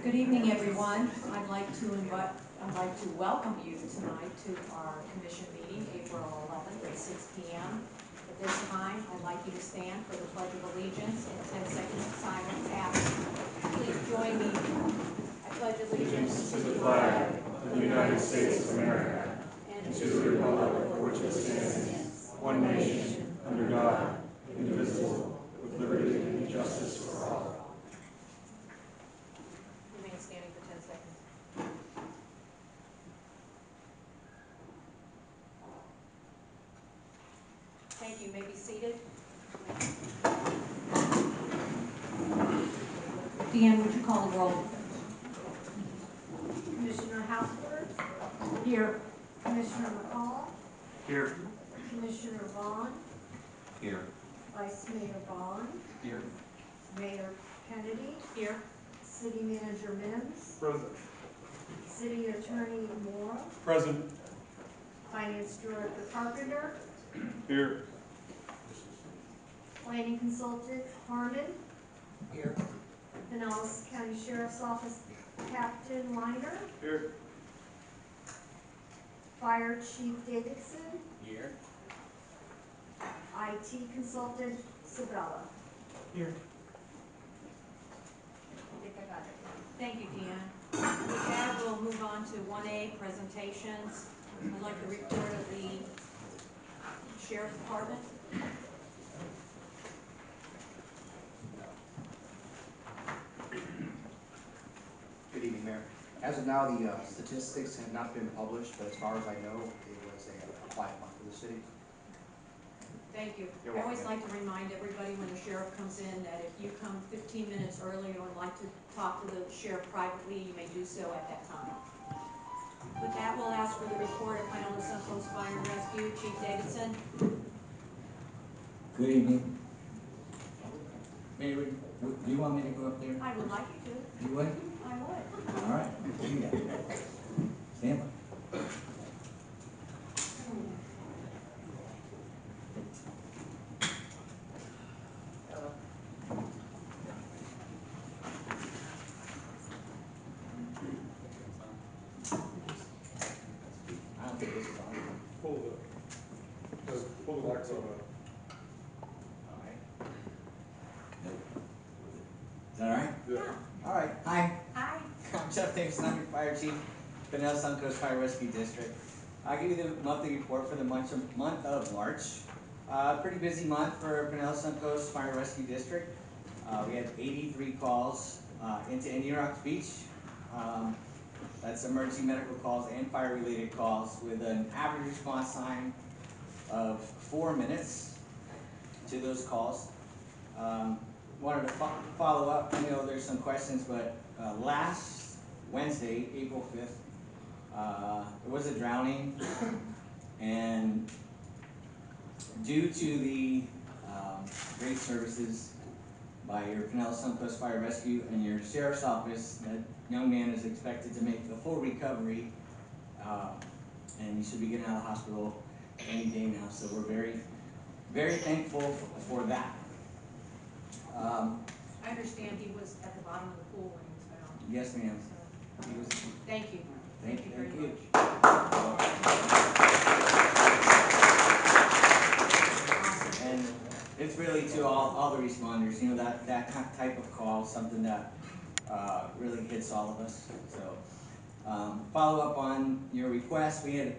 Good evening, everyone. I'd like to welcome you tonight to our commission meeting, April 11th at 6 p.m. At this time, I'd like you to stand for the Pledge of Allegiance and 10 seconds of silence after. Please join me. I pledge allegiance To the flag of the United States of America and to the republic for which it stands, one nation, under God, indivisible, with liberty and justice for all. Remain standing for 10 seconds. Thank you. You may be seated. Deanne, would you call the roll? Commissioner Houseworth, Here. Commissioner McCall, Here. Commissioner Vaughn, Here. Vice Mayor Vaughn, Here. Mayor Kennedy, Here. City Manager Mims, Present. City Attorney Moore, Present. Finance Director Carpenter, Here. Planning Consultant Harmon, Here. Pinellas County Sheriff's Office Captain Liner, Here. Fire Chief Davidson, Here. IT Consultant Sabella. Here. I think I got it. Thank you, Deanne. With that, we'll move on to 1A, presentations. I'd like to report of the Sheriff's Department. Good evening, Mayor. As of now, the statistics have not been published, but as far as I know, it was a quiet month for the city. Thank you. You're I always welcome. like to remind everybody when the sheriff comes in that if you come 15 minutes early or would like to talk to the sheriff privately, you may do so at that time. With that, we'll ask for the report of Pinellas Suncoast Fire and Rescue. Chief Davidson. Good evening. Mayor, do you want me to go up there? I would like you to. You would? I would. All right. Do that. Stand by. I don't think this is on. Pull the lights on. All right. Nope. Is that all right? Yeah. All right. Hi. Hi. I'm Jeff Davidson, I'm your fire chief, Pinellas Suncoast Fire Rescue District. I'll give you the monthly report for the month of March. Pretty busy month for Pinellas Suncoast Fire Rescue District. We had 83 calls into Indian Rocks Beach. That's emergency medical calls and fire-related calls with an average response time of 4 minutes to those calls. Wanted to follow up. I know there's some questions, but last Wednesday, April 5th, there was a drowning, and due to the great services by your Pinellas Suncoast Fire Rescue and your Sheriff's Office, that young man is expected to make a full recovery, and he should be getting out of the hospital any day now, so we're very, very thankful for that. I understand he was at the bottom of the pool when he was found. Yes, ma'am. So, He was, thank you. Thank you very thank you. much. And it's really to all the responders, you know, that type of call, something that really hits all of us. So follow up on your request. We had,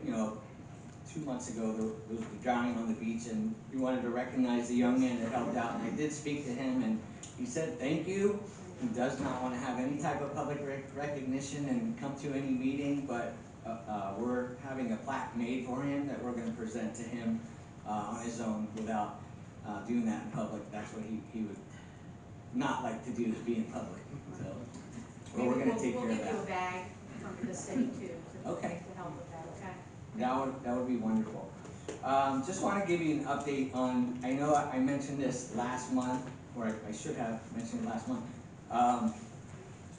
2 months ago, there was the drowning on the beach, and we wanted to recognize the young man that helped out. And I did speak to him, and he said thank you. He does not want to have any type of public recognition and come to any meeting, but we're having a plaque made for him that we're going to present to him on his own without doing that in public. That's what he would not like to do, is be in public. So, but we're going to take care of We'll give you a that. bag from the city too, Okay. to help with that, okay? That would be wonderful. Just want to give you an update on, I know I mentioned this last month, or I should have mentioned it last month,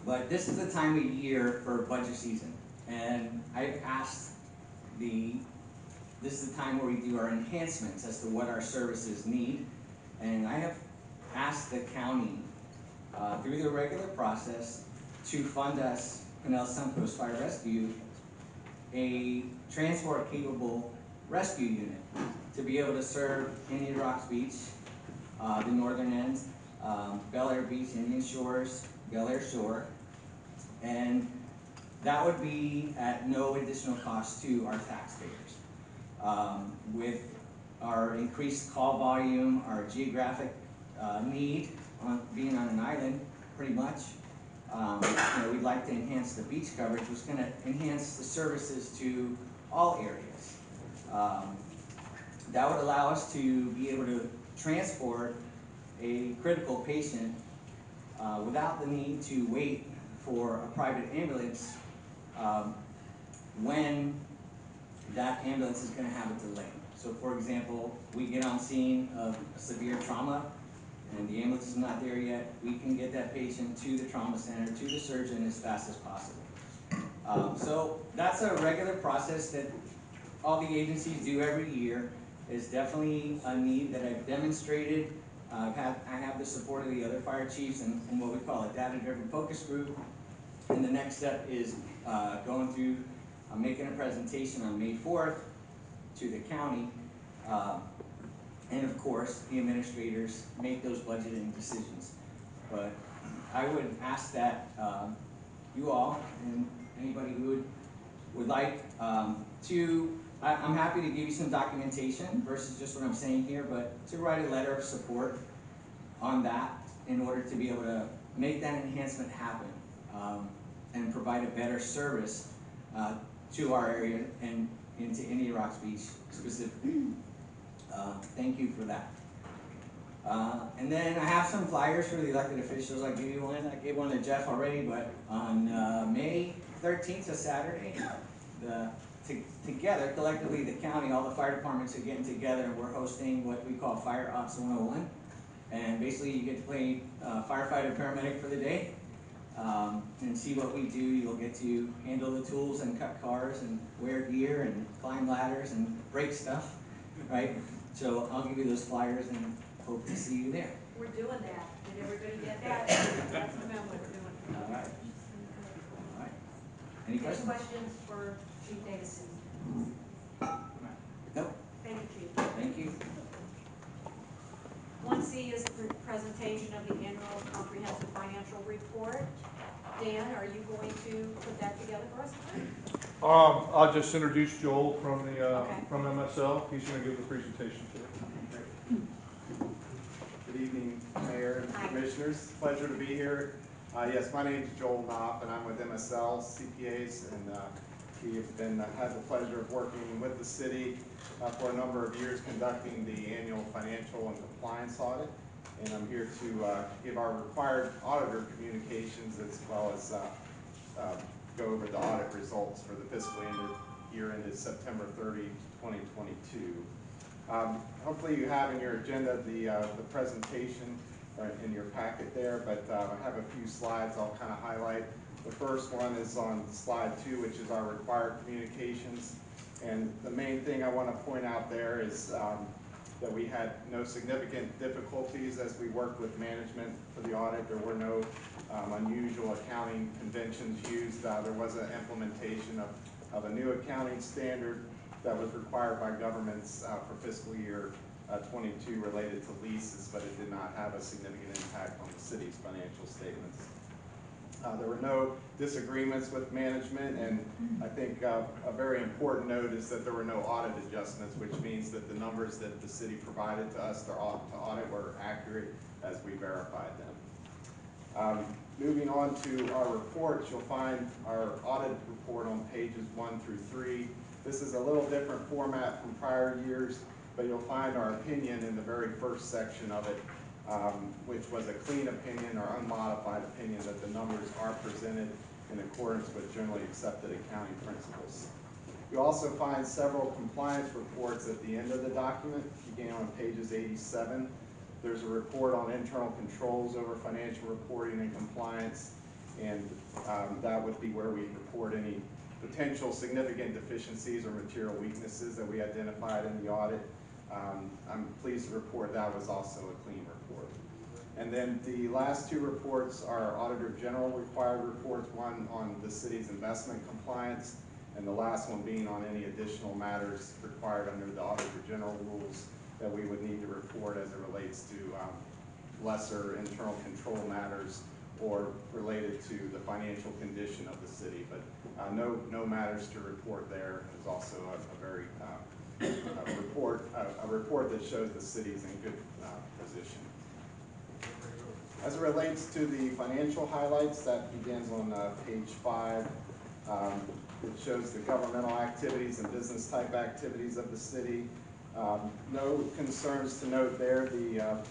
but this is the time of year for budget season, and I've asked this is the time where we do our enhancements as to what our services need, and I have asked the county through the regular process to fund us, Pinellas Suncoast Fire Rescue, a transport capable rescue unit to be able to serve Indian Rocks Beach, the northern end, Bel Air Beach, Indian Shores, Bel Air Shore, and that would be at no additional cost to our taxpayers. With our increased call volume, our geographic need on being on an island, pretty much, we'd like to enhance the beach coverage, which is going to enhance the services to all areas. That would allow us to be able to transport a critical patient without the need to wait for a private ambulance when that ambulance is going to have a delay. So for example, we get on scene of a severe trauma and the ambulance is not there yet, we can get that patient to the trauma center, to the surgeon as fast as possible. So that's a regular process that all the agencies do every year. Is definitely a need that I've demonstrated. I have the support of the other fire chiefs and what we call a data-driven focus group. And the next step is going through, making a presentation on May 4th to the county. And of course, the administrators make those budgeting decisions. But I would ask that you all and anybody who would like I'm happy to give you some documentation versus just what I'm saying here, but to write a letter of support on that in order to be able to make that enhancement happen and provide a better service to our area and into Indian Rocks Beach specifically. Thank you for that. And then I have some flyers for the elected officials. I gave you one. I gave one to Jeff already, but on May 13th, a Saturday, together, collectively, the county, all the fire departments are getting together and we're hosting what we call Fire Ops 101. And basically you get to play firefighter paramedic for the day and see what we do. You'll get to handle the tools and cut cars and wear gear and climb ladders and break stuff, right? So I'll give you those flyers and hope to see you there. We're doing that. Did everybody get that? That's the memo we're doing. All right. All right. Any Any questions? questions for Chief Davison? Nope. Thank you, Chief. Thank you. 1C is the presentation of the annual comprehensive financial report. Dan, are you going to put that together for us tonight? I'll just introduce Joel from the Okay. from MSL. He's going to give the presentation today. Good evening, Mayor Hi. and Commissioners. Pleasure to be here. Yes, my name is Joel Knopf, and I'm with MSL CPAs, and we have had the pleasure of working with the city for a number of years conducting the annual financial and compliance audit. And I'm here to give our required auditor communications as well as go over the audit results for the fiscal year ended September 30, 2022. Hopefully you have in your agenda the presentation in your packet there, but I have a few slides I'll kind of highlight. The first one is on slide 2, which is our required communications. And the main thing I want to point out there is that we had no significant difficulties as we worked with management for the audit. There were no unusual accounting conventions used. There was an implementation of a new accounting standard that was required by governments for fiscal year 22 related to leases, but it did not have a significant impact on the city's financial statements. There were no disagreements with management, and I think a very important note is that there were no audit adjustments, which means that the numbers that the city provided to us to audit were accurate as we verified them. Moving on to our reports, you'll find our audit report on pages 1 through 3. This is a little different format from prior years, but you'll find our opinion in the very first section of it, which was a clean opinion or unmodified opinion that the numbers are presented in accordance with generally accepted accounting principles. You also find several compliance reports at the end of the document, beginning on pages 87. There's a report on internal controls over financial reporting and compliance, and that would be where we report any potential significant deficiencies or material weaknesses that we identified in the audit. I'm pleased to report that was also a clean report. And then the last two reports are Auditor General required reports, one on the city's investment compliance, and the last one being on any additional matters required under the Auditor General rules that we would need to report as it relates to lesser internal control matters or related to the financial condition of the city. But no matters to report there. There's also a report that shows the city's in good position. As it relates to the financial highlights, that begins on page 5. It shows the governmental activities and business type activities of the city. No concerns to note there. The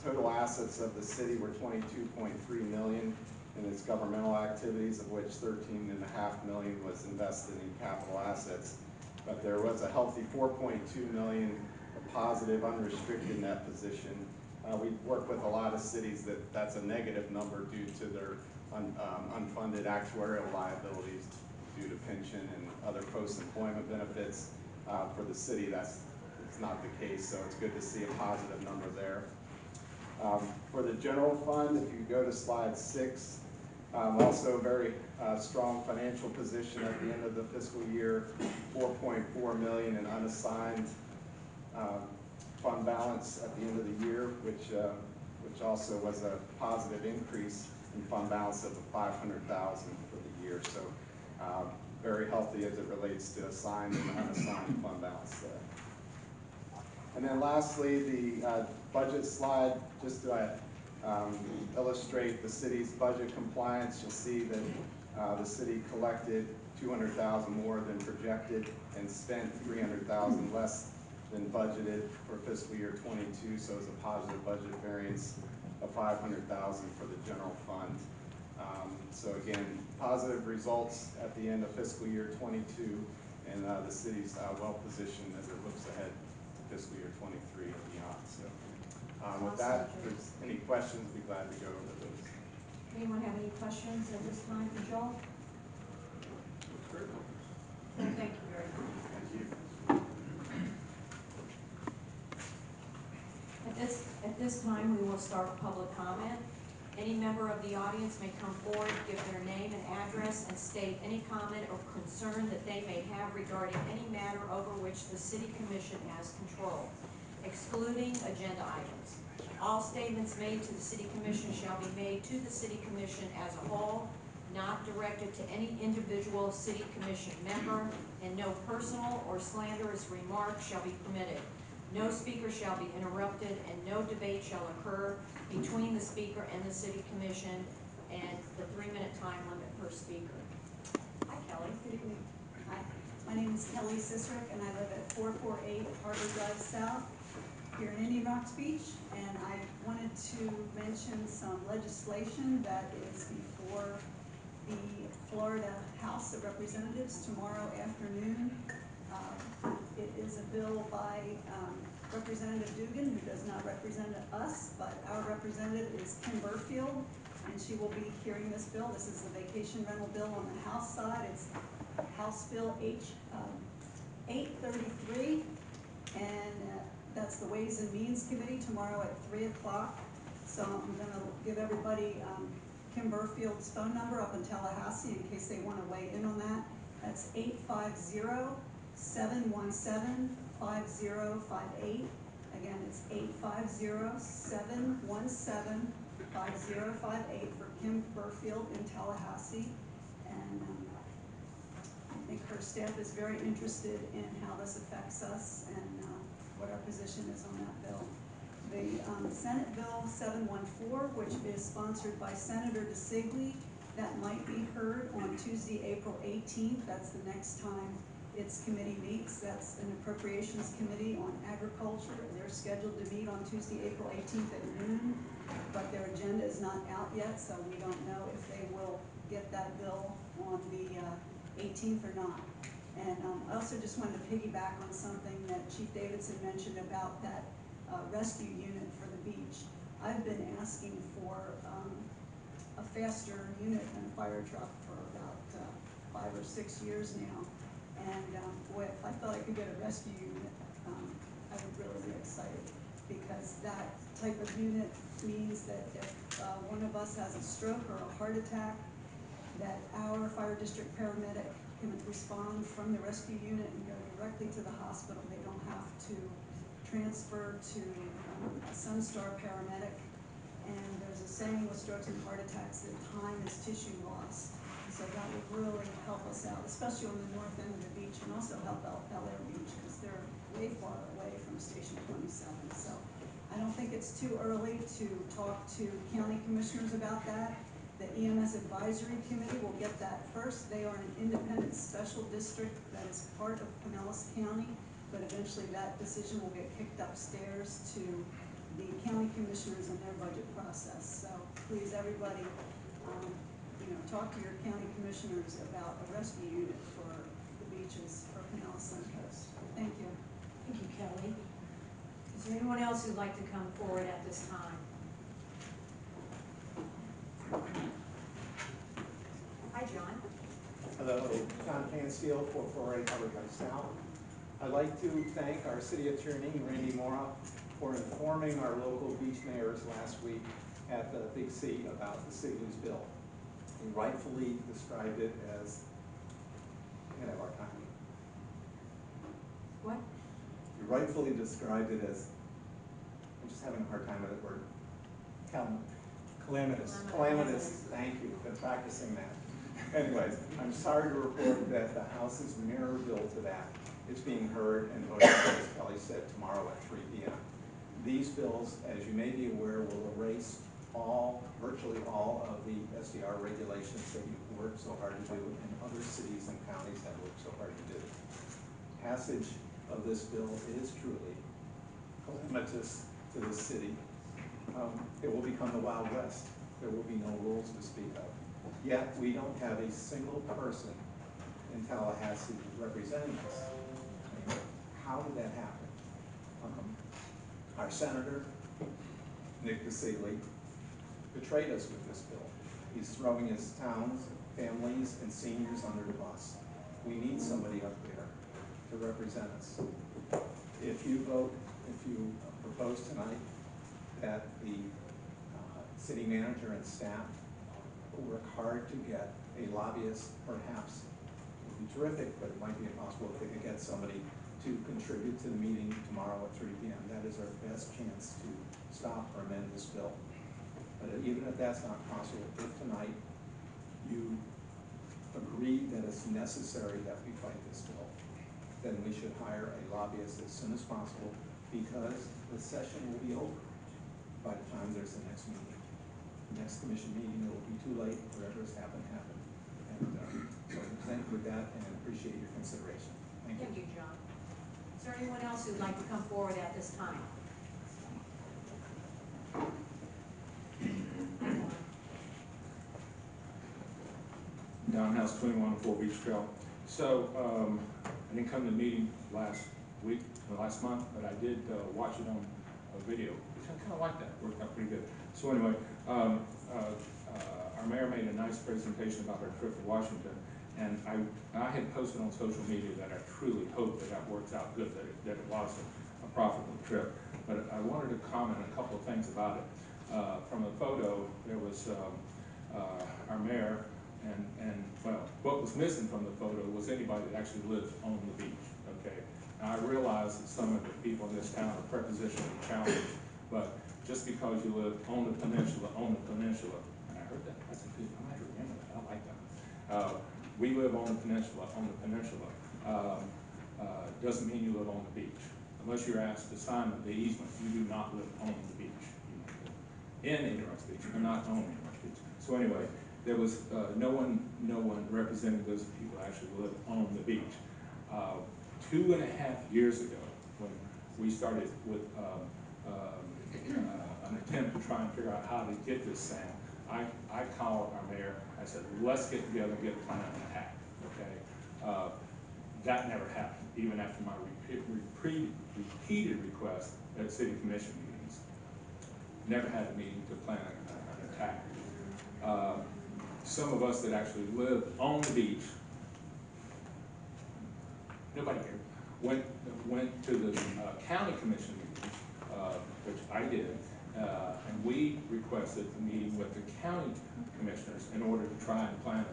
total assets of the city were $22.3 million in its governmental activities, of which $13.5 million was invested in capital assets. But there was a healthy $4.2 million positive unrestricted net position. We work with a lot of cities that's a negative number due to their unfunded actuarial liabilities due to pension and other post-employment benefits. For the city, it's not the case, so it's good to see a positive number there. For the general fund, if you go to slide 6, also very strong financial position at the end of the fiscal year, $4.4 million in unassigned fund balance at the end of the year, which also was a positive increase in fund balance of $500,000 for the year. So very healthy as it relates to assigned and unassigned fund balance there. And then lastly, the budget slide, just to illustrate the city's budget compliance. You'll see that the city collected $200,000 more than projected and spent $300,000 less than budgeted for fiscal year 22, so it's a positive budget variance of $500,000 for the general fund. So again, positive results at the end of fiscal year 22, and the city's well positioned as it looks ahead to fiscal year 23 and beyond. So with that, if there's any questions, I'd be glad to go over those. Anyone have any questions at this time for Joel? Thank you very much. Thank you. At this time, we will start public comment. Any member of the audience may come forward, give their name and address, and state any comment or concern that they may have regarding any matter over which the city commission has control, excluding agenda items. All statements made to the city commission shall be made to the city commission as a whole, not directed to any individual city commission member, and no personal or slanderous remarks shall be permitted. No speaker shall be interrupted, and no debate shall occur between the speaker and the city commission, and the 3-minute time limit per speaker. Hi, Kelly. Good evening. Hi, my name is Kelly Sisrick, and I live at 448 Harbor Drive South here in Indian Rocks Beach, and I wanted to mention some legislation that is before the Florida House of Representatives tomorrow afternoon. It is a bill by Representative Dugan, who does not represent us, but our representative is Kim Burfield, and she will be hearing this bill. This is the vacation rental bill on the House side. It's House Bill H 833, and that's the Ways and Means Committee tomorrow at 3 o'clock. So I'm going to give everybody Kim Burfield's phone number up in Tallahassee in case they want to weigh in on that. That's 850-717-5058. Again, it's 850-717-5058 for Kim Burfield in Tallahassee. And I think her staff is very interested in how this affects us and what our position is on that bill. The Senate Bill 714, which is sponsored by Senator DeSigley, that might be heard on Tuesday, April 18th. That's the next time its committee meets. That's an appropriations committee on agriculture. They're scheduled to meet on Tuesday, April 18th at noon, but their agenda is not out yet, so we don't know if they will get that bill on the 18th or not. And I also just wanted to piggyback on something that Chief Davidson mentioned about that rescue unit for the beach. I've been asking for a faster unit than a fire truck for about 5 or 6 years now. And boy, if I thought I could get a rescue unit, I would really be excited. because that type of unit means that if one of us has a stroke or a heart attack, that our fire district paramedic can respond from the rescue unit and go directly to the hospital. They don't have to transfer to a Sunstar paramedic. And there's a saying with strokes and heart attacks that time is tissue lost. So that would really help us out, especially on the north end of the beach, and also help out Bel Air Beach, because they're way far away from Station 27. So I don't think it's too early to talk to county commissioners about that. The EMS Advisory Committee will get that first. They are an independent special district that is part of Pinellas County, but eventually that decision will get kicked upstairs to the county commissioners in their budget process. So please, everybody, talk to your county commissioners about a rescue unit for the beaches for Pinellas Suncoast. Thank you. Thank you, Kelly. Is there anyone else who'd like to come forward at this time? Hi, John. Hello, John Canfield, 448 Howard Drive South. I'd like to thank our city attorney, Randy Mora, for informing our local beach mayors last week at the Big C about the city news bill. He rightfully described it as, you know, our time. What? He rightfully described it as, I'm just having a hard time with the word, calamitous. Calamitous, thank you, been practicing that. Anyways, I'm sorry to report that the House's mirror bill to that is being heard and voted on, as Kelly said, tomorrow at 3 p.m. These bills, as you may be aware, will erase virtually all of the SDR regulations that you've worked so hard to do and other cities and counties have worked so hard to do. Passage of this bill is truly calamitous to this city. It will become the Wild West. There will be no rules to speak of. Yet, we don't have a single person in Tallahassee representing us. I mean, how did that happen? Our senator, Nick DeSalle, betrayed us with this bill. He's throwing his towns, families, and seniors under the bus. We need somebody up there to represent us. If you propose tonight that the city manager and staff work hard to get a lobbyist, perhaps, it would be terrific, but it might be impossible if they could get somebody to contribute to the meeting tomorrow at 3 p.m. That is our best chance to stop or amend this bill. But even if that's not possible, if tonight you agree that it's necessary that we fight this bill, then we should hire a lobbyist as soon as possible, because the session will be over by the time there's the next meeting. The next commission meeting, it will be too late, whatever has happened, happened. And so thank you with that and appreciate your consideration. Thank you. Thank you, John. Is there anyone else who'd like to come forward at this time? Don House, 2104 Beach Trail. So, I didn't come to the meeting last month, but I did watch it on a video, which I kind of like that, worked out pretty good. So anyway, our mayor made a nice presentation about her trip to Washington, and I had posted on social media that I truly hope that works out good, that it was a profitable trip. But I wanted to comment a couple of things about it. From the photo, there was our mayor, and well, what was missing from the photo was anybody that actually lives on the beach, okay? Now, I realize that some of the people in this town are prepositionally challenged, but just because you live on the peninsula, and I heard that, that's a good, I might remember that, I like that. We live on the peninsula, doesn't mean you live on the beach. Unless you're asked to sign the easement, you do not live on the beach. You might live in Indian Rocks Beach, but not on Indian Rocks Beach. So anyway, there was no one representing those people who actually live on the beach. 2.5 years ago, when we started with an attempt to try and figure out how to get this sand, I called our mayor. I said, let's get together and get a plan of attack. Okay, that never happened, even after my repeated requests at city commission meetings. Never had a meeting to plan an attack. Some of us that actually live on the beach, nobody here, went to the county commission meeting which I did, and we requested a meeting with the county commissioners in order to try and plan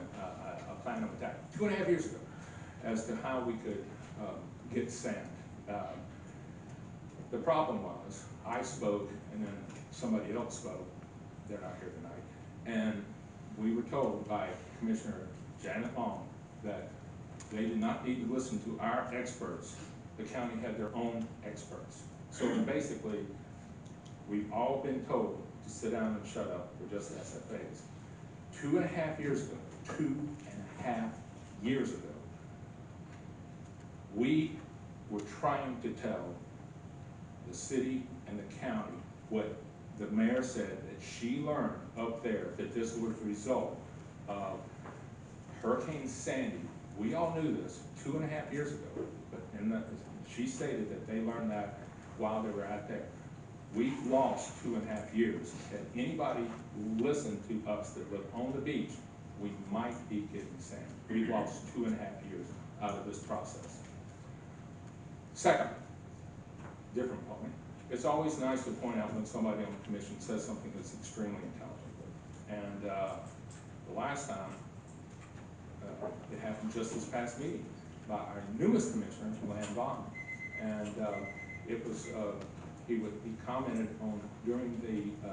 a plan of attack 2.5 years ago as to how we could get sand. The problem was, I spoke and then somebody else spoke, they're not here tonight, and we were told by Commissioner Janet Long that they did not need to listen to our experts. The county had their own experts. So basically, we've all been told to sit down and shut up. We're just SFAs. 2.5 years ago, 2.5 years ago, we were trying to tell the city and the county what the mayor said that she learned up there, that this was the result of Hurricane Sandy. We all knew this 2.5 years ago, but she stated that they learned that while they were out there. We've lost 2.5 years. Had anybody listened to us that lived on the beach, we might be getting sand. We've lost 2.5 years out of this process. Second, different point. It's always nice to point out when somebody on the commission says something that's extremely intelligent. And the last time, it happened just this past meeting by our newest commissioner, Len Vaughn. And it was, he commented on, during the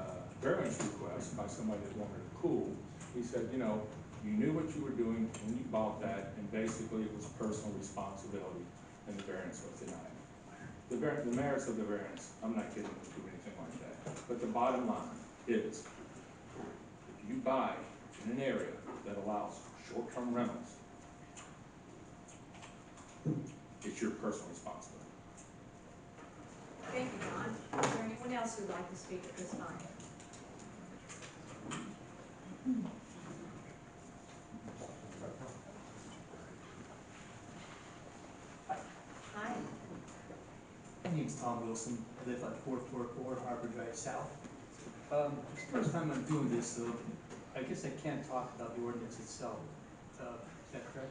variance request by somebody that wanted a pool, he said, you know, you knew what you were doing when you bought that, and basically it was personal responsibility, and the variance was denied. The merits of the variance, I'm not getting into anything like that, but the bottom line is, if you buy in an area that allows short-term rentals, it's your personal responsibility. Thank you, John. Is there anyone else who'd like to speak at this time? Hi. My name's Tom Wilson. I live at 444 Harbor Drive South. It's the first time I'm doing this, so I guess I can't talk about the ordinance itself. Is that correct?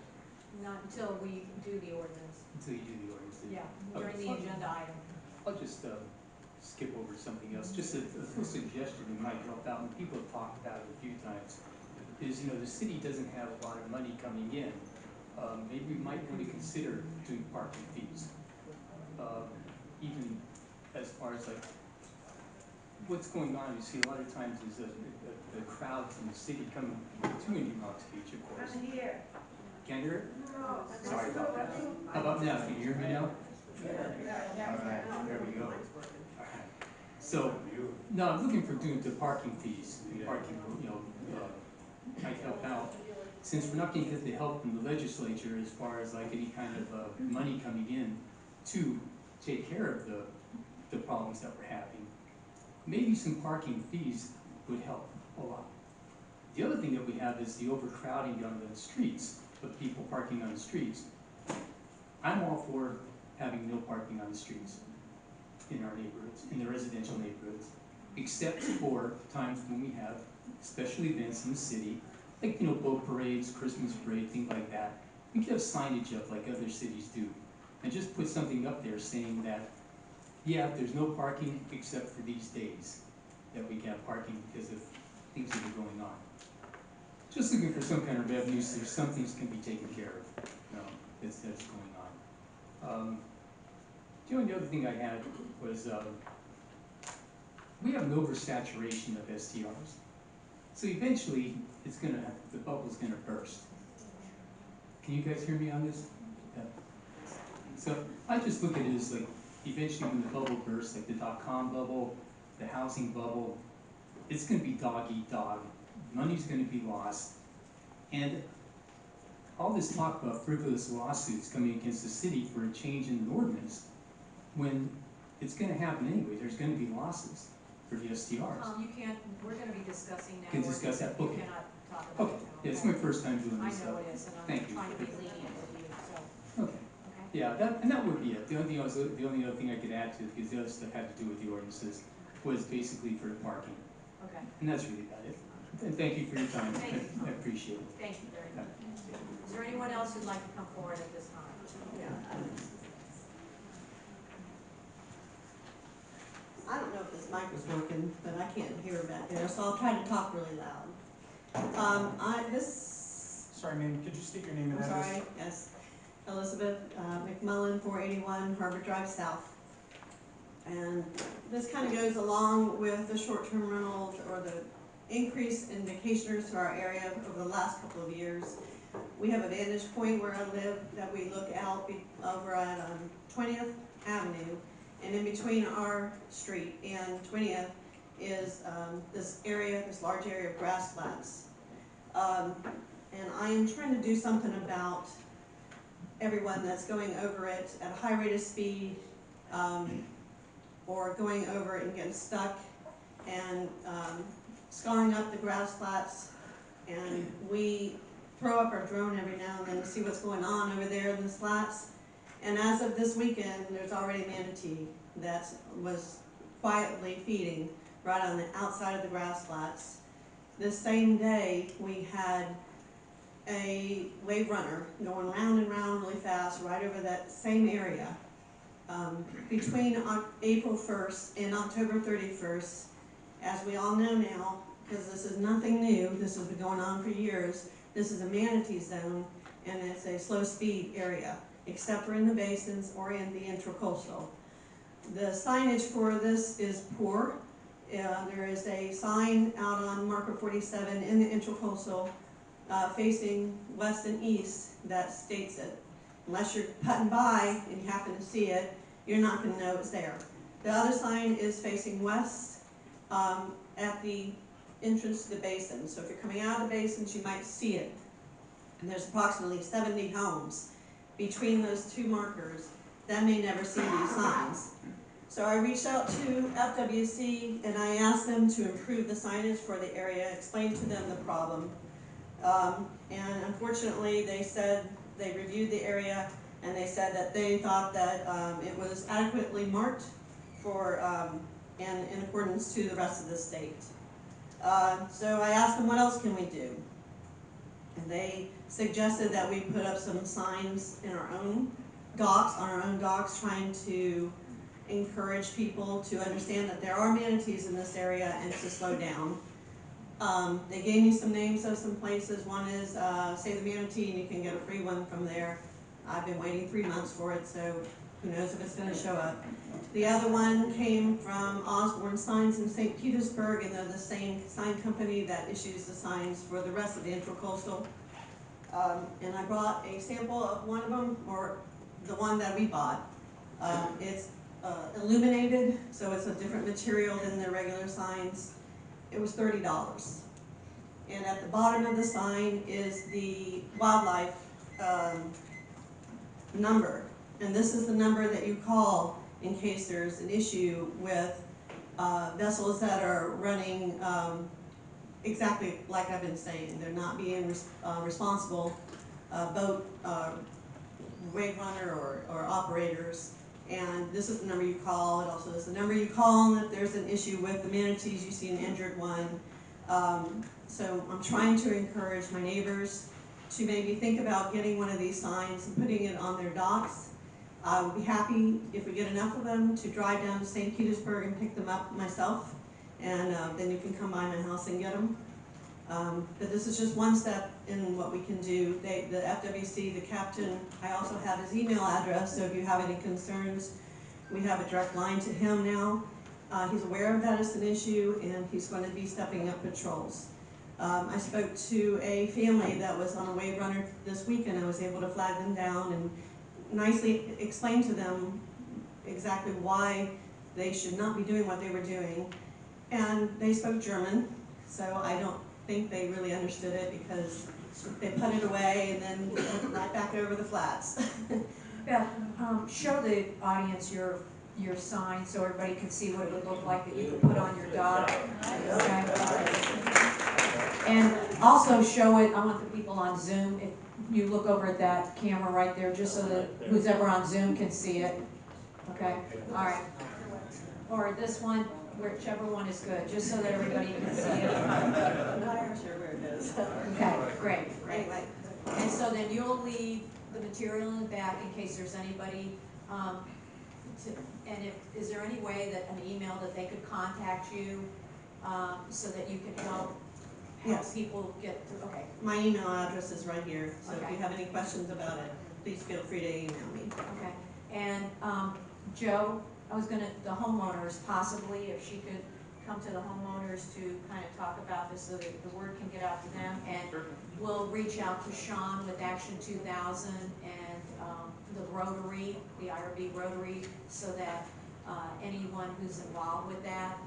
Not until we do the ordinance. Until you do the ordinance. Yeah, during Okay, the fine. agenda item. I'll just skip over something else. Just a little suggestion that might help out, and people have talked about it a few times, is, you know, the city doesn't have a lot of money coming in. Maybe we might want to consider doing parking fees. Even as far as like, what's going on, you see a lot of times is the crowds in the city coming to Indian Rocks Beach, of course. I'm here. Can't hear it? Sorry about that. How about now? Can you hear me now? All right, there we go. All right. So, no, I'm looking for doing the parking fees, parking, you know, might help out. Since we're not going to get the help from the legislature as far as like any kind of money coming in to take care of the problems that we're having, maybe some parking fees would help a lot. The other thing that we have is the overcrowding on the streets, of people parking on the streets. I'm all for having no parking on the streets in our neighborhoods, in the residential neighborhoods, except for times when we have special events in the city, like, you know, boat parades, Christmas parade, things like that. We could have signage up like other cities do, and just put something up there saying that, yeah, there's no parking except for these days that we can have parking because of things that are going on. Just looking for some kind of revenue so some things can be taken care of, you know, that's going on. The only other thing I had was, we have an oversaturation of STRs. So eventually, the bubble's gonna burst. Can you guys hear me on this? Yeah. So I just look at it as like, eventually when the bubble bursts, like the .com bubble, the housing bubble, it's gonna be dog eat dog. Money's gonna be lost. And all this talk about frivolous lawsuits coming against the city for a change in an ordinance, when it's gonna happen anyway, there's gonna be losses for the STRs. You can't, we're gonna be discussing that. Can discuss that, You okay. cannot talk about Okay, it now. yeah, it's my first time doing I this, know so, it is, and I'm thank you. trying to be lenient with you, so, Okay, okay? yeah, that would be it. The only other thing I could add to it, because the other stuff had to do with the ordinances, was basically for the parking. Okay, And that's really about it. And thank you for your time. Thank you, Tom. I appreciate it. thank you very much. Is there anyone else who'd like to come forward at this time? I mic was working, but I can't hear back there, so I'll try to talk really loud. Sorry, ma'am, could you state your name and I'm address? sorry, yes, Elizabeth McMullen, 481 Harbor Drive South. And this kind of goes along with the short-term rentals or the increase in vacationers to our area over the last couple of years. We have a vantage point where I live that we look out over at 20th Avenue, and in between our street and 20th is this large area of grass flats. And I am trying to do something about everyone that's going over it at a high rate of speed, or going over it and getting stuck and scarring up the grass flats. And we throw up our drone every now and then to see what's going on over there in the flats. And as of this weekend, there's already a manatee that was quietly feeding right on the outside of the grass flats. This same day, we had a wave runner going round and round really fast right over that same area. Between April 1st and October 31st, as we all know now, because this is nothing new, this has been going on for years, this is a manatee zone, and it's a slow speed area, except for in the basins or in the intracoastal. The signage for this is poor. There is a sign out on Marker 47 in the intracoastal facing west and east that states it. Unless you're putting by and you happen to see it, you're not going to know it's there. The other sign is facing west at the entrance to the basin. So if you're coming out of the basins, you might see it. And there's approximately 70 homes between those two markers that may never see these signs. So I reached out to FWC and I asked them to improve the signage for the area, explain to them the problem. And unfortunately, they said they reviewed the area and they said that they thought that it was adequately marked for and in accordance to the rest of the state. So I asked them, what else can we do? And they suggested that we put up some signs in our own docks, on our own docks, trying to encourage people to understand that there are manatees in this area and to slow down. They gave me some names of some places. One is Save the Manatee, and you can get a free one from there. I've been waiting 3 months for it, so who knows if it's going to show up. The other one came from Osborne Signs in St. Petersburg, and they're the same sign company that issues the signs for the rest of the intracoastal. And I brought a sample of one of them, or the one that we bought. It's illuminated, so it's a different material than the regular signs. It was $30. And at the bottom of the sign is the wildlife number. And this is the number that you call in case there's an issue with vessels that are running exactly like I've been saying. They're not being responsible boat wave runner or operators. And this is the number you call. It also is the number you call if there's an issue with the manatees, you see an injured one. So I'm trying to encourage my neighbors to maybe think about getting one of these signs and putting it on their docks. I would be happy if we get enough of them to drive down to St. Petersburg and pick them up myself, and then you can come by my house and get them. But this is just one step in what we can do. The FWC, the captain, I also have his email address, so if you have any concerns, we have a direct line to him now. He's aware of that as an issue, and he's going to be stepping up patrols. I spoke to a family that was on a wave runner this week, and I was able to flag them down and nicely explain to them exactly why they should not be doing what they were doing. And they spoke German, so I don't think they really understood it because they put it away and then went right back over the flats. Beth, show the audience your sign so everybody can see what it would look like that you could put on your dock. Okay. And also show it, I want the people on Zoom, if you look over at that camera right there, just so that who's ever on Zoom can see it. Okay, all right. Or this one, whichever one is good, just so that everybody can see it. I'm not even sure where it is. Okay, great. Anyway. And so then you'll leave the material in the back in case there's anybody And is there any way that an email that they could contact you, so that you can help Yes. people get through, okay, My email address is right here, so if Okay. you have any questions about it, please feel free to email me. okay. And, Joe, the homeowners, possibly, if she could come to the homeowners to kind of talk about this so that the word can get out to them. And we'll reach out to Sean with Action 2000 and, the Rotary, the IRB Rotary, so that, anyone who's involved with that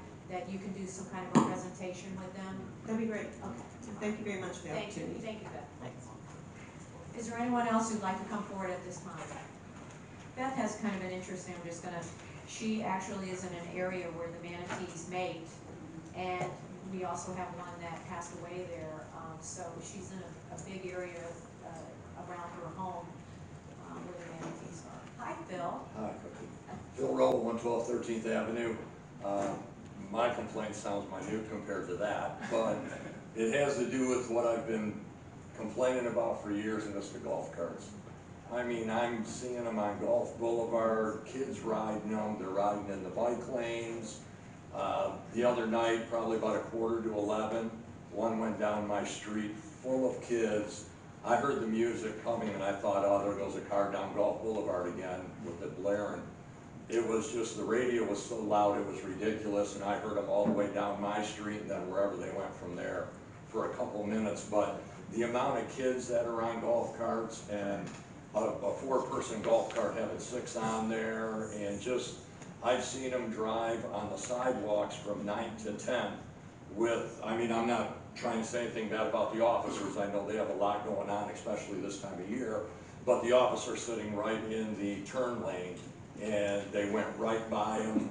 you can do some kind of a presentation with them. That'd be great. Okay. Thank you very much for the Thank you, opportunity. thank you, Beth. Thanks. Is there anyone else who'd like to come forward at this time? Beth has kind of an interesting, she actually is in an area where the manatees mate, and we also have one that passed away there, so she's in a big area, around her home, where the manatees are. Hi, Phil. Hi, Phil Rowe, 112 13th Avenue. My complaint sounds minute compared to that, but it has to do with what I've been complaining about for years, and it's the golf carts. I mean, I'm seeing them on Golf Boulevard, kids riding them, they're riding in the bike lanes. The other night, probably about 10:45, one went down my street full of kids. I heard the music coming and I thought, oh, there goes a car down Golf Boulevard again with it blaring. It was just, the radio was so loud, it was ridiculous, and I heard them all the way down my street and then wherever they went from there for a couple minutes. But the amount of kids that are on golf carts, and a four-person golf cart having 6 on there, and just, I've seen them drive on the sidewalks from 9 to 10 with, I mean, I'm not trying to say anything bad about the officers, I know they have a lot going on, especially this time of year, but the officer sitting right in the turn lane, and they went right by him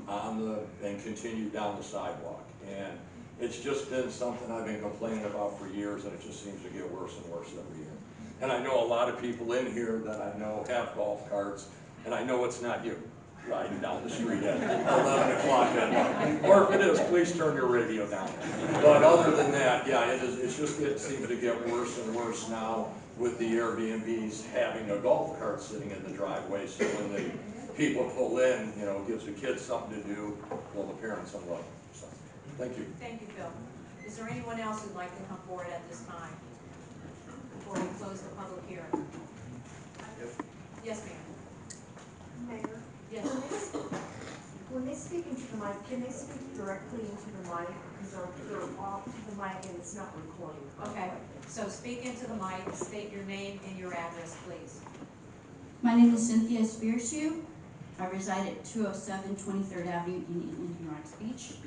and continued down the sidewalk. And it's just been something I've been complaining about for years, and it just seems to get worse and worse every year. And I know a lot of people in here that I know have golf carts, and I know it's not you riding down the street at 11 o'clock at night. Or if it is, please turn your radio down. But other than that, yeah, it seems to get worse and worse now with the Airbnbs having a golf cart sitting in the driveway. So when the people pull in, you know, it gives the kids something to do, while the parents unload. So, thank you. Thank you, Phil. Is there anyone else who'd like to come forward at this time before we close the public hearing? Yes, ma'am. Mayor, Yes. when they speak into the mic, can they speak directly into the mic? Because they're off to the mic and it's not recording. Okay, so speak into the mic, state your name and your address, please. My name is Cynthia Spiritu. I reside at 207 23rd Avenue in Indian Rocks Beach.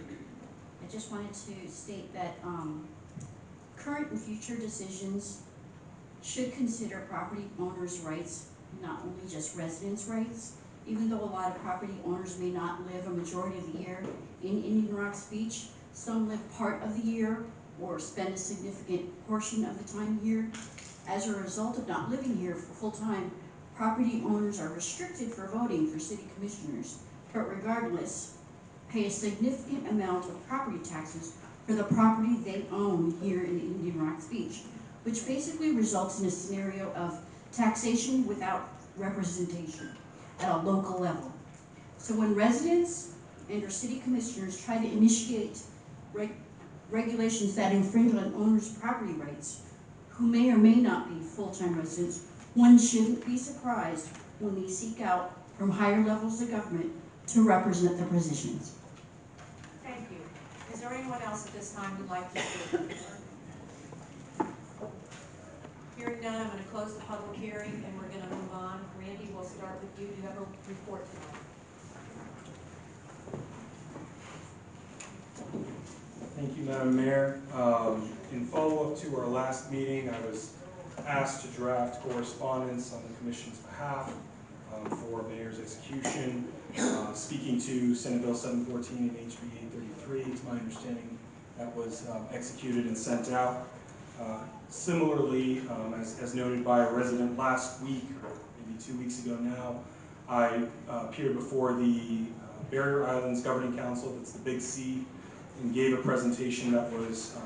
I just wanted to state that current and future decisions should consider property owners' rights, not only just residents' rights. Even though a lot of property owners may not live a majority of the year in Indian Rocks Beach, some live part of the year or spend a significant portion of the time here. As a result of not living here for full time, property owners are restricted for voting for city commissioners, but regardless, pay a significant amount of property taxes for the property they own here in Indian Rocks Beach, which basically results in a scenario of taxation without representation at a local level. So when residents and or city commissioners try to initiate regulations that infringe on owners' property rights, who may or may not be full-time residents, one shouldn't be surprised when they seek out from higher levels of government to represent their positions. Thank you. Is there anyone else at this time who'd like to speak? Hearing none, I'm going to close the public hearing and we're going to move on. Randy, we'll start with you. Do you have a report tonight? Thank you, Madam Mayor. In follow-up to our last meeting, I was asked to draft correspondence on the Commission's behalf for Mayor's execution, speaking to Senate Bill 714 and HB 833. It's my understanding that was executed and sent out. Similarly, as noted by a resident last week, or maybe 2 weeks ago now, I appeared before the Barrier Islands Governing Council, that's the Big C, and gave a presentation that was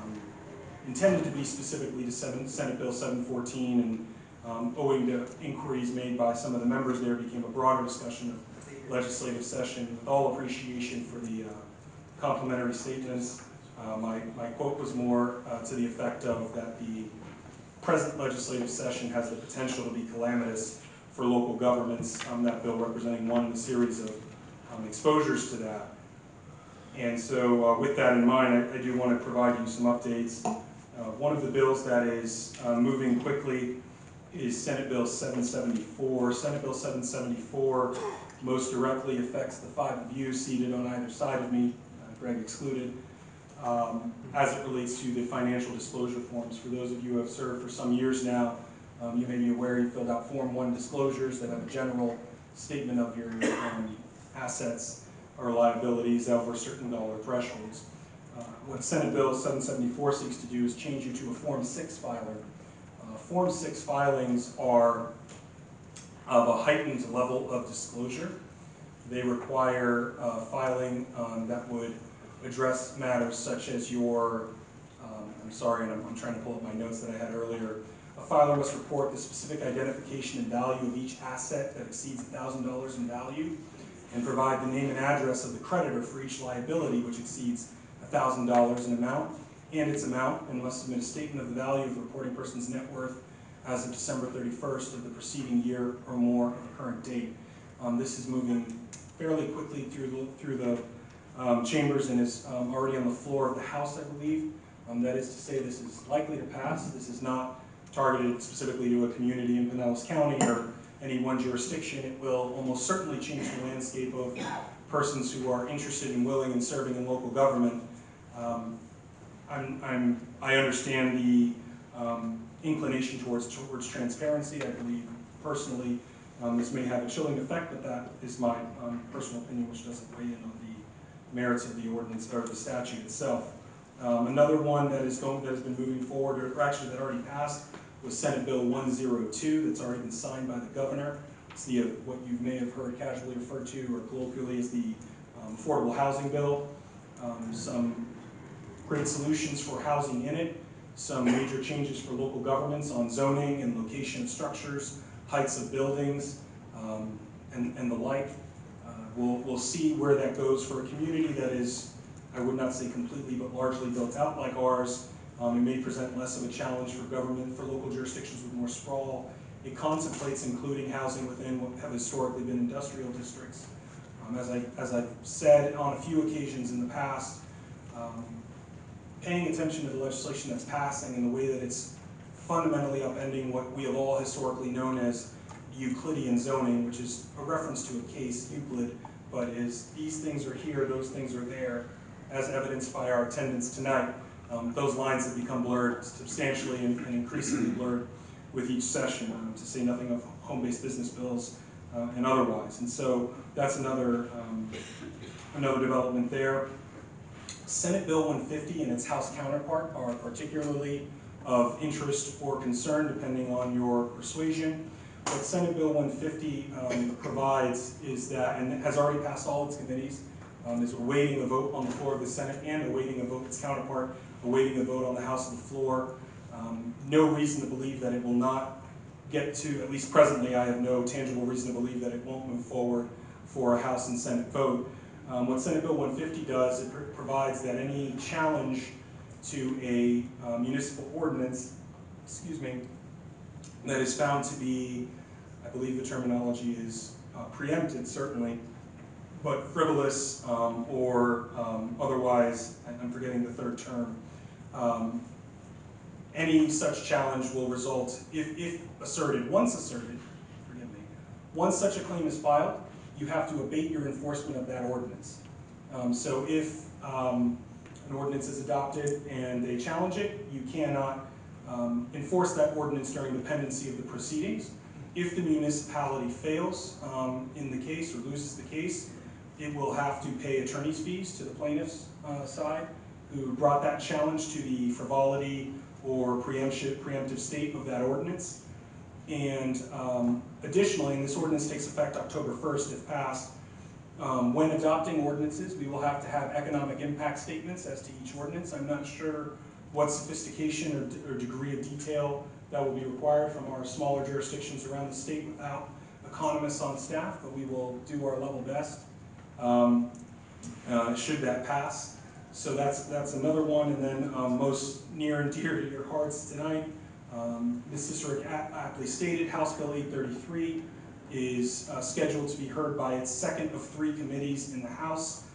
intended to be specifically to Senate Bill 714, and owing to inquiries made by some of the members there, became a broader discussion of legislative session with all appreciation for the complimentary statements. My quote was more to the effect of that the present legislative session has the potential to be calamitous for local governments, that bill representing one in a series of exposures to that. And so with that in mind, I do want to provide you some updates. One of the bills that is moving quickly is Senate Bill 774. Senate Bill 774 most directly affects the 5 of you seated on either side of me, Greg excluded, as it relates to the financial disclosure forms. For those of you who have served for some years now, you may be aware you filled out Form 1 disclosures that have a general statement of your assets or liabilities over certain dollar thresholds. What Senate Bill 774 seeks to do is change you to a Form 6 filer. Form 6 filings are of a heightened level of disclosure. They require filing that would address matters such as your, I'm sorry, and I'm trying to pull up my notes that I had earlier. A filer must report the specific identification and value of each asset that exceeds $1,000 in value, and provide the name and address of the creditor for each liability which exceeds $1,000 in amount and its amount, and must submit a statement of the value of the reporting person's net worth as of December 31st of the preceding year or more of the current date. This is moving fairly quickly through the chambers and is already on the floor of the House, I believe. That is to say, this is likely to pass. This is not targeted specifically to a community in Pinellas County or any one jurisdiction. It will almost certainly change the landscape of persons who are interested and willing in serving in local government. I understand the inclination towards transparency. I believe personally this may have a chilling effect, but that is my personal opinion, which doesn't weigh in on the merits of the ordinance or the statute itself. Another one that has been moving forward, or actually that already passed, was Senate Bill 102 that's already been signed by the governor. It's the what you may have heard casually referred to or colloquially as the Affordable Housing Bill. Some great solutions for housing in it, some major changes for local governments on zoning and location of structures, heights of buildings, and the like. We'll see where that goes for a community that is, I would not say completely, but largely built out like ours. It may present less of a challenge for government, for local jurisdictions with more sprawl. It contemplates including housing within what have historically been industrial districts. As I've said on a few occasions in the past, paying attention to the legislation that's passing and the way that it's fundamentally upending what we have all historically known as Euclidean zoning, which is a reference to a case, Euclid, but is these things are here, those things are there, as evidenced by our attendance tonight. Those lines have become blurred substantially and increasingly blurred with each session, to say nothing of home-based business bills and otherwise. And so that's another development there. Senate Bill 150 and its House counterpart are particularly of interest or concern depending on your persuasion. What Senate Bill 150 provides is that, and has already passed all its committees, is awaiting a vote on the floor of the Senate and awaiting a vote, its counterpart, awaiting a vote on the House of the floor. No reason to believe that it will not get to, at least presently, I have no tangible reason to believe that it won't move forward for a House and Senate vote. What Senate Bill 150 does, it provides that any challenge to a municipal ordinance, that is found to be, I believe the terminology is preempted certainly, but frivolous or otherwise, I'm forgetting the third term, any such challenge will result, if asserted, once such a claim is filed, you have to abate your enforcement of that ordinance. So if an ordinance is adopted and they challenge it, you cannot enforce that ordinance during the pendency of the proceedings. If the municipality fails in the case or loses the case, it will have to pay attorney's fees to the plaintiff's side who brought that challenge to the frivolity or preemptive state of that ordinance. And additionally, and this ordinance takes effect October 1st if passed, when adopting ordinances, we will have to have economic impact statements as to each ordinance. I'm not sure what sophistication or degree of detail that will be required from our smaller jurisdictions around the state without a economists on staff, but we will do our level best should that pass. So that's another one, and then most near and dear to your hearts tonight, Ms. Cicerow aptly stated, House Bill 833 is scheduled to be heard by its second of 3 committees in the House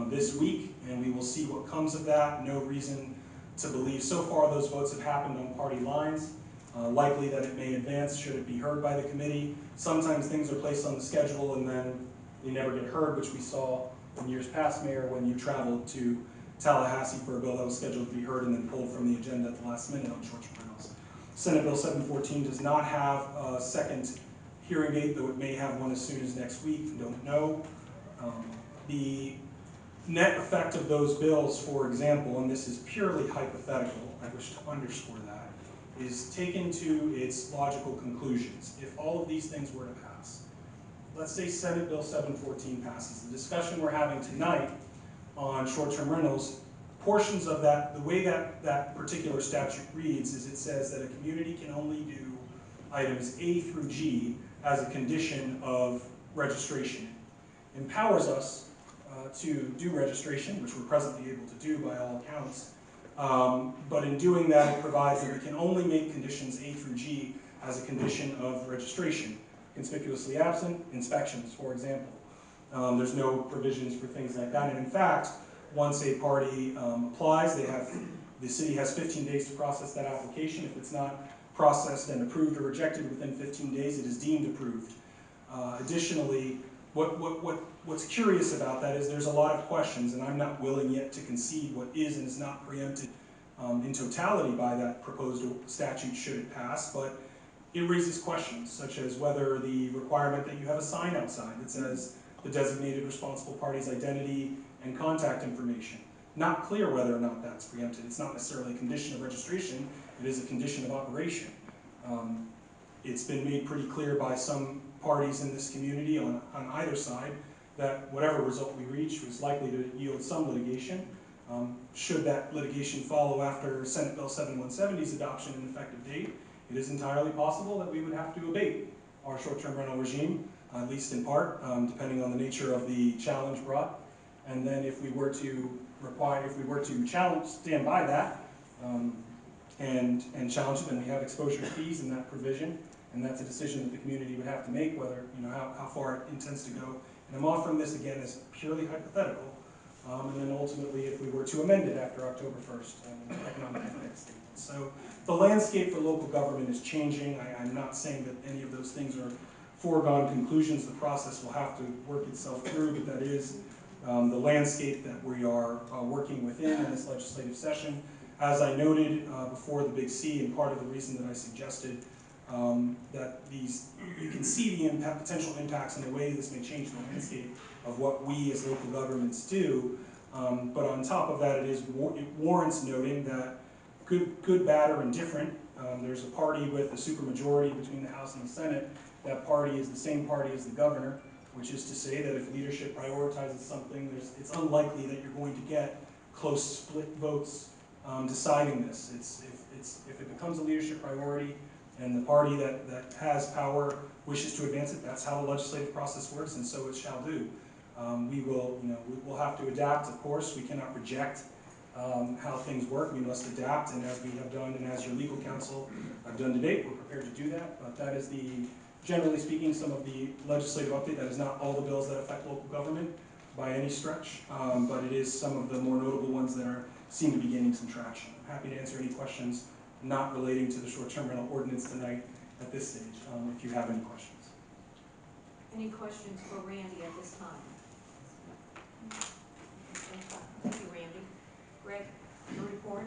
this week, and we will see what comes of that. No reason to believe so far those votes have happened on party lines. Likely that it may advance should it be heard by the committee. Sometimes things are placed on the schedule and then they never get heard, which we saw in years past, Mayor, when you traveled to Tallahassee for a bill that was scheduled to be heard and then pulled from the agenda at the last minute on short-term rentals. Senate Bill 714 does not have a second hearing date, though it may have one as soon as next week, don't know. The net effect of those bills, for example, and this is purely hypothetical, I wish to underscore that, is taken to its logical conclusions. If all of these things were to pass, let's say Senate Bill 714 passes, the discussion we're having tonight on short-term rentals, portions of that, the way that particular statute reads is it says that a community can only do items A through G as a condition of registration. It empowers us to do registration, which we're presently able to do by all accounts, but in doing that it provides that we can only make conditions A through G as a condition of registration. Conspicuously absent, inspections, for example. There's no provisions for things like that, and in fact, once a party applies, the city has 15 days to process that application. If it's not processed and approved or rejected within 15 days, it is deemed approved. Additionally, what's curious about that is there's a lot of questions, and I'm not willing yet to concede what is and is not preempted in totality by that proposed statute should it pass, but it raises questions such as whether the requirement that you have a sign outside that says the designated responsible party's identity and contact information. Not clear whether or not that's preempted. It's not necessarily a condition of registration, it is a condition of operation. It's been made pretty clear by some parties in this community on either side that whatever result we reach was likely to yield some litigation. Should that litigation follow after Senate Bill 7170's adoption and effective date, it is entirely possible that we would have to abate our short-term rental regime, at least in part, depending on the nature of the challenge brought. And then if we were to stand by that and challenge it, then we have exposure fees in that provision, and that's a decision that the community would have to make, whether, how far it intends to go. And I'm offering this again as purely hypothetical, and then ultimately if we were to amend it after October 1st, economic impact statement. So the landscape for local government is changing. I'm not saying that any of those things are foregone conclusions. The process will have to work itself through, but that is the landscape that we are working within in this legislative session. As I noted before the Big C, and part of the reason that I suggested that you can see the potential impacts and the way this may change the landscape of what we as local governments do. But on top of that, it warrants noting that good, bad, or indifferent, there's a party with a supermajority between the House and the Senate. That party is the same party as the governor, which is to say that if leadership prioritizes something, it's unlikely that you're going to get close split votes deciding this. If it becomes a leadership priority and the party that has power wishes to advance it, that's how the legislative process works, and so it shall do. We'll have to adapt, of course. We cannot reject how things work. We must adapt, and as we have done, and as your legal counsel have done to date, we're prepared to do that. But that is generally speaking, some of the legislative update. That is not all the bills that affect local government by any stretch, but it is some of the more notable ones that seem to be gaining some traction. I'm happy to answer any questions not relating to the short-term rental ordinance tonight at this stage, if you have any questions. Any questions for Randy at this time? Thank you, Randy. Greg, your report?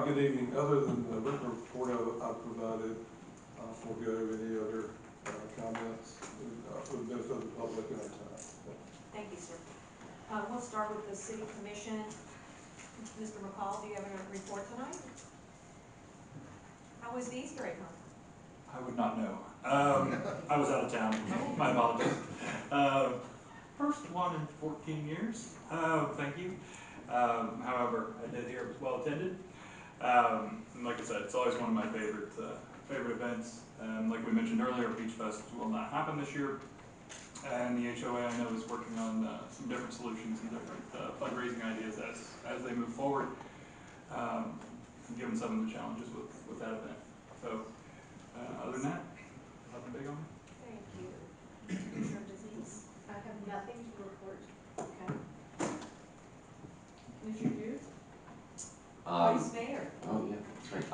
Good evening. Other than the written report I provided, I'll forego any other comments for the benefit of the public at any time. Thank you, sir. We'll start with the City Commission. Mr. McCall, do you have a report tonight? How was the Easter egg hunt? I would not know. I was out of town. My apologies. First one in 14 years. Thank you. However, I did hear it was well attended. And like I said, it's always one of my favorite favorite events. Like we mentioned earlier, Beach Fest will not happen this year. And the HOA, I know, is working on some different solutions and different fundraising ideas as they move forward, given some of the challenges with that event. So, other than that, nothing big on me. Thank you. Commissioner Disease? I have nothing to report. Okay. Commissioner Drews? Vice Mayor? Oh, yeah, that's right.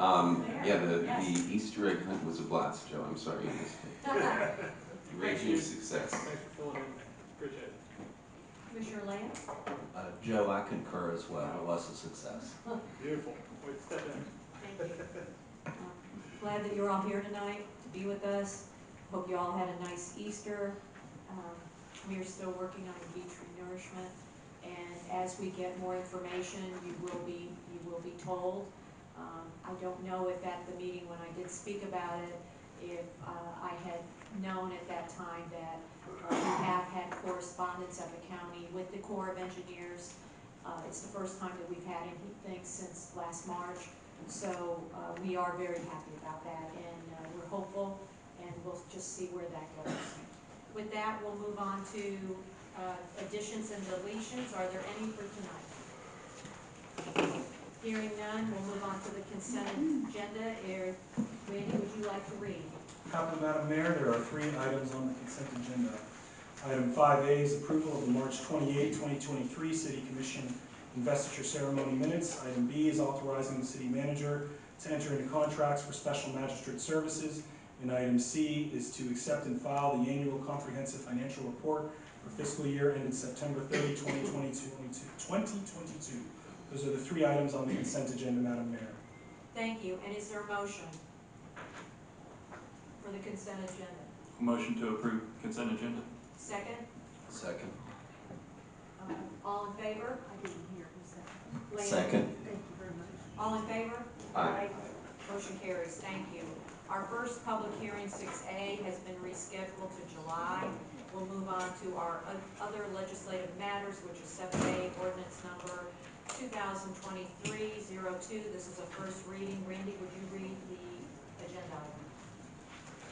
Yes. The Easter egg hunt was a blast, Joe, I'm sorry you missed it. Raging success. Thanks for filling in. Appreciate it. Commissioner Lance? Joe, I concur as well. It was a success. Beautiful. Way to step in. Thank you. Glad that you're all here tonight to be with us. Hope you all had a nice Easter. We are still working on the beach renourishment, and as we get more information, you will be told. I don't know if at the meeting when I did speak about it, if I had known at that time that we have had correspondence at the county with the Corps of Engineers. It's the first time that we've had anything since last March, so we are very happy about that, and we're hopeful, and we'll just see where that goes. With that, we'll move on to additions and deletions. Are there any for tonight? Hearing none, we'll move on to the consent agenda. Randy, would you like to read? Happily, Madam Mayor, there are 3 items on the consent agenda. Item 5A is approval of the March 28, 2023 City Commission investiture ceremony minutes. Item B is authorizing the city manager to enter into contracts for special magistrate services. And item C is to accept and file the annual comprehensive financial report for fiscal year ended September 30, 2022. Those are the 3 items on the consent agenda, Madam Mayor. Thank you. And is there a motion for the consent agenda? Motion to approve consent agenda. Second? Second. All in favor? I didn't hear who said. Second. Thank you very much. All in favor? Aye. Motion carries. Thank you. Our first public hearing, 6A, has been rescheduled to July. We'll move on to our other legislative matters, which is 7A, ordinance number 2023-02. This is a first reading. Randy, would you read the agenda item?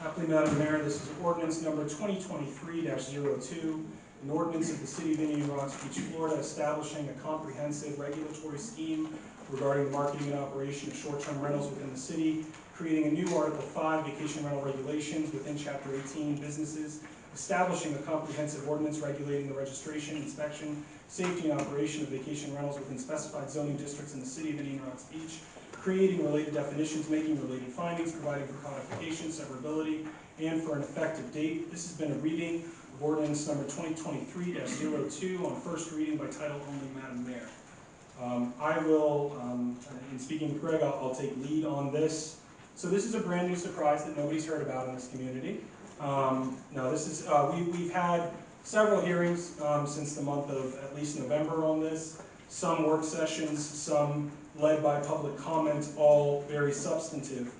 Happily, Madam Mayor, this is ordinance number 2023-02, an ordinance of the City of Indian Rocks Beach, Florida, establishing a comprehensive regulatory scheme regarding the marketing and operation of short-term rentals within the city, creating a new Article 5, vacation rental regulations within Chapter 18, businesses, establishing a comprehensive ordinance regulating the registration, inspection, safety, and operation of vacation rentals within specified zoning districts in the City of Indian Rocks Beach, creating related definitions, making related findings, providing for codification, severability, and for an effective date. This has been a reading of ordinance number 2023-02 on first reading by title only, Madam Mayor. I will, in speaking with Greg, I'll take lead on this. So this is a brand new surprise that nobody's heard about in this community. No, this is, we've had several hearings since the month of at least November on this. Some work sessions, some led by public comment, all very substantive.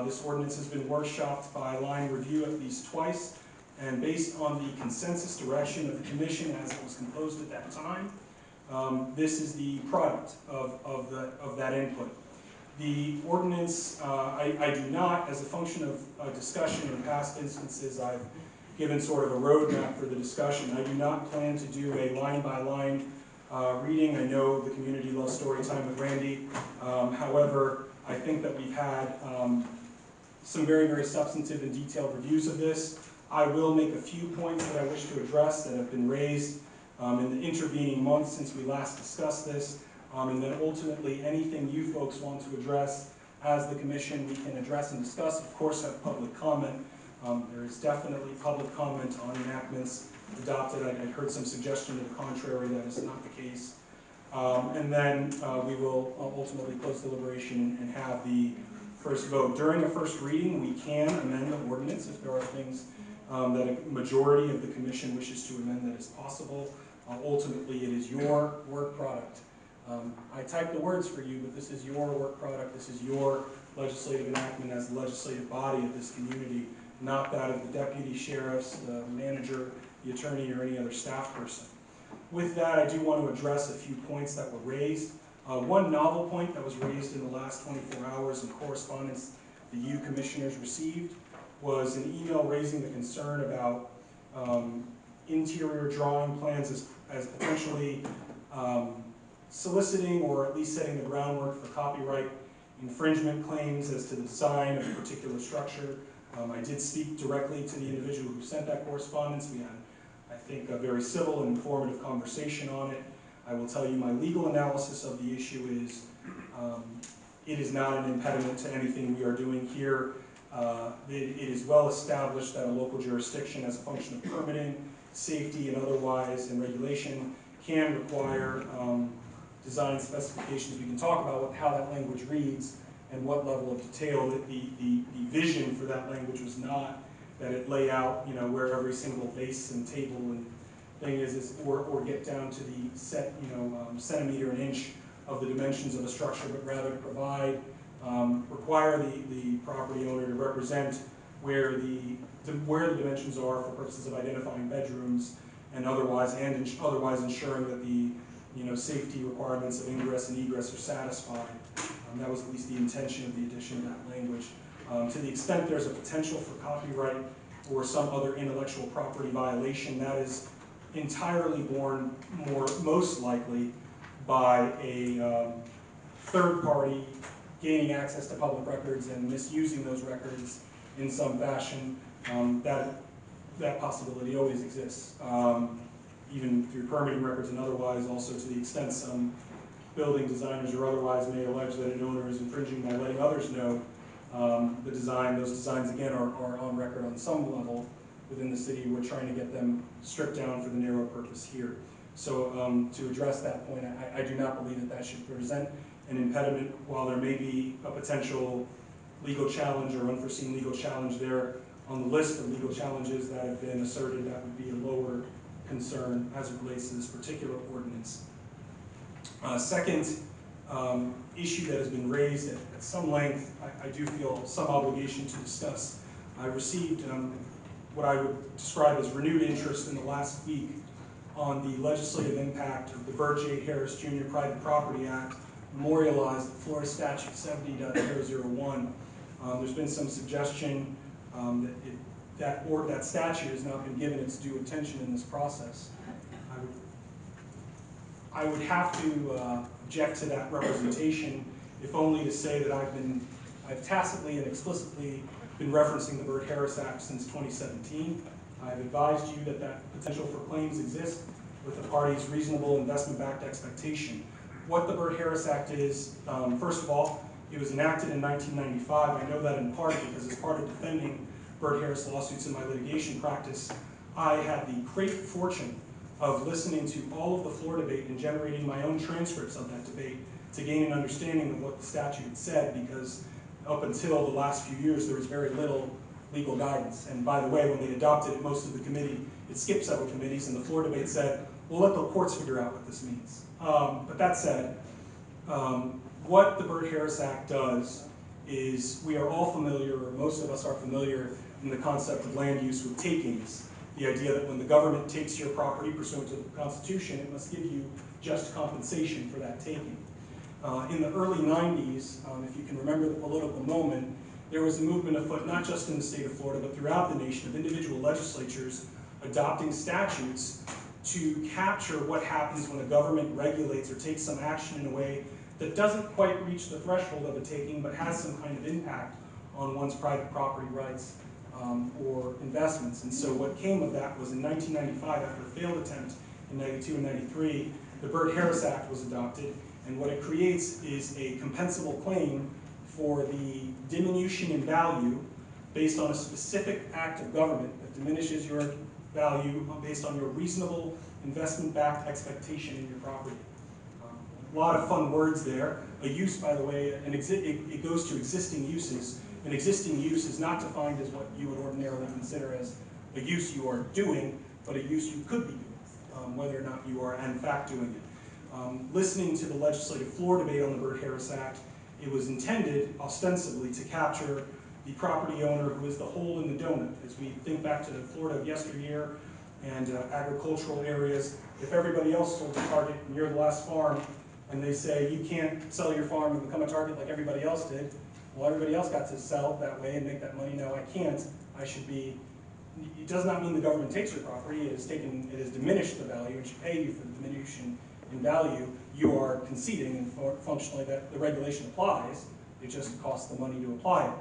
This ordinance has been workshopped by line review at least twice, and based on the consensus direction of the commission as it was composed at that time, this is the product of that input. The ordinance, I do not, as a function of discussion in past instances, I've given sort of a roadmap for the discussion. I do not plan to do a line-by-line reading. I know the community loves story time with Randy. However, I think that we've had some very, very substantive and detailed reviews of this. I will make a few points that I wish to address that have been raised in the intervening months since we last discussed this. And then ultimately, anything you folks want to address as the commission, we can address and discuss. Of course, have public comment. There is definitely public comment on enactments adopted. I heard some suggestion to the contrary. That is not the case. And then we will ultimately close deliberation and have the first vote. During a first reading, we can amend the ordinance if there are things that a majority of the commission wishes to amend that is possible. Ultimately, it is your work product. I typed the words for you, but this is your work product. This is your legislative enactment as the legislative body of this community, not that of the deputy sheriffs, the manager, the attorney, or any other staff person. With that, I do want to address a few points that were raised. One novel point that was raised in the last 24 hours in correspondence the U commissioners received was an email raising the concern about interior drawing plans as potentially soliciting or at least setting the groundwork for copyright infringement claims as to the design of a particular structure. I did speak directly to the individual who sent that correspondence. We had, I think, a very civil and informative conversation on it. I will tell you my legal analysis of the issue is it is not an impediment to anything we are doing here. It is well established that a local jurisdiction, as a function of permitting, safety, and otherwise, and regulation, can require design specifications. We can talk about how that language reads and what level of detail. The vision for that language was not that it lay out, you know, where every single base and table and thing is or get down to the set, you know, centimeter and inch of the dimensions of a structure, but rather to provide, require the property owner to represent where the dimensions are for purposes of identifying bedrooms and otherwise ensuring that the, you know, safety requirements of ingress and egress are satisfied. That was at least the intention of the addition of that language. To the extent there's a potential for copyright or some other intellectual property violation, that is entirely borne most likely by a third party gaining access to public records and misusing those records in some fashion. That possibility always exists, even through permitting records and otherwise. Also, to the extent some building designers or otherwise may allege that an owner is infringing by letting others know those designs again are on record on some level within the city. We're trying to get them stripped down for the narrow purpose here. So to address that point, I do not believe that should present an impediment. While there may be a potential legal challenge or unforeseen legal challenge there, on the list of legal challenges that have been asserted, that would be a lower concern as it relates to this particular ordinance. Second issue that has been raised at some length, I do feel some obligation to discuss. I received what I would describe as renewed interest in the last week on the legislative impact of the Bert J. Harris Jr. Private Property Act, memorialized in Florida Statute 70.001. There's been some suggestion that statute has not been given its due attention in this process. I would have to object to that representation, if only to say that I've tacitly and explicitly been referencing the Bert Harris Act since 2017. I've advised you that potential for claims exists with the party's reasonable investment-backed expectation. What the Bert Harris Act is, first of all, it was enacted in 1995. I know that in part because as part of defending Bert Harris lawsuits in my litigation practice, I had the great fortune of listening to all of the floor debate and generating my own transcripts of that debate to gain an understanding of what the statute had said, because up until the last few years there was very little legal guidance. And by the way, when they adopted it, most of the committee, it skipped several committees, and the floor debate said, we'll let the courts figure out what this means. But that said, what the Bert Harris Act does is, we are all familiar, or most of us are familiar, in the concept of land use with takings. The idea that when the government takes your property pursuant to the Constitution, it must give you just compensation for that taking. In the early 90s, if you can remember the political moment, there was a movement afoot, not just in the state of Florida, but throughout the nation, of individual legislatures adopting statutes to capture what happens when a government regulates or takes some action in a way that doesn't quite reach the threshold of a taking, but has some kind of impact on one's private property rights or investments. And so what came of that was in 1995, after a failed attempt in 92 and 93, the Bert Harris Act was adopted, and what it creates is a compensable claim for the diminution in value based on a specific act of government that diminishes your value based on your reasonable investment-backed expectation in your property. A lot of fun words there. A use, by the way, it goes to existing uses. An existing use is not defined as what you would ordinarily consider as a use you are doing, but a use you could be doing, whether or not you are in fact doing it. Listening to the legislative floor debate on the Bert Harris Act, it was intended ostensibly to capture the property owner who is the hole in the donut. As we think back to the Florida of yesteryear and agricultural areas, if everybody else sold a target and you're the last farm, and they say you can't sell your farm and become a target like everybody else did, well, everybody else got to sell that way and make that money, now I can't, I should be, it does not mean the government takes your property, it has diminished the value and should pay you for the diminution in value. You are conceding and functionally that the regulation applies, it just costs the money to apply it.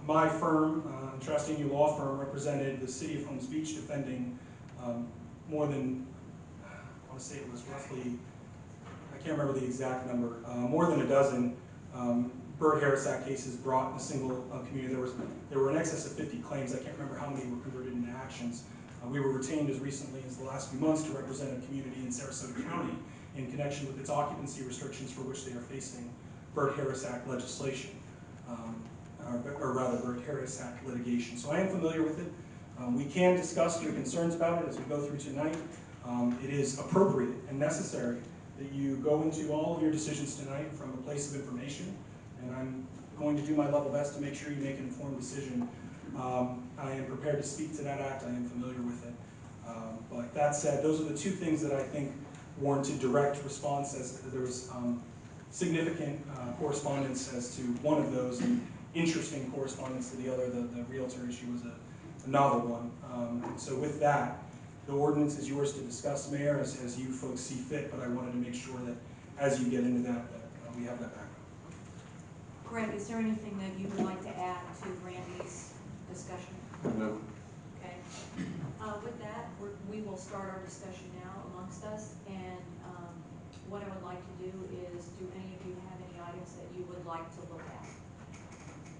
My firm, Trusting You Law Firm, represented the city of Holmes Beach defending more than, I want to say it was roughly, I can't remember the exact number, more than a dozen Burt Harris Act cases brought in a single community. There were in excess of 50 claims. I can't remember how many were converted into actions. We were retained as recently as the last few months to represent a community in Sarasota County in connection with its occupancy restrictions for which they are facing Burt Harris Act legislation, or rather Burt Harris Act litigation. So I am familiar with it. We can discuss your concerns about it as we go through tonight. It is appropriate and necessary that you go into all of your decisions tonight from a place of information, and I'm going to do my level best to make sure you make an informed decision. I am prepared to speak to that act. I am familiar with it. But that said, those are the two things that I think warranted direct response, as there was significant correspondence as to one of those and interesting correspondence to the other. The realtor issue was a novel one. So with that, the ordinance is yours to discuss, Mayor, as you folks see fit, but I wanted to make sure that as you get into that, we have that background. Greg, is there anything that you would like to add to Randy's discussion? No. Okay. With that, we will start our discussion now amongst us, and what I would like to do is, do any of you have any items that you would like to look at?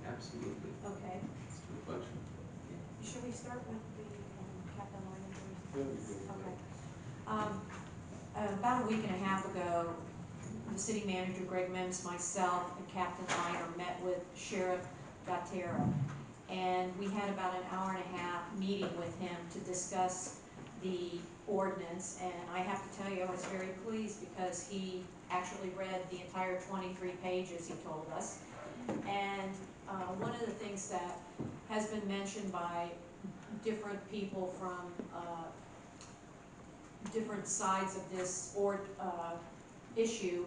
Absolutely. Okay. It's a good question. Should we start with the Captain Lyon first? Yeah. Okay. About a week and a half ago, the city manager, Greg Mims, myself, and Captain Lyon met with Sheriff Gatera. And we had about an hour and a half meeting with him to discuss the ordinance. And I have to tell you, I was very pleased because he actually read the entire 23 pages, he told us. And one of the things that has been mentioned by different people from different sides of this issue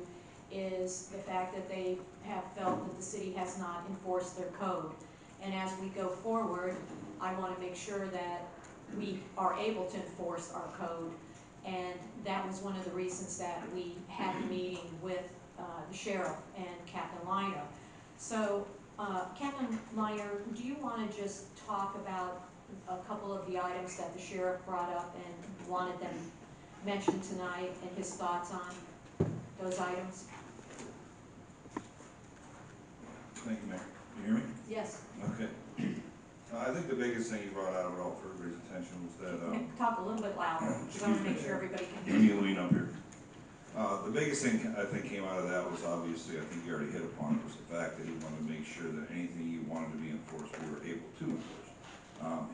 is the fact that they have felt that the city has not enforced their code. And as we go forward, I want to make sure that we are able to enforce our code. And that was one of the reasons that we had a meeting with the sheriff and Captain Liner. So, Captain Liner, do you want to just talk about a couple of the items that the sheriff brought up and wanted them mentioned tonight and his thoughts on those items? Thank you, Mayor. Can you hear me? Yes. Okay. I think the biggest thing you brought out of it all for everybody's attention was that. Talk a little bit louder, because I want to make sure everybody can hear. Let me lean up here. The biggest thing I think came out of that was obviously, I think you already hit upon it, was the fact that he wanted to make sure that anything he wanted to be enforced, we were able to enforce.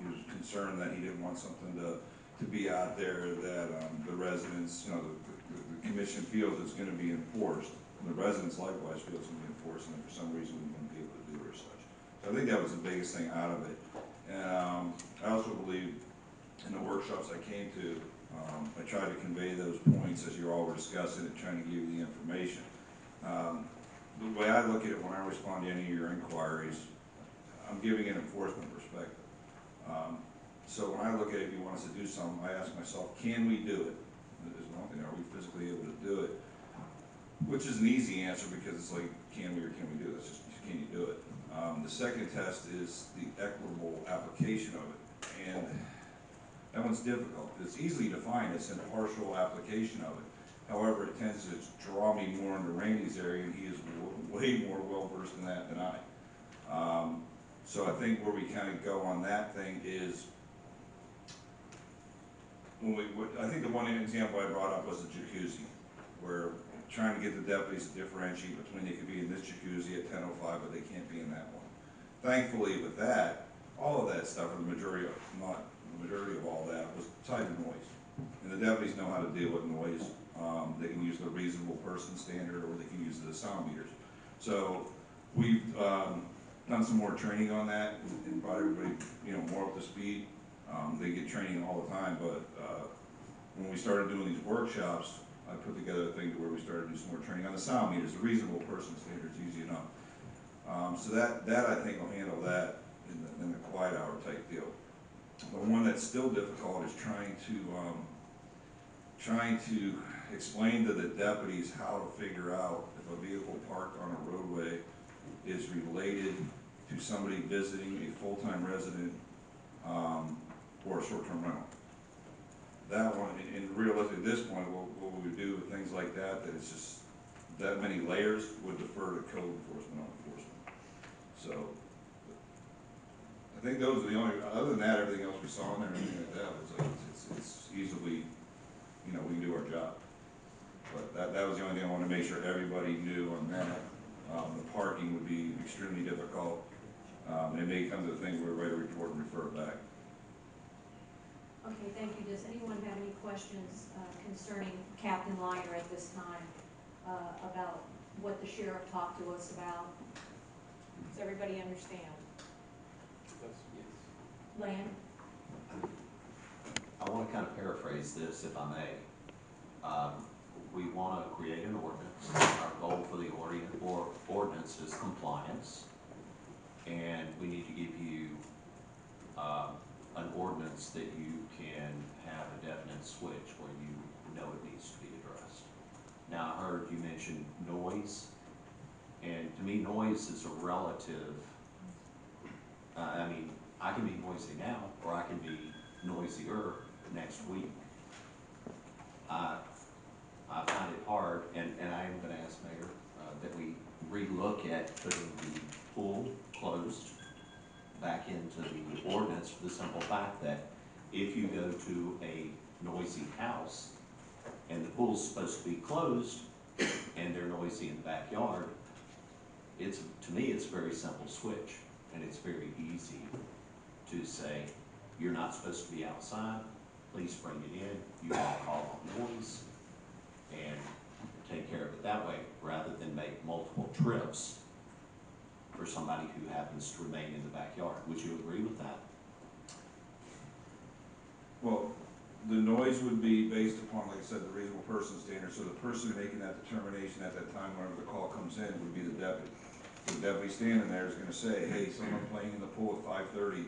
He was concerned that he didn't want something to be out there that the residents, the commission feels it's going to be enforced, and the residents likewise feel it's going to be enforced, and if for some reason we wouldn't be able to do it or such. So I think that was the biggest thing out of it. And I also believe in the workshops I came to, I tried to convey those points as you all were discussing it, trying to give you the information. The way I look at it when I respond to any of your inquiries, I'm giving an enforcement perspective. So when I look at it, if you want us to do something, I ask myself, can we do it? There's one thing, are we physically able to do it? Which is an easy answer because it's like, can we or can we do it? It's just, can you do it? The second test is the equitable application of it. And that one's difficult. It's easily defined as an impartial application of it. However, it tends to draw me more into Randy's area, and he is way more well-versed in that than I. So I think where we kind of go on that thing is, I think the one example I brought up was the jacuzzi, where trying to get the deputies to differentiate between they could be in this jacuzzi at 10:05, but they can't be in that one. Thankfully, with that, all of that stuff, or the majority of all that, was tied to noise. And the deputies know how to deal with noise. They can use the reasonable person standard, or they can use the sound meters. So we've done some more training on that and brought everybody, more up to speed. They get training all the time, but when we started doing these workshops, I put together a thing to where we started to do some more training on the sound meters. The reasonable person standard is easy enough. So that I think will handle that in the quiet hour type deal. The one that's still difficult is trying to explain to the deputies how to figure out if a vehicle parked on a roadway is related to somebody visiting a full-time resident, or a short-term rental. That one, and realistically at this point, what we would do with things like that it's just that many layers, would defer to code enforcement on enforcement. So, I think those are the only, other than that, everything else we saw in there, anything like that, was like, it's easily, you know, we can do our job. But that was the only thing I wanted to make sure everybody knew on that. The parking would be extremely difficult. It may come to the thing where we write a report and refer it back. Okay, thank you. Does anyone have any questions concerning Captain Liner at this time about what the sheriff talked to us about? Does everybody understand? Land? I want to kind of paraphrase this, if I may. We want to create an ordinance. Our goal for the ordinance is compliance, and we need to give you an ordinance that you can have a definite switch where you know it needs to be addressed. Now, I heard you mention noise, and to me, noise is a relative. I mean, I can be noisy now, or I can be noisier next week. I find it hard, and I am going to ask Mayor that we relook at putting the pool closed back into the ordinance for the simple fact that if you go to a noisy house and the pool's supposed to be closed and they're noisy in the backyard, to me it's a very simple switch, and it's very easy to say, you're not supposed to be outside, please bring it in, you all call on noise, and take care of it that way, rather than make multiple trips for somebody who happens to remain in the backyard. Would you agree with that? Well, the noise would be based upon, like I said, the reasonable person standard. So the person making that determination at that time, whenever the call comes in, would be the deputy. The deputy standing there is going to say, hey, someone playing in the pool at 5:30,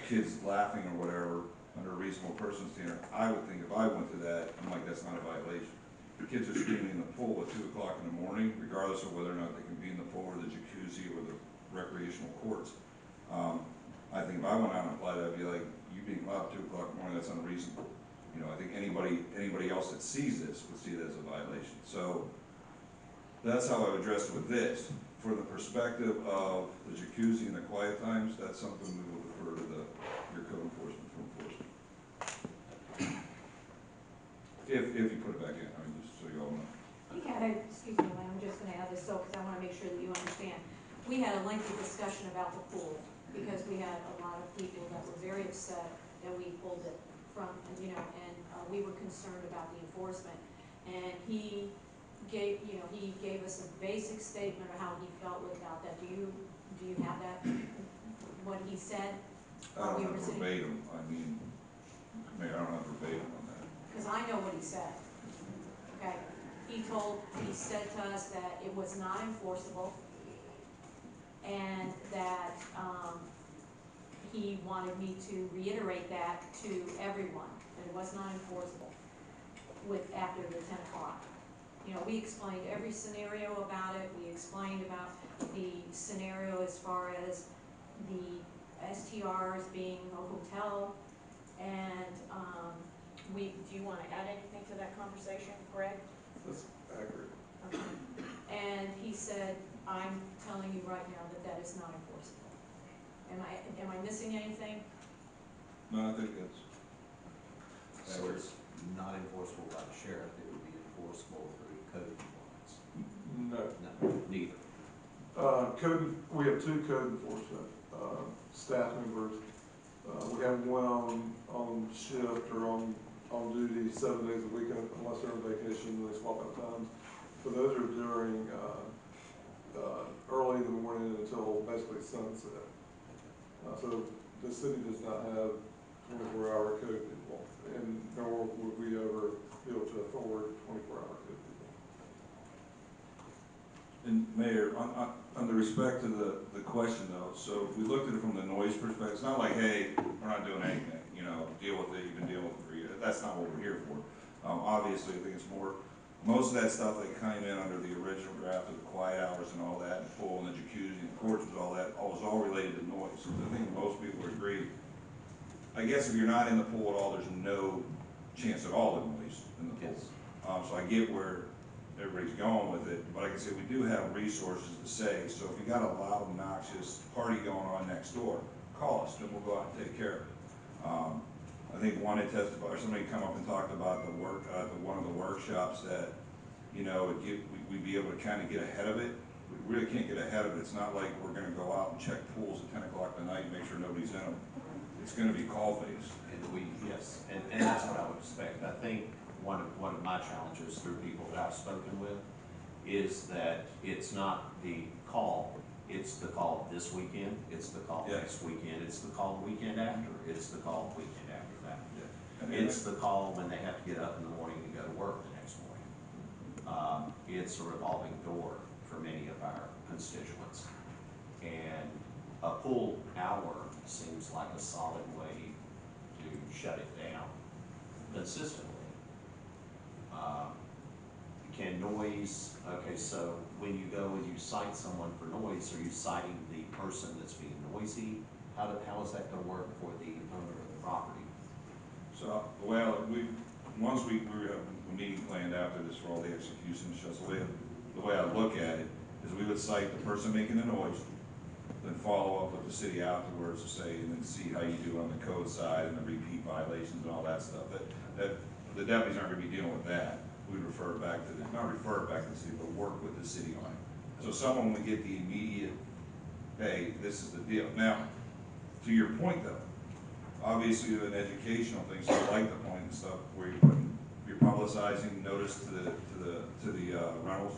kids laughing or whatever, under a reasonable person standard. I would think if I went to that, I'm like, that's not a violation. The kids are screaming in the pool at 2 o'clock in the morning, regardless of whether or not they can be in the pool or the jacuzzi or the recreational courts. I think if I went out and applied, I'd be like, you being loud at 2 o'clock in the morning, that's unreasonable. You know, I think anybody else that sees this would see it as a violation. So that's how I would address it with this. For the perspective of the jacuzzi and the quiet times, that's something we will defer to your code enforcement for enforcement. If you put it back in, I mean, just so you all know. We had a, excuse me, I'm just gonna add this because I wanna make sure that you understand. We had a lengthy discussion about the pool because we had a lot of people that were very upset that we pulled it from, you know, and we were concerned about the enforcement. And he gave us a basic statement of how he felt about that. Do you have that, what he said? I don't have verbatim, I mean, Mayor, I don't have verbatim on that. Because I know what he said, okay? He said to us that it was not enforceable, and that he wanted me to reiterate that to everyone, that it was not enforceable after the 10 o'clock. You know, we explained every scenario about it. We explained about the scenario as far as the STRs being a hotel, and do you want to add anything to that conversation, Greg? That's accurate. Okay. And he said, I'm telling you right now that is not enforceable. Am I missing anything? No, I think that's. So it's not enforceable by the sheriff, it would be enforceable through code compliance? No. No, neither. We have 2 code enforcement staff members. We have one on shift or on duty 7 days a week unless they're on vacation, they swap out times. But those are during early in the morning until basically sunset. So the city does not have 24-hour code people, and nor would we ever be able to afford 24-hour code people. And Mayor, on the respect to the question though, so if we looked at it from the noise perspective, it's not like, hey, we're not doing anything, you know, deal with it, you've been dealing with it for years. That's not what we're here for. Obviously, I think it's more, most of that stuff that came in under the original draft of the quiet hours and all that, and the pool and the jacuzzi and the porch was all that, was all related to noise. So I think most people would agree. I guess if you're not in the pool at all, there's no chance at all of noise in the pool. So I get where everybody's going with it, but like I said, we do have resources to say, so if you got a loud, obnoxious party going on next door, call us, then we'll go out and take care of it. I think one had testified, or somebody come up and talked about the work, one of the workshops that, you know, we'd be able to kind of get ahead of it. We really can't get ahead of it. It's not like we're gonna go out and check pools at 10 o'clock at night and make sure nobody's in them. It's gonna be call based. Yes, and that's what I would expect. I think one of my challenges through people that I've spoken with is that it's not the call, it's the call this weekend, it's the call next weekend, it's the call the weekend after, it's the call the weekend after that. It's the call when they have to get up in the morning to go to work the next morning. It's a revolving door for many of our constituents. And a pool hour seems like a solid way to shut it down consistently. Can noise, okay, so when you go and you cite someone for noise, are you citing the person that's being noisy? How is that gonna work for the owner of the property? So, well, once we have a meeting planned after this for all the execution shows, the way I look at it is we would cite the person making the noise, then follow up with the city afterwards to say, and then see how you do on the code side and the repeat violations and all that stuff. That the deputies aren't gonna be dealing with that. We refer it back to not refer it back to the city, but work with the city on it. So someone would get the immediate, hey, this is the deal. Now, to your point though, obviously an educational thing, so I like the point and stuff where you're publicizing notice to the rentals.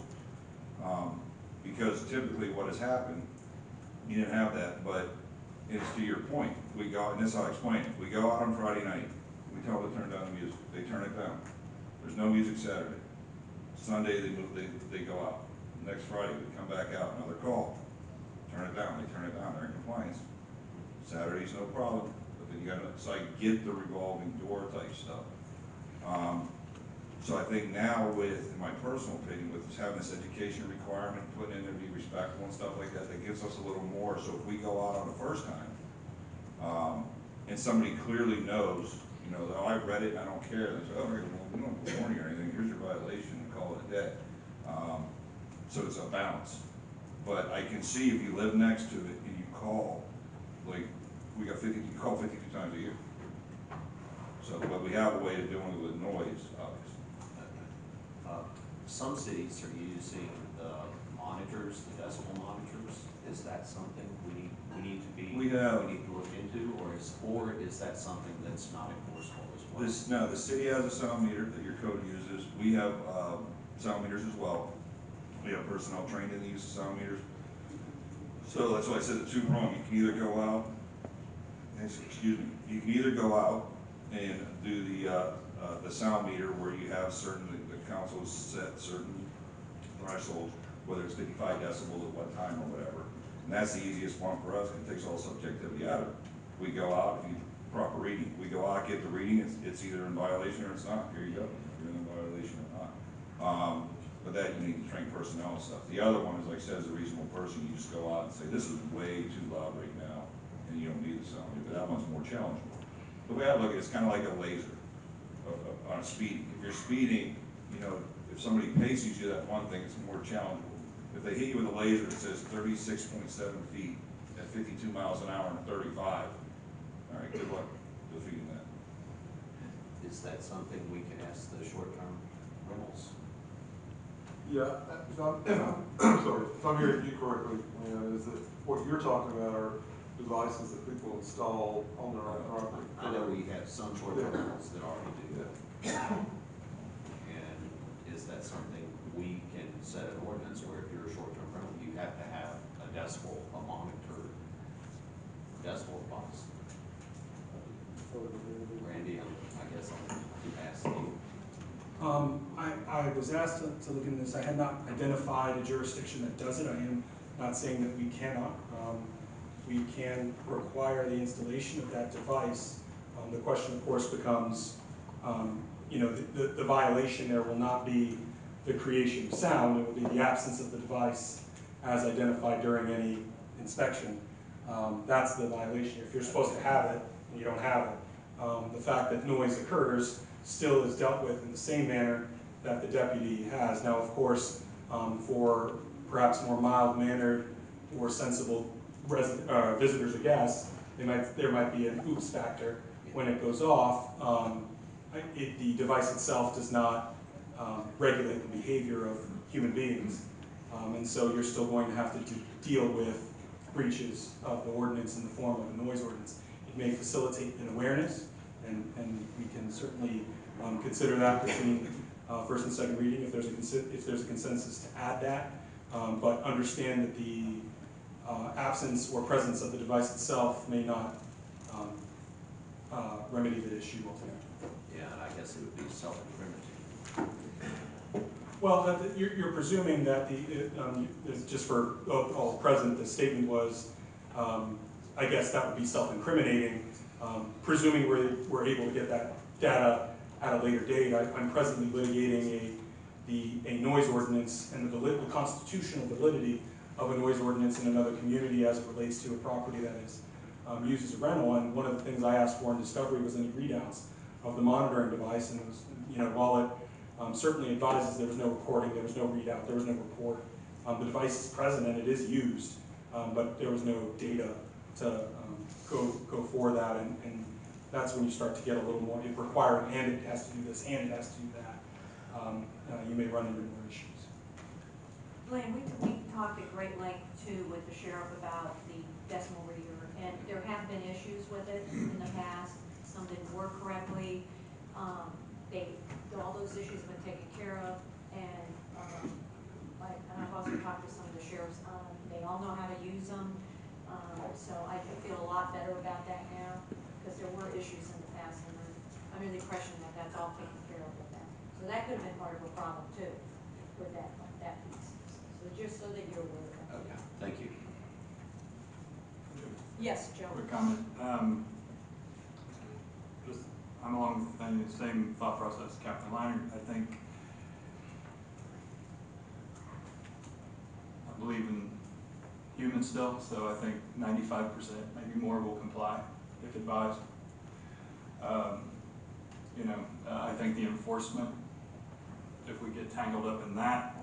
Because typically what has happened, you didn't have that, but it's to your point. We go, and this is how I explain it. We go out on Friday night, we tell them to turn down the music, they turn it down. There's no music Saturday. Sunday they go out. Next Friday we come back out, another call. Turn it down, they turn it down, they're in compliance. Saturday's no problem, but then you gotta, so I get the revolving door type stuff. So I think now with, in my personal opinion, with having this education requirement, putting in there to be respectful and stuff like that, that gives us a little more. So if we go out on the first time, and somebody clearly knows, you know, oh, I read it and I don't care. They say, oh, well, we don't have a warning or anything. Here's your violation and call it a day. So it's a balance. But I can see if you live next to it and you call, like, we got 50, you call 52 times a year. So, but we have a way of doing it with noise, obviously. Some cities are using the monitors, the decibel monitors. Is that something we need to look into, or is that something that's not enforceable as well? No, the city has a sound meter that your code uses. We have sound meters as well. We have personnel trained in the use of sound meters. So that's why I said the two prong. You can either go out, excuse me, you can either go out and do the sound meter where you have certain, the council has set certain thresholds, whether it's 55 decibels at what time or whatever. And that's the easiest one for us. It takes all subjectivity out of it. We go out, if you proper reading, we go out, get the reading, it's either in violation or it's not. Here you go, if you're in violation or not. But that you need to train personnel and stuff. The other one is, like I said, as a reasonable person, you just go out and say, this is way too loud right now, and you don't need the sound meter. But that one's more challenging. The way I look at it, it's kind of like a laser on a speeding. If you're speeding, you know, if somebody paces you that one thing, it's more challenging. If they hit you with a laser that says 36.7 feet at 52 miles an hour and 35, all right, good luck defeating that. Is that something we can ask the short-term rentals? Yeah, sorry, if I'm hearing you correctly, Leanne, is that what you're talking about are devices that people install on their own property? I know we have some short-term rentals that already do that. And is that something we can set an ordinance where if you're a short-term rental, you have to have a decibel, a monitored decibel box? Randy, I guess I'll ask you. I I was asked to look into this. I had not identified a jurisdiction that does it. I am not saying that we cannot. We can require the installation of that device. The question, of course, becomes, the violation there will not be the creation of sound. It will be the absence of the device as identified during any inspection. That's the violation. If you're supposed to have it and you don't have it, the fact that noise occurs still is dealt with in the same manner that the deputy has. Now, of course, for perhaps more mild-mannered or sensible visitors or guests, there might be an oops factor when it goes off. The device itself does not regulate the behavior of human beings, and so you're still going to have to deal with breaches of the ordinance in the form of a noise ordinance. It may facilitate an awareness, and we can certainly consider that between first and second reading if there's a consensus to add that, but understand that the absence or presence of the device itself may not remedy the issue altogether. Yeah, and I guess it would be self-incriminating. Well, you're presuming that just for all present, the statement was, I guess that would be self-incriminating, presuming we're able to get that data at a later date. I'm presently litigating a noise ordinance and the constitutional validity of a noise ordinance in another community as it relates to a property that is used as a rental. And one of the things I asked for in discovery was any readouts of the monitoring device, and it was, while it certainly advises there was no recording, there was no readout, there was no report. The device is present and it is used, but there was no data to go for that, and that's when you start to get a little more requiring, and it has to do this, and it has to do that. You may run into more issues. Glenn, we talked at great length too with the sheriff about the decimal reader, and there have been issues with it in the past. Some didn't work correctly. All those issues have been taken care of, and I've also talked to some of the sheriffs. They all know how to use them, so I feel a lot better about that now, because there were issues in the past, and I'm under the impression that that's all taken care of with that. So that could have been part of a problem too, with that piece. So just so that you're aware of that. Okay, thank you. Yes, Joe. Quick comment. I'm along the same thought process, Captain Liner. I believe in humans still, so I think 95%, maybe more, will comply if advised. I think the enforcement, if we get tangled up in that,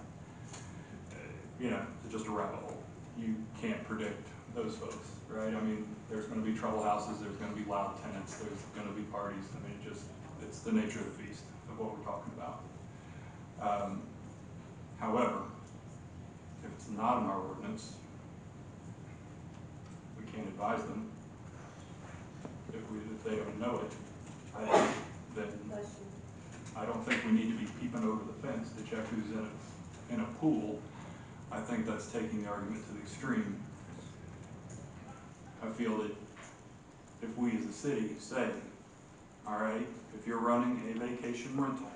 it's just a rabbit hole. You can't predict those folks, right? I mean, there's going to be trouble houses, there's going to be loud tenants, there's going to be parties. I mean, it's the nature of the beast of what we're talking about. However, if it's not in our ordinance, we can't advise them. If they don't know it, then I don't think we need to be peeping over the fence to check who's in a pool. I think that's taking the argument to the extreme. I feel that if we as a city say, all right, if you're running a vacation rental,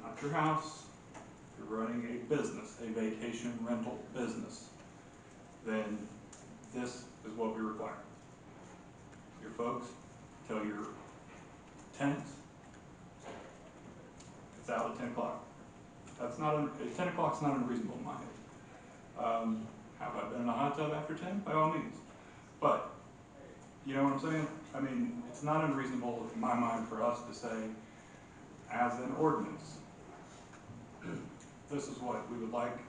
not your house, if you're running a business, a vacation rental business, then this is what we require. Your folks tell your tenants it's out at 10 o'clock. 10 o'clock's not unreasonable in my head. Have I been in a hot tub after 10? By all means. But, you know what I'm saying? I mean, it's not unreasonable in my mind for us to say, as an ordinance, this is what we would like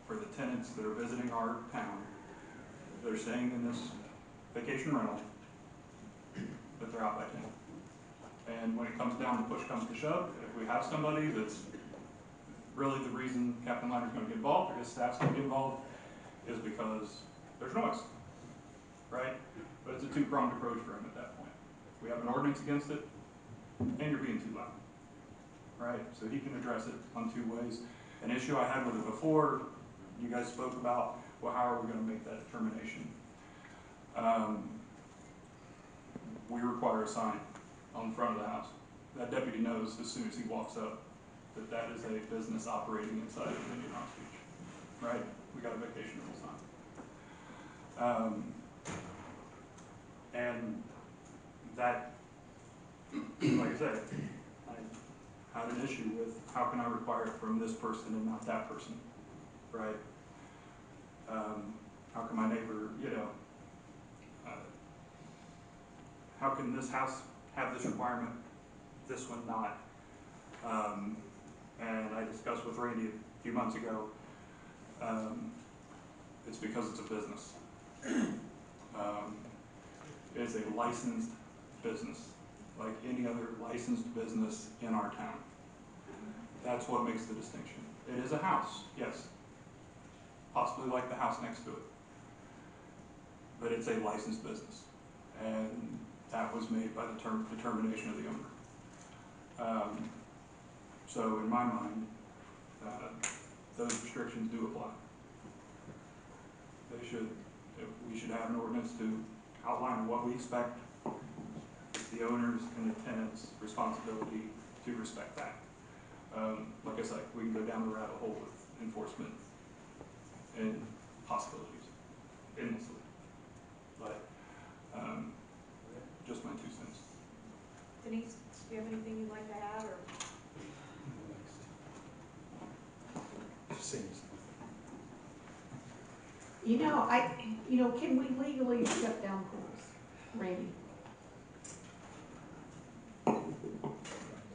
for the tenants that are visiting our town, they're staying in this vacation rental, that they're out by 10. And when it comes down, the push comes to shove, if we have somebody that's really the reason Captain Liner's going to get involved, or his staff's going to get involved, is because there's noise, right? But it's a two-pronged approach for him at that point. We have an ordinance against it, and you're being too loud, right? So he can address it on two ways. An issue I had with it before, you guys spoke about, well, how are we going to make that determination? We require a sign on the front of the house. That deputy knows as soon as he walks up that that is a business operating inside of Indian Rocks Beach, right? We got a vacation rental sign. And that, like I said, I had an issue with how can I require it from this person and not that person, right? How can my neighbor, you know, how can this house have this requirement, this one not? And I discussed with Randy a few months ago, it's because it's a business. It's a licensed business, like any other licensed business in our town. That's what makes the distinction. It is a house, yes, possibly like the house next to it, but it's a licensed business, and that was made by the determination of the owner. So in my mind, those restrictions do apply. We should have an ordinance to outline what we expect. It's the owner's and the tenant's responsibility to respect that. Like I said, we can go down the rabbit hole with enforcement and possibilities endlessly. But just my 2 cents. Denise, do you have anything you'd like to add, or? Can we legally shut down pools, Randy?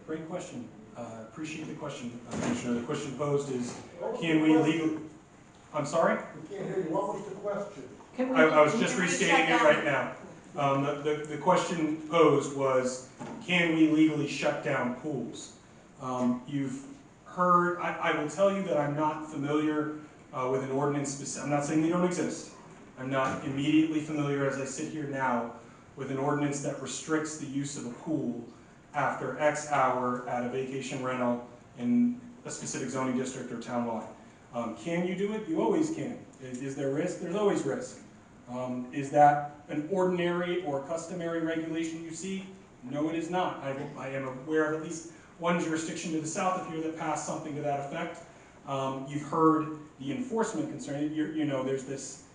Great question. Appreciate the question, Commissioner. The question posed is, can we legally, I'm sorry? We can't hear you. What was the question? I was just restating it right now. The question posed was, can we legally shut down pools? You've heard, I will tell you that I'm not familiar with an ordinance, I'm not saying they don't exist. I'm not immediately familiar, as I sit here now, with an ordinance that restricts the use of a pool after X hour at a vacation rental in a specific zoning district or townwide. Can you do it? You always can. Is there risk? There's always risk. Is that an ordinary or customary regulation you see? No, it is not. I am aware of at least one jurisdiction to the south of here that passed something to that effect. You've heard the enforcement concern. You know, there's this,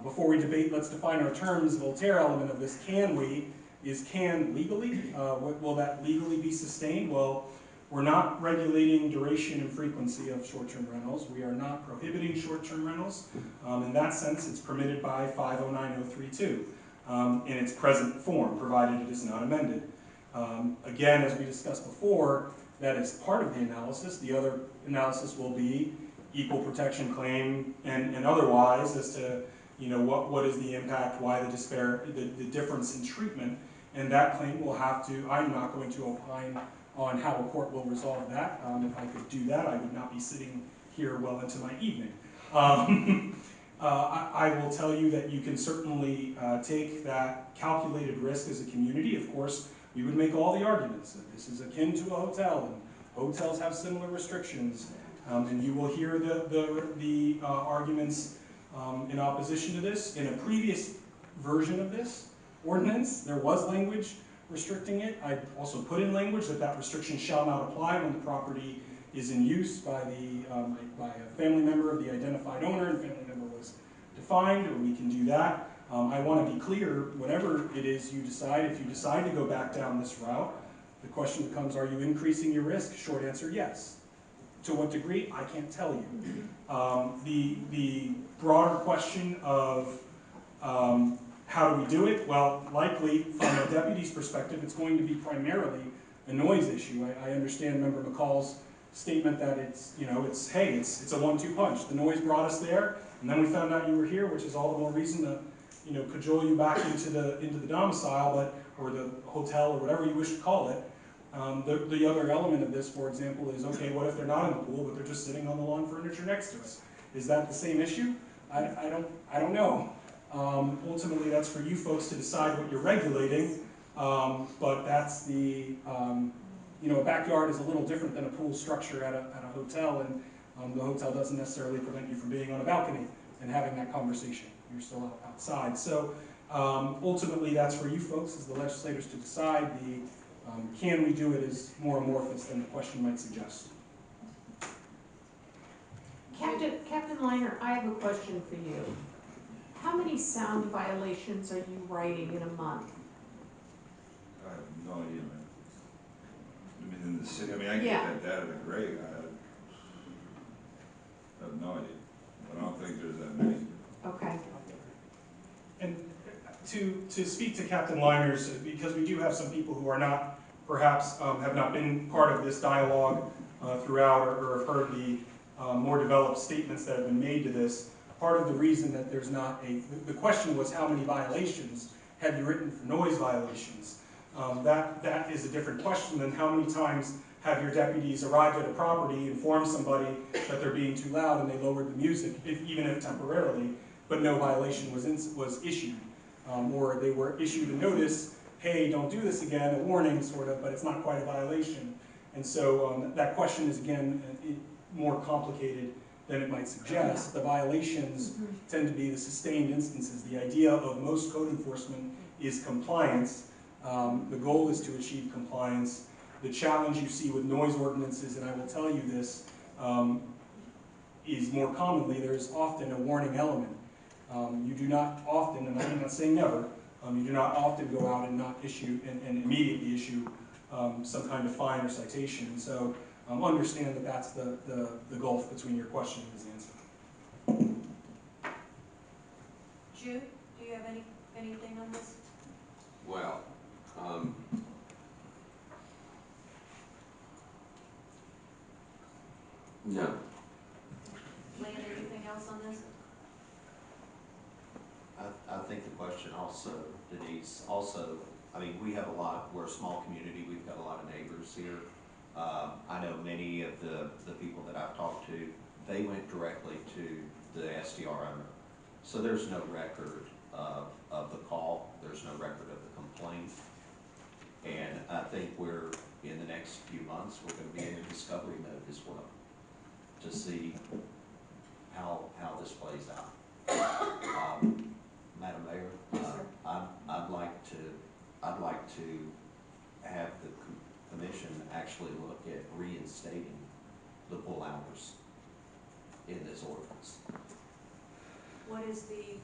before we debate, let's define our terms, Voltaire element of this, can we, is can legally? Will that legally be sustained? Well, we're not regulating duration and frequency of short-term rentals. We are not prohibiting short-term rentals. In that sense, it's permitted by 509032 in its present form, provided it is not amended. Again, as we discussed before, that is part of the analysis. The other analysis will be equal protection claim and otherwise as to, you know, what is the impact, why the difference in treatment, and that claim will have to, I'm not going to opine on how a court will resolve that. If I could do that, I would not be sitting here well into my evening. I will tell you that you can certainly take that calculated risk as a community. Of course, we would make all the arguments that this is akin to a hotel, and hotels have similar restrictions, and you will hear the arguments in opposition to this. In a previous version of this ordinance, there was language restricting it. I also put in language that restriction shall not apply when the property is in use by a family member of the identified owner, and family member was defined, or we can do that. I want to be clear, whatever it is you decide, if you decide to go back down this route, the question becomes, are you increasing your risk? Short answer, yes. To what degree? I can't tell you. The broader question of how do we do it? Well, likely, from a deputy's perspective, it's going to be primarily a noise issue. I understand Member McCall's statement that it's, you know, it's a 1-2 punch. The noise brought us there, and then we found out you were here, which is all the more reason to, you know, cajole you back into the domicile, or the hotel, or whatever you wish to call it. The other element of this, for example, is, okay, what if they're not in the pool, but they're just sitting on the lawn furniture next to us? Is that the same issue? I don't know. Ultimately, that's for you folks to decide what you're regulating, but that's the, you know, a backyard is a little different than a pool structure at a hotel, and the hotel doesn't necessarily prevent you from being on a balcony and having that conversation. You're still outside. So ultimately, that's for you folks as the legislators to decide. Can we do it is more amorphous than the question might suggest. Captain Liner, I have a question for you. How many sound violations are you writing in a month? I have no idea, man. I mean, in the city, I mean, I Yeah. get that data, but great, I have no idea. I don't think there's that many. Okay. And to speak to Captain Liners, because we do have some people who are not, perhaps have not been part of this dialogue throughout or have heard the more developed statements that have been made to this. Part of the reason that there's not the question was how many violations have you written for noise violations? That is a different question than how many times have your deputies arrived at a property, informed somebody that they're being too loud and they lowered the music, even if temporarily, but no violation was issued. Or they were issued a notice, hey, don't do this again, a warning sort of, but it's not quite a violation. And so that question is again more complicated than it might suggest. The violations tend to be the sustained instances. The idea of most code enforcement is compliance. The goal is to achieve compliance. The challenge you see with noise ordinances, and I will tell you this, is more commonly there's often a warning element. You do not often, and I'm not saying never, you do not often go out and not issue and immediately issue some kind of fine or citation. And so understand that that's the gulf between your question and his answer. Jude, do you have anything on this? Well, no. Lynn, anything else on this? I think the question also, Denise, I mean, we have we're a small community, we've got a lot of neighbors here. I know many of the people that I've talked to, they went directly to the SDR owner. So there's no record of the call, there's no record of the complaint. And I think in the next few months, we're gonna be in a discovery mode as well, to see how this plays out. Madam Mayor, I'd like to have the commission actually look at reinstating the pull hours in this ordinance. What is the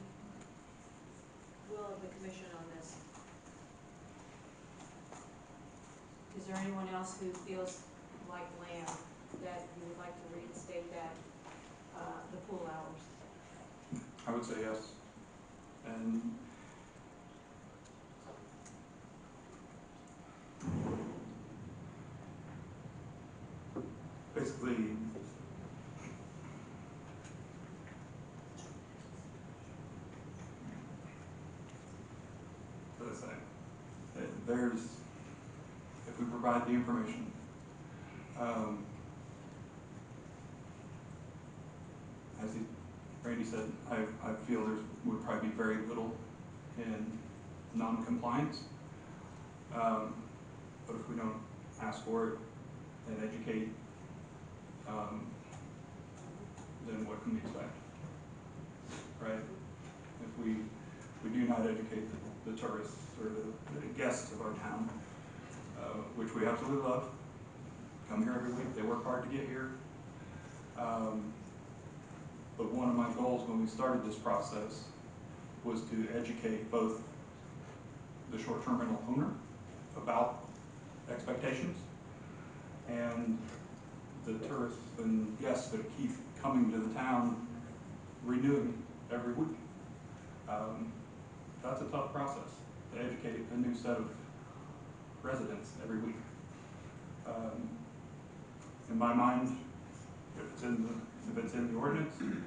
will of the commission on this? Is there anyone else who feels like Lamb that you would like to reinstate that, the pool hours? I would say yes. And basically, as I say, if we provide the information, as Randy said, I feel there would probably be very little in non-compliance. But if we don't ask for it and educate, then what can we expect, right? If we do not educate the tourists or the guests of our town, which we absolutely love, come here every week, they work hard to get here. But one of my goals when we started this process was to educate both the short-term rental owner about expectations and the tourists and guests that keep coming to the town, renewing every week. That's a tough process, to educate a new set of residents every week. In my mind, if it's in the ordinance and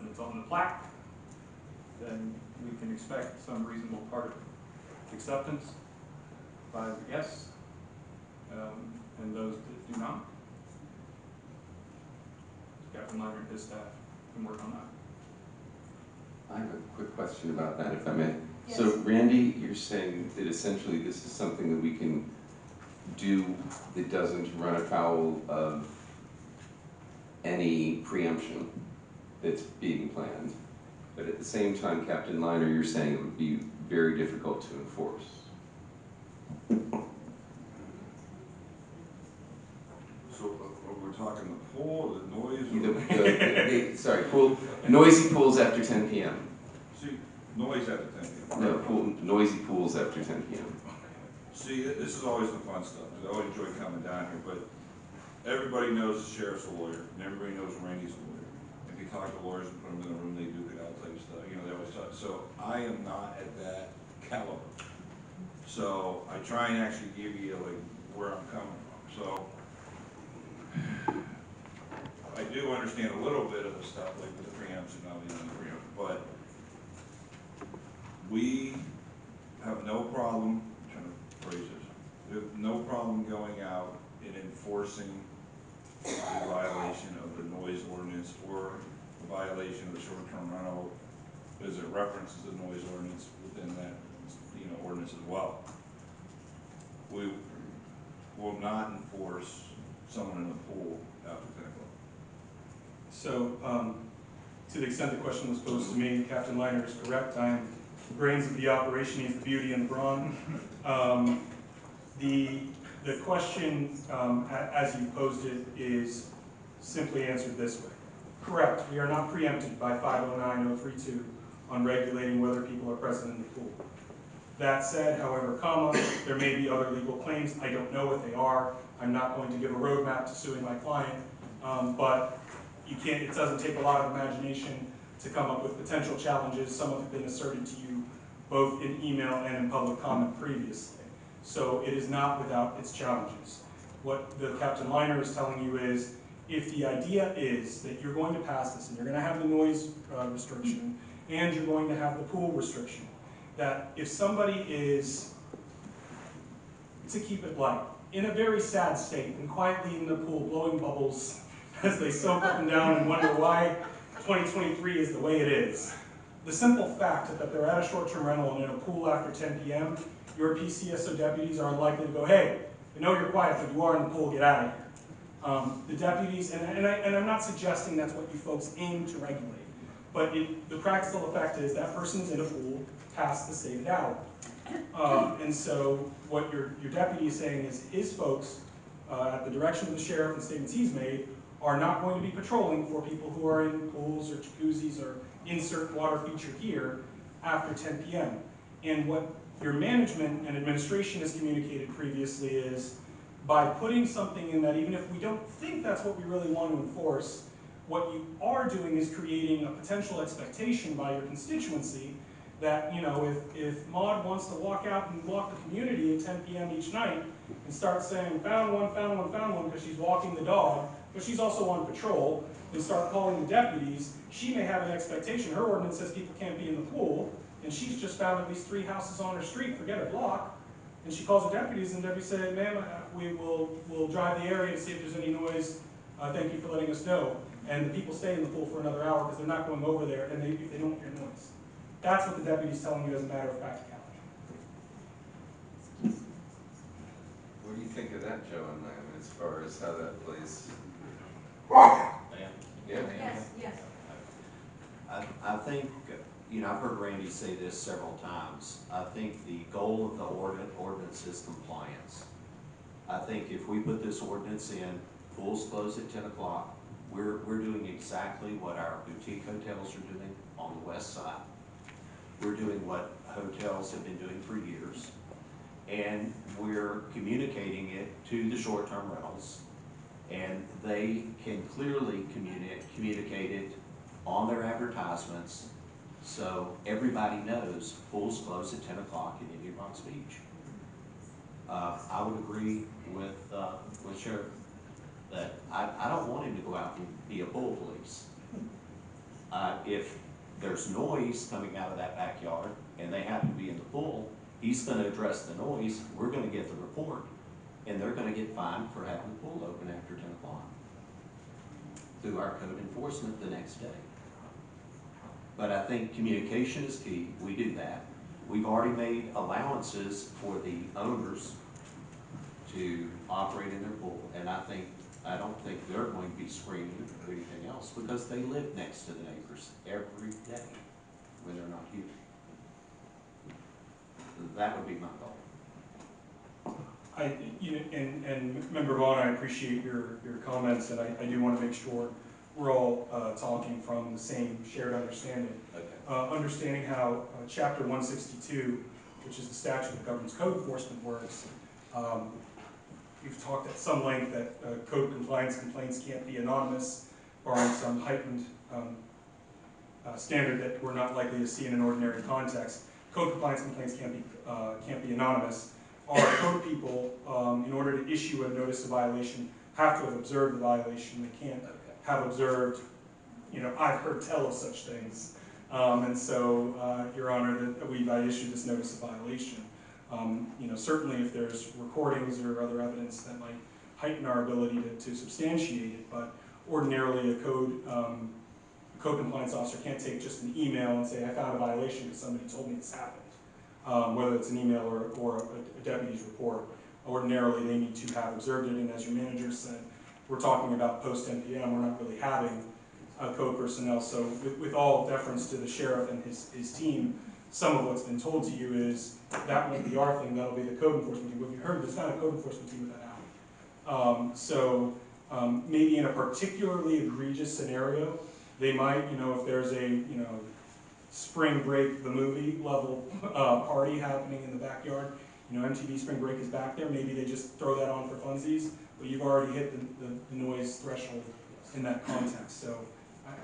it's on the plaque, then we can expect some reasonable part of acceptance by the guests and those that do not. Captain Liner and his staff can work on that. I have a quick question about that, if I may. Yes. So Randy, you're saying that essentially this is something that we can do that doesn't run afoul of any preemption that's being planned. But at the same time, Captain Liner, you're saying it would be very difficult to enforce. So what we're talking the pool, the noise? Sorry, noisy pools after 10 p.m. See, noise after 10 p.m. No, noisy pools after 10 p.m. See, this is always the fun stuff, because I always enjoy coming down here, but everybody knows the sheriff's a lawyer, and everybody knows Randy's a lawyer. If you talk to lawyers and put them in a room, they duke it out type stuff, you know, they always talk. So I am not at that caliber. So I try and actually give you like where I'm coming from. So I do understand a little bit of the stuff, like with the preemption, obviously the preemption, but we have no problem, I'm trying to phrase this, we have no problem going out and enforcing the violation of the noise ordinance or the violation of the short-term rental, because it references the noise ordinance within that, you know, ordinance as well. We will not enforce someone in the pool after 10 o'clock. So, to the extent the question was posed to me, Captain Liner is correct. I am the brains of the operation. He's the beauty and the brawn. The question, as you posed it, is simply answered this way. Correct, we are not preempted by 509-032 on regulating whether people are present in the pool. That said, however, there may be other legal claims. I don't know what they are. I'm not going to give a roadmap to suing my client, but it doesn't take a lot of imagination to come up with potential challenges. Some have been asserted to you both in email and in public comment previously. So it is not without its challenges. What the Captain Liner is telling you is, if the idea is that you're going to pass this and you're going to have the noise restriction and you're going to have the pool restriction, that if somebody is, to keep it light, in a very sad state and quietly in the pool blowing bubbles as they soak up and down and wonder why 2023 is the way it is, the simple fact that they're at a short-term rental and in a pool after 10 p.m., your PCSO deputies are unlikely to go, hey, I know you're quiet, but you are in the pool, get out of here. The deputies, and I'm not suggesting that's what you folks aim to regulate, but the practical effect is that person's in a pool past the stated hour. And so what your deputy is saying is his folks, at the direction of the sheriff and statements he's made, are not going to be patrolling for people who are in pools or jacuzzis or insert water feature here after 10 p.m. And what your management and administration has communicated previously is, by putting something in that, even if we don't think that's what we really want to enforce, what you are doing is creating a potential expectation by your constituency that, you know, if Maud wants to walk out and walk the community at 10 p.m. each night and start saying, found one, found one, found one, because she's walking the dog, but she's also on patrol, and start calling the deputies, she may have an expectation. Her ordinance says people can't be in the pool, and she's just found at least 3 houses on her street, forget a block, and she calls the deputies, and the deputies say, ma'am, we'll drive the area to see if there's any noise, thank you for letting us know. And the people stay in the pool for another hour because they're not going over there, and if they don't hear noise. That's what the deputy's telling you as a matter of practicality. What do you think of that, Joe and Lamb, as far as how that plays? Yeah. Yes. I think, you know, I've heard Randy say this several times. I think the goal of the ordinance is compliance. I think if we put this ordinance in, pools close at 10 o'clock, we're doing exactly what our boutique hotels are doing on the west side. We're doing what hotels have been doing for years, and we're communicating it to the short-term rentals, and they can clearly communicate it on their advertisements, so everybody knows pools close at 10 o'clock in Indian Rocks Beach. I would agree with Sheriff that I don't want him to go out and be a pool police. If there's noise coming out of that backyard and they happen to be in the pool, he's going to address the noise, we're going to get the report, and they're going to get fined for having the pool open after 10 o'clock through our code enforcement the next day. But I think communication is key. We do that. We've already made allowances for the owners to operate in their pool, and I don't think they're going to be screaming or anything else because they live next to the neighbors every day when they're not here. That would be my goal. and Member Vaughn, I appreciate your comments, and I do want to make sure we're all talking from the same shared understanding. Okay. Understanding how Chapter 162, which is the statute that governs code enforcement, works. We've talked at some length that code compliance complaints can't be anonymous, barring some heightened standard that we're not likely to see in an ordinary context. Code compliance complaints can't be anonymous. Our code people, in order to issue a notice of violation, have to have observed the violation. They can't have observed, I've heard tell of such things. And so, Your Honor, that I issued this notice of violation. Certainly if there's recordings or other evidence that might heighten our ability to substantiate it, but ordinarily a code compliance officer can't take just an email and say, I found a violation because somebody told me this happened, whether it's an email or a deputy's report. Ordinarily, they need to have observed it, and as your manager said, we're talking about post-NPM, we're not really having code personnel, so with all deference to the sheriff and his team, some of what's been told to you is that won't be our thing, that'll be the code enforcement team. What you heard, there's not a code enforcement team with that out. Maybe in a particularly egregious scenario, they might, if there's a, Spring Break the movie level party happening in the backyard, MTV Spring Break is back there, maybe they just throw that on for funsies, but you've already hit the noise threshold in that context. So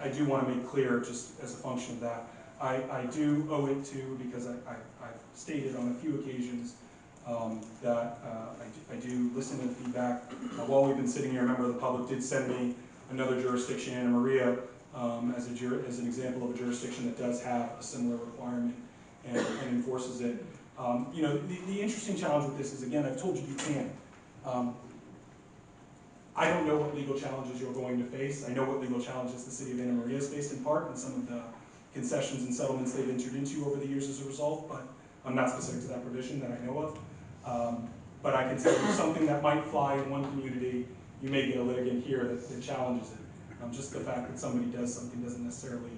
I do want to make clear, just as a function of that, I do owe it to, because I've stated on a few occasions that I do listen to the feedback. While we've been sitting here, a member of the public did send me another jurisdiction, Anna Maria, as an example of a jurisdiction that does have a similar requirement and enforces it. The interesting challenge with this is, again, I've told you can't. I don't know what legal challenges you're going to face. I know what legal challenges the city of Anna Maria has faced in part, and some of the concessions and settlements they've entered into over the years as a result, but I'm not specific to that provision that I know of. But I can tell you something that might fly in one community, you may get a litigant here that challenges it. Just the fact that somebody does something doesn't necessarily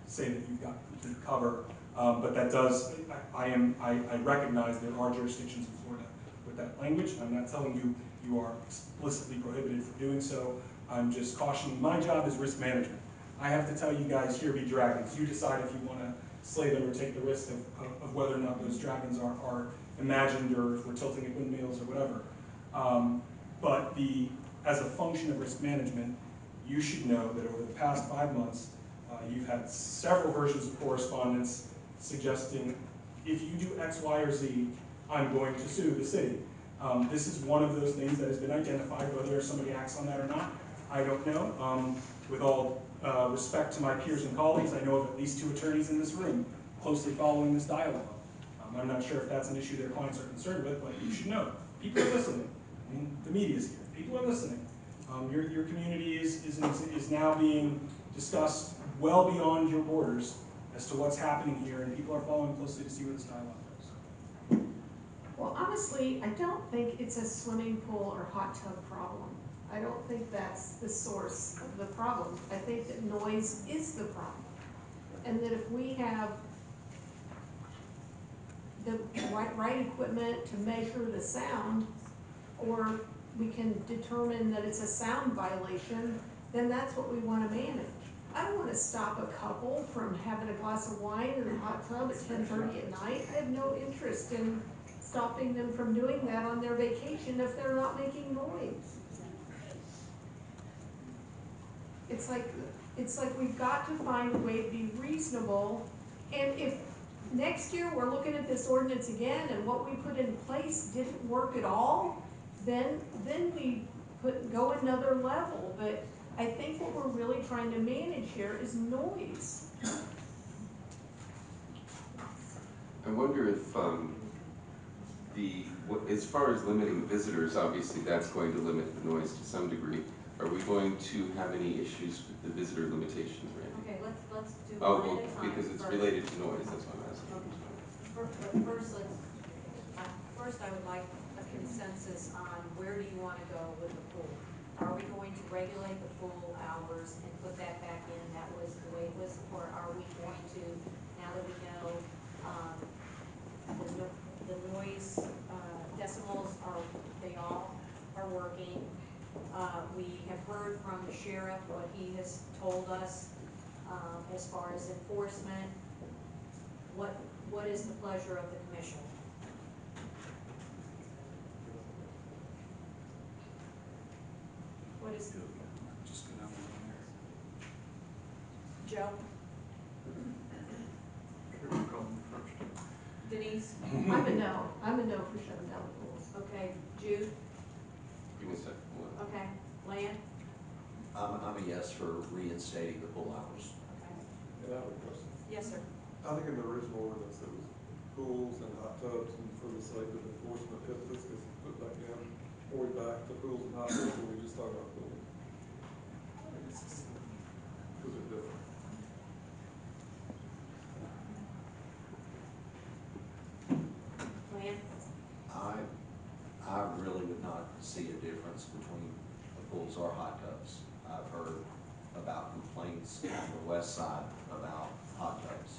say that you've got complete cover. But that does, I recognize there are jurisdictions in Florida with that language. I'm not telling you you are explicitly prohibited from doing so. I'm just cautioning. My job is risk management. I have to tell you guys, here be dragons. You decide if you want to slay them or take the risk of whether or not those dragons are imagined, or if we're tilting at windmills or whatever. But as a function of risk management, you should know that over the past 5 months, you've had several versions of correspondence suggesting, if you do X, Y, or Z, I'm going to sue the city. This is one of those things that has been identified. Whether somebody acts on that or not, I don't know. With all respect to my peers and colleagues, I know of at least 2 attorneys in this room closely following this dialogue. I'm not sure if that's an issue their clients are concerned with, but you should know. People are listening. I mean, the media's here. People are listening. Your community is now being discussed well beyond your borders as to what's happening here, and people are following closely to see where this dialogue goes. Well, honestly, I don't think it's a swimming pool or hot tub problem. I don't think that's the source of the problem. I think that noise is the problem. And that if we have the right equipment to measure the sound, or we can determine that it's a sound violation, then that's what we want to manage. I don't want to stop a couple from having a glass of wine in a hot tub at 10:30 at night. I have no interest in stopping them from doing that on their vacation if they're not making noise. It's like we've got to find a way to be reasonable, and if next year we're looking at this ordinance again and what we put in place didn't work at all, then we go another level. But I think what we're really trying to manage here is noise. I wonder if as far as limiting visitors, obviously that's going to limit the noise to some degree. Are we going to have any issues with the visitor limitations, Randy? Okay, let's do Oh, one well, at a time. because it's related to noise, that's why I'm asking. Okay. First I would like a consensus on where do you want to go with the pool? Are we going to regulate the pool hours and put that back in? That was the way it was. Or are we going to, now that we know the noise decimals are working. We have heard from the sheriff what he has told us, as far as enforcement. What is the pleasure of the commission? What is, Just go down Joe? there. Call them first. Denise? I'm a no for shutting down the pools. Okay, Jude? Give me a second. Hold on. Okay, Lan? I'm a yes for reinstating the pool hours. Okay. And I have a question. Yes, sir. I think in the original ordinance, it was pools and hot tubs, and for the sake of enforcement, if this gets put back in, or we back to pools and hot tubs, or we just talk about pools? Because they're different. Lan? I really would not see a difference between the pools or hot tubs. I've heard about complaints on the west side about hot tubs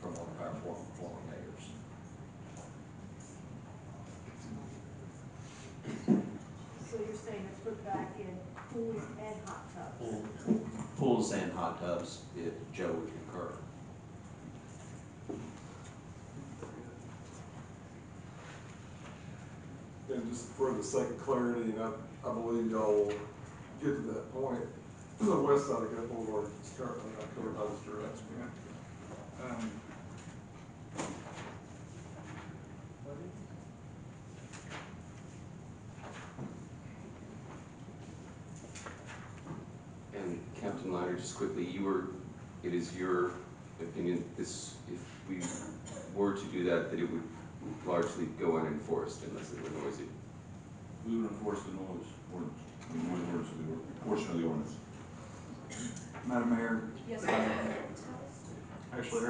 from one of our former mayors. So you're saying it's put back in pools and hot tubs? Pools and hot tubs, if Joe would concur. And just for the sake of clarity, and I believe y'all will get to that point, the west side of Gulf Boulevard is currently not covered by this direct. And Captain Liner, just quickly, it is your opinion, this, if we were to do that, that it would largely go unenforced unless it were noisy? We would enforce the noise ordinance, the noise ordinance, portion of the ordinance. Madam Mayor, Yes, sir. actually,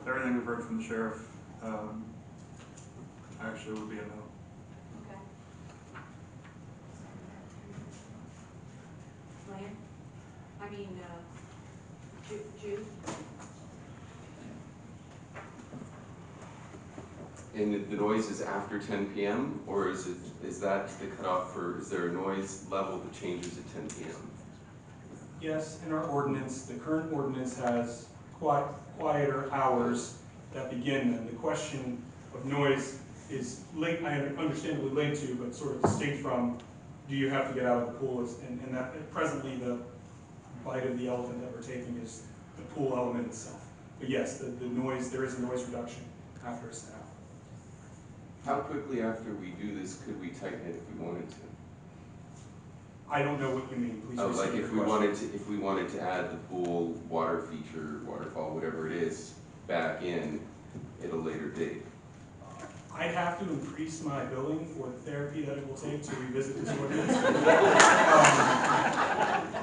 everything we've heard from the sheriff, actually would be a no. Okay. Lan? I mean, Jude? And the noise is after 10 p.m. or is that the cutoff for, is there a noise level that changes at 10 p.m.? Yes, in our ordinance, the current ordinance has quieter hours that begin then. The question of noise is linked, I understandably linked to, but sort of distinct from, do you have to get out of the pool? And that presently the bite of the elephant that we're taking is the pool element itself. But yes, the noise, there is a noise reduction after a set out. How quickly after we do this could we tighten it if we wanted to? I don't know what you mean, please Oh, restate like your if we wanted to add the pool water feature, waterfall, whatever it is, back in at a later date. I'd have to increase my billing for the therapy that it will take to revisit this ordinance.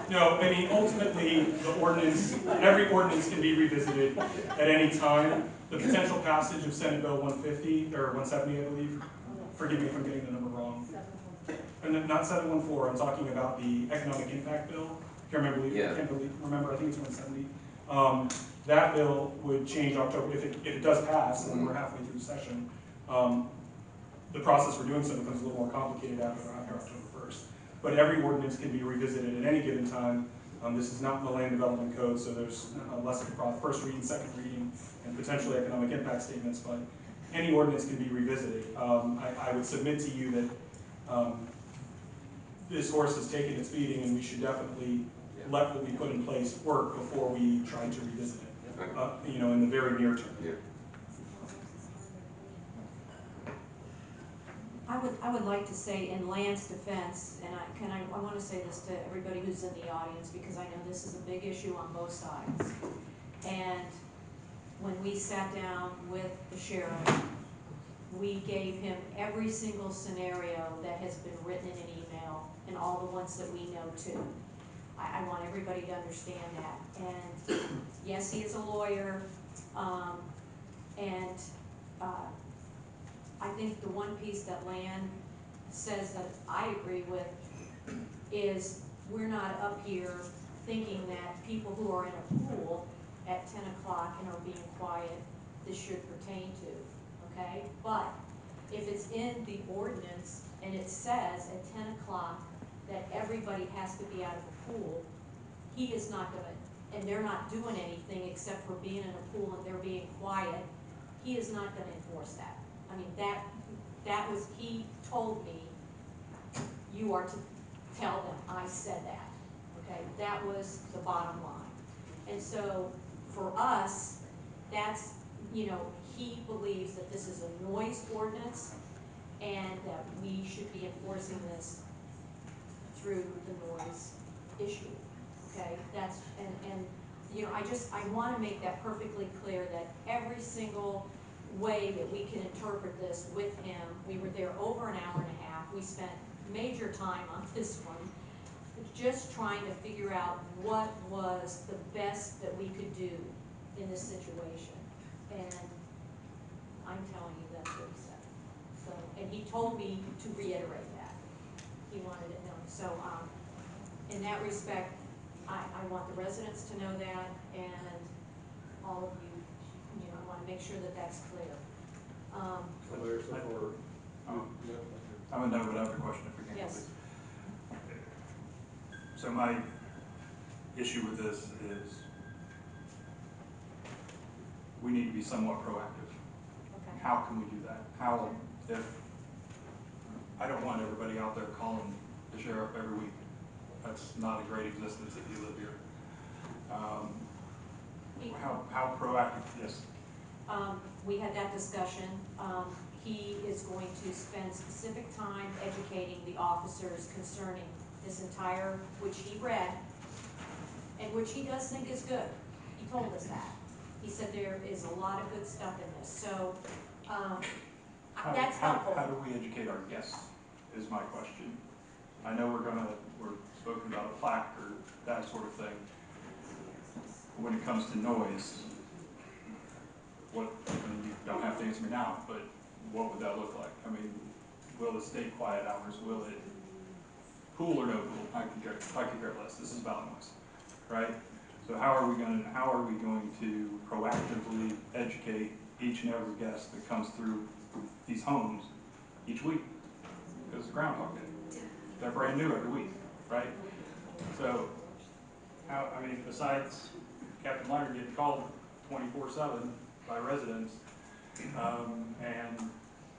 No, I mean, ultimately, the ordinance, every ordinance can be revisited at any time. The potential passage of Senate Bill 150, or 170, I believe, forgive me if I'm getting the number wrong. And then not 714, I'm talking about the economic impact bill. Can't remember, I think it's 170. That bill would change October, if it does pass, and we're halfway through the session, the process for doing so becomes a little more complicated after October 1st. But every ordinance can be revisited at any given time. This is not in the land development code, so there's less of a first reading, second reading, and potentially economic impact statements, but any ordinance can be revisited. I would submit to you that this horse has taken its beating, and we should definitely let what we put in place work before we try to revisit it, in the very near term. Yeah. I would like to say in Lan's defense, and I want to say this to everybody who's in the audience, because I know this is a big issue on both sides. And when we sat down with the sheriff, we gave him every single scenario that has been written in an email, and all the ones that we know too. I want everybody to understand that. And yes, he is a lawyer, and I think the one piece that Lan says that I agree with is we're not up here thinking that people who are in a pool at 10 o'clock and are being quiet, this should pertain to, okay? But if it's in the ordinance and it says at 10 o'clock that everybody has to be out of the pool, he is not gonna, and they're not doing anything except for being in a pool and they're being quiet, he is not gonna enforce that. I mean, that was, he told me, you are to tell them, I said that, okay? That was the bottom line. And so, for us, that's, you know, he believes that this is a noise ordinance and that we should be enforcing this through the noise issue, okay? That's, and, you know, I wanna make that perfectly clear that every single way that we can interpret this with him, we were there over an hour and a half, we spent major time on this one, just trying to figure out what was the best that we could do in this situation. And I'm telling you, that's what he said. So, and he told me to reiterate that. He wanted it known. So, in that respect, I want the residents to know that, and all of you, you know, I want to make sure that that's clear. Mayor, so far, I'm a no, but I have a question if we can. Yes. So my issue with this is we need to be somewhat proactive. Okay. How can we do that? How, if, I don't want everybody out there calling the sheriff every week. That's not a great existence if you live here. How proactive, yes? We had that discussion. He is going to spend specific time educating the officers concerning this entire, which he read, and which he does think is good. He told us that. He said there is a lot of good stuff in this, so, that's helpful. How do we educate our guests, is my question. I know we're spoken about a plaque or that sort of thing. When it comes to noise, what, I mean, you don't have to answer me now, but what would that look like? I mean, will it stay quiet hours? Will it, pool or no pool? I could care less. This is about noise, right? So how are we going to proactively educate each and every guest that comes through these homes each week? Because it's Groundhog Day. They're brand new every week, right? So, how, I mean, besides Captain Leonard getting called 24/7 by residents, and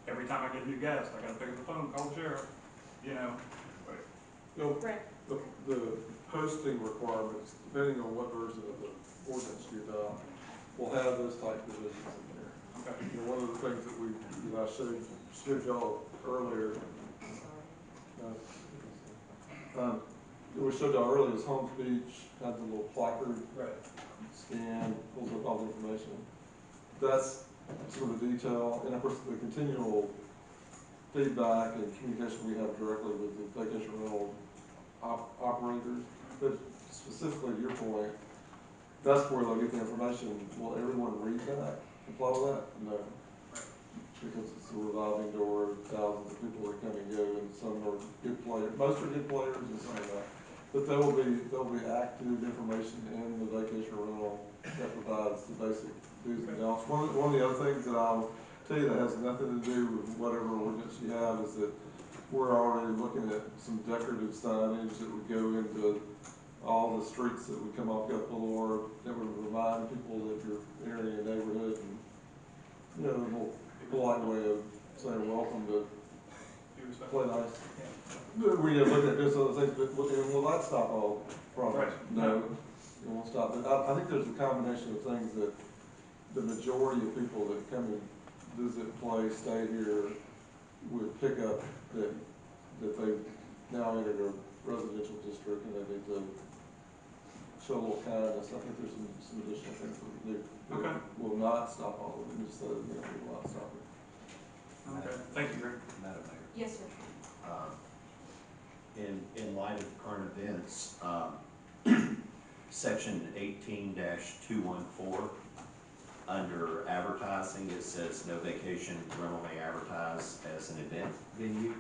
every time I get a new guest, I got to pick up the phone, call the sheriff, you know. You know, the posting requirements, depending on what version of the ordinance you adopt, will have those type provisions in there. Okay. You know, one of the things that I showed y'all earlier, we showed y'all earlier is Holmes Beach has a little placard, right, scan, pulls up all the information. That's sort of detail, and of course the continual feedback and communication we have directly with the vacation rental operators. But specifically to your point, that's where they'll get the information. Will everyone read that and follow that? No. Because it's a revolving door, thousands of people that come and go, and some are good players, most are good players and some are not. But there'll be active information in the vacation rental that provides the basic do's and don'ts. One of the other things that I'll tell you that has nothing to do with whatever ordinance you have is that we're already looking at some decorative signage that would go into all the streets that would come off Gulf Boulevard that would remind people that you're entering a neighborhood, and, you know, a little polite way of saying welcome to play nice. We look at this other things, but will that stop all problems? Right. No, it won't stop it. I think there's a combination of things that the majority of people that come and visit, play, stay here would pick up that they now entered a residential district and they need to show a little kindness. I think there's some additional things that we do. Okay. Will not stop all of it. Just that it will not stop it. Okay. Thank you, Greg. Madam Mayor. Yes, sir. In light of current events, section 18-214, under advertising, it says no vacation rental may advertise as an event venue.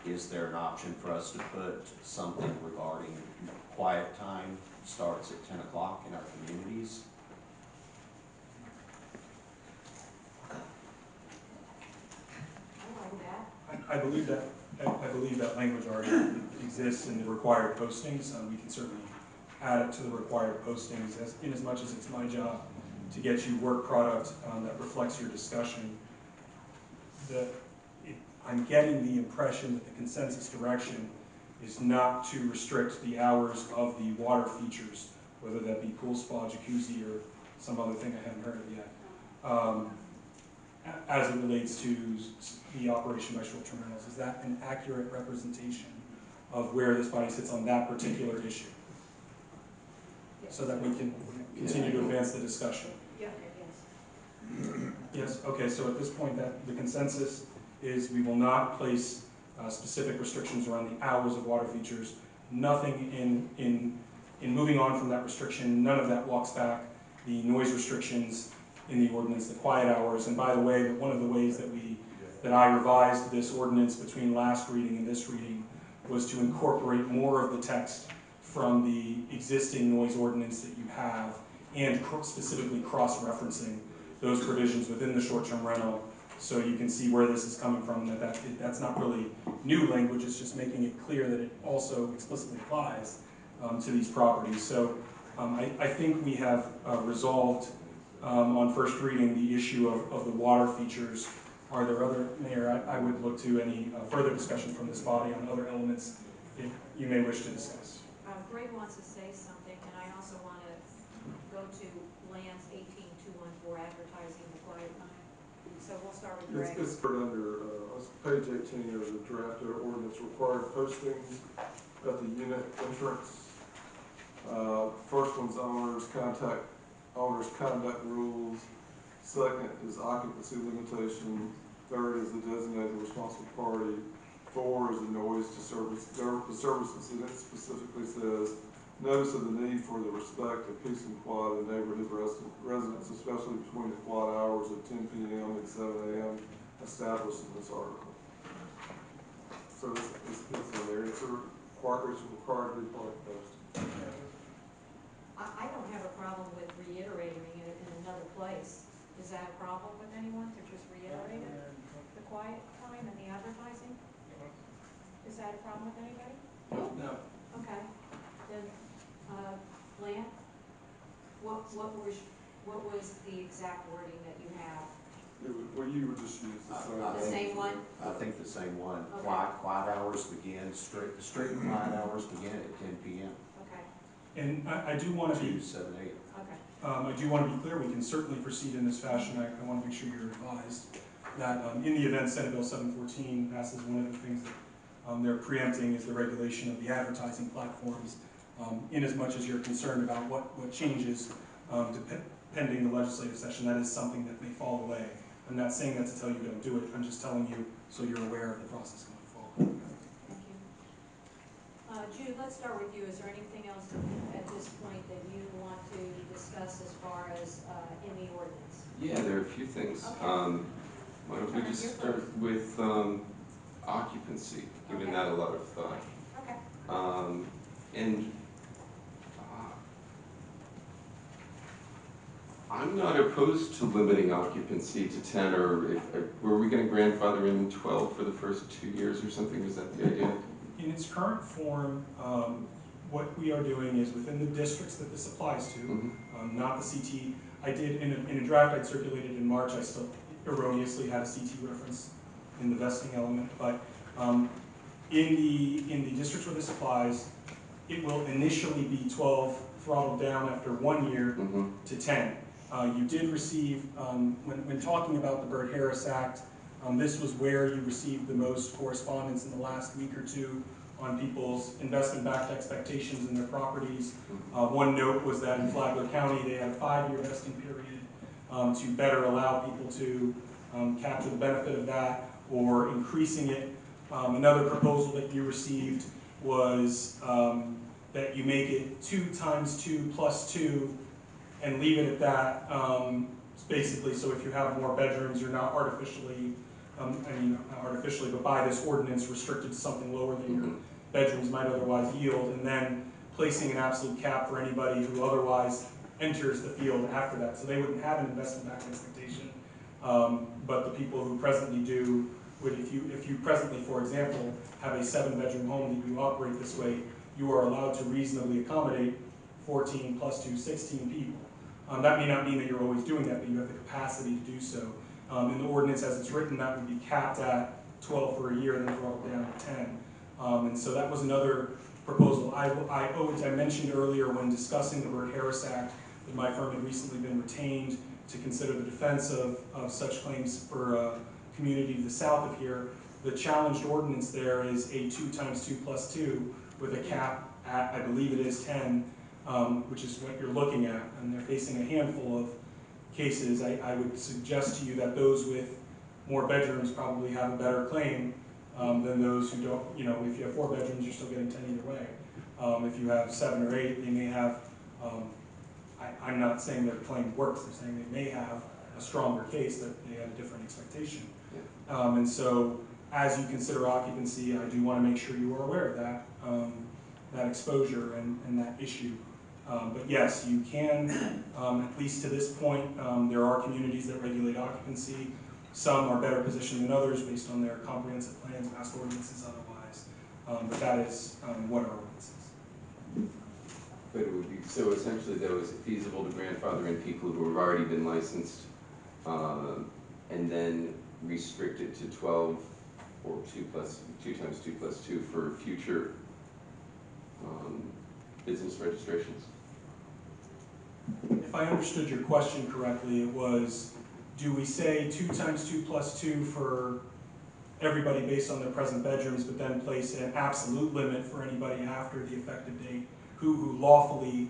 Is there an option for us to put something regarding quiet time starts at 10 o'clock in our communities? I like that. I believe that language already exists in the required postings. We can certainly add it to the required postings in as much as it's my job to get you work product that reflects your discussion. I'm getting the impression that the consensus direction is not to restrict the hours of the water features, whether that be pool, spa, jacuzzi, or some other thing I haven't heard of yet, as it relates to the operation by short-term rentals. Is that an accurate representation of where this body sits on that particular issue? So that we can continue to advance the discussion. Yeah, Yes, okay, so at this point, that the consensus is we will not place specific restrictions around the hours of water features. Nothing in moving on from that restriction, none of that walks back the noise restrictions in the ordinance, the quiet hours. And by the way, one of the ways that I revised this ordinance between last reading and this reading was to incorporate more of the text from the existing noise ordinance that you have, and specifically cross-referencing those provisions within the short-term rental, so you can see where this is coming from, that's not really new language, it's just making it clear that it also explicitly applies to these properties. So I think we have resolved on first reading the issue of the water features. Are there other, Mayor, I would look to any further discussion from this body on other elements if you may wish to discuss. Greg wants to say something, and I also want to go to Lance 18214, advertising the quiet time. So we'll start with Greg. It's put under page 18 of the draft ordinance, required postings at the unit entrance. First one's owner's conduct rules. Second is occupancy limitation. Third is the designated responsible party. 4 is the noise disturbance. The service incident specifically says notice of the need for the respect of peace and quiet in neighborhood residents, especially between the quiet hours of 10 p.m. and 7 a.m. established in this article. So it's in there. It's required to be public posted. I don't have a problem with reiterating it in another place. Is that a problem with anyone to just reiterate it? The quiet time and the advertising? Is that a problem with anybody? No. Okay. Then, Lan, what was the exact wording that you have? Well, you would just use the same. The same one? I think the same one. Okay. Quiet hours begin, strict quiet hours begin at 10 p.m. Okay. And I do want to be, 7 a.m. Okay. I do want to be clear, we can certainly proceed in this fashion. I want to make sure you're advised that in the event Senate Bill 714 passes, one of the things that they're preempting is the regulation of the advertising platforms, in as much as you're concerned about what changes pending the legislative session. That is something that may fall away. I'm not saying that to tell you don't do it, I'm just telling you so you're aware of the process going forward. Thank you. Jude, let's start with you. Is there anything else at this point that you want to discuss as far as in the ordinance? Yeah, there are a few things. Okay. Why don't we just start with occupancy, giving that a lot of thought. Okay. I'm not opposed to limiting occupancy to 10, or were we going to grandfather in 12 for the first 2 years or something? Was that the idea? In its current form, what we are doing is within the districts that this applies to, not the CT. I did, in a draft I'd circulated in March, I still erroneously had a CT reference in the vesting element, but in the districts where this applies, it will initially be 12, throttled down after 1 year to 10. You did receive, when talking about the Byrd-Harris Act, this was where you received the most correspondence in the last week or two on people's investment-backed expectations in their properties. One note was that in Flagler County, they had a 5-year vesting period to better allow people to capture the benefit of that, or increasing it. Another proposal that you received was that you make it 2 times 2 plus 2 and leave it at that, basically, so if you have more bedrooms, you're not artificially, not artificially, but by this ordinance restricted to something lower than your bedrooms might otherwise yield, and then placing an absolute cap for anybody who otherwise enters the field after that. So they wouldn't have an investment back expectation, but the people who presently do would, if if you presently, for example, have a 7-bedroom home that you operate this way, you are allowed to reasonably accommodate 14 plus 2, 16 people. That may not mean that you're always doing that, but you have the capacity to do so. In the ordinance as it's written, that would be capped at 12 for a year and then brought down to 10. And so that was another proposal. I mentioned earlier when discussing the Byrd-Harris Act that my firm had recently been retained to consider the defense of such claims for a community to the south of here. The challenged ordinance there is a 2 times 2 plus 2 with a cap at, I believe it is 10, which is what you're looking at, and they're facing a handful of cases. I would suggest to you that those with more bedrooms probably have a better claim than those who don't. You know, if you have 4 bedrooms, you're still getting 10 either way. If you have 7 or 8, they may have, I'm not saying their claim works, I'm saying they may have a stronger case that they have a different expectation. And so as you consider occupancy, I do want to make sure you are aware of that, that exposure and that issue. But yes, you can, at least to this point, there are communities that regulate occupancy. Some are better positioned than others based on their comprehensive plans, past ordinances, otherwise. But that is what our ordinance is. But it would be, so essentially though, is it feasible to grandfather in people who have already been licensed and then restrict it to 12 or 2 times 2 plus 2 for future business registrations? If I understood your question correctly, it was, do we say 2 times 2 plus 2 for everybody based on their present bedrooms, but then place an absolute limit for anybody after the effective date who lawfully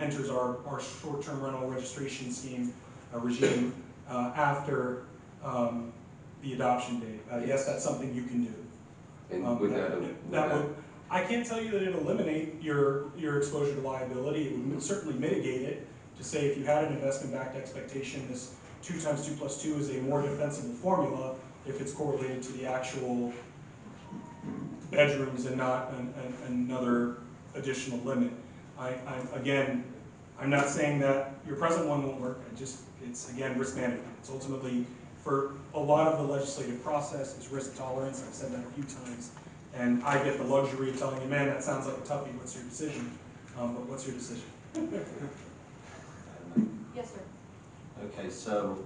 enters our short-term rental registration scheme regime after the adoption date? Yes, that's something you can do. And would that would, I can't tell you that it'll eliminate your exposure to liability. It would certainly mitigate it to say if you had an investment-backed expectation, this 2 times 2 plus 2 is a more defensible formula if it's correlated to the actual bedrooms and not another additional limit. Again, I'm not saying that your present one won't work. It's again risk management. It's ultimately, for a lot of the legislative process, is risk tolerance. I've said that a few times. And I get the luxury of telling you, man, that sounds like a toughie, what's your decision? But what's your decision? Yes, sir. Okay, so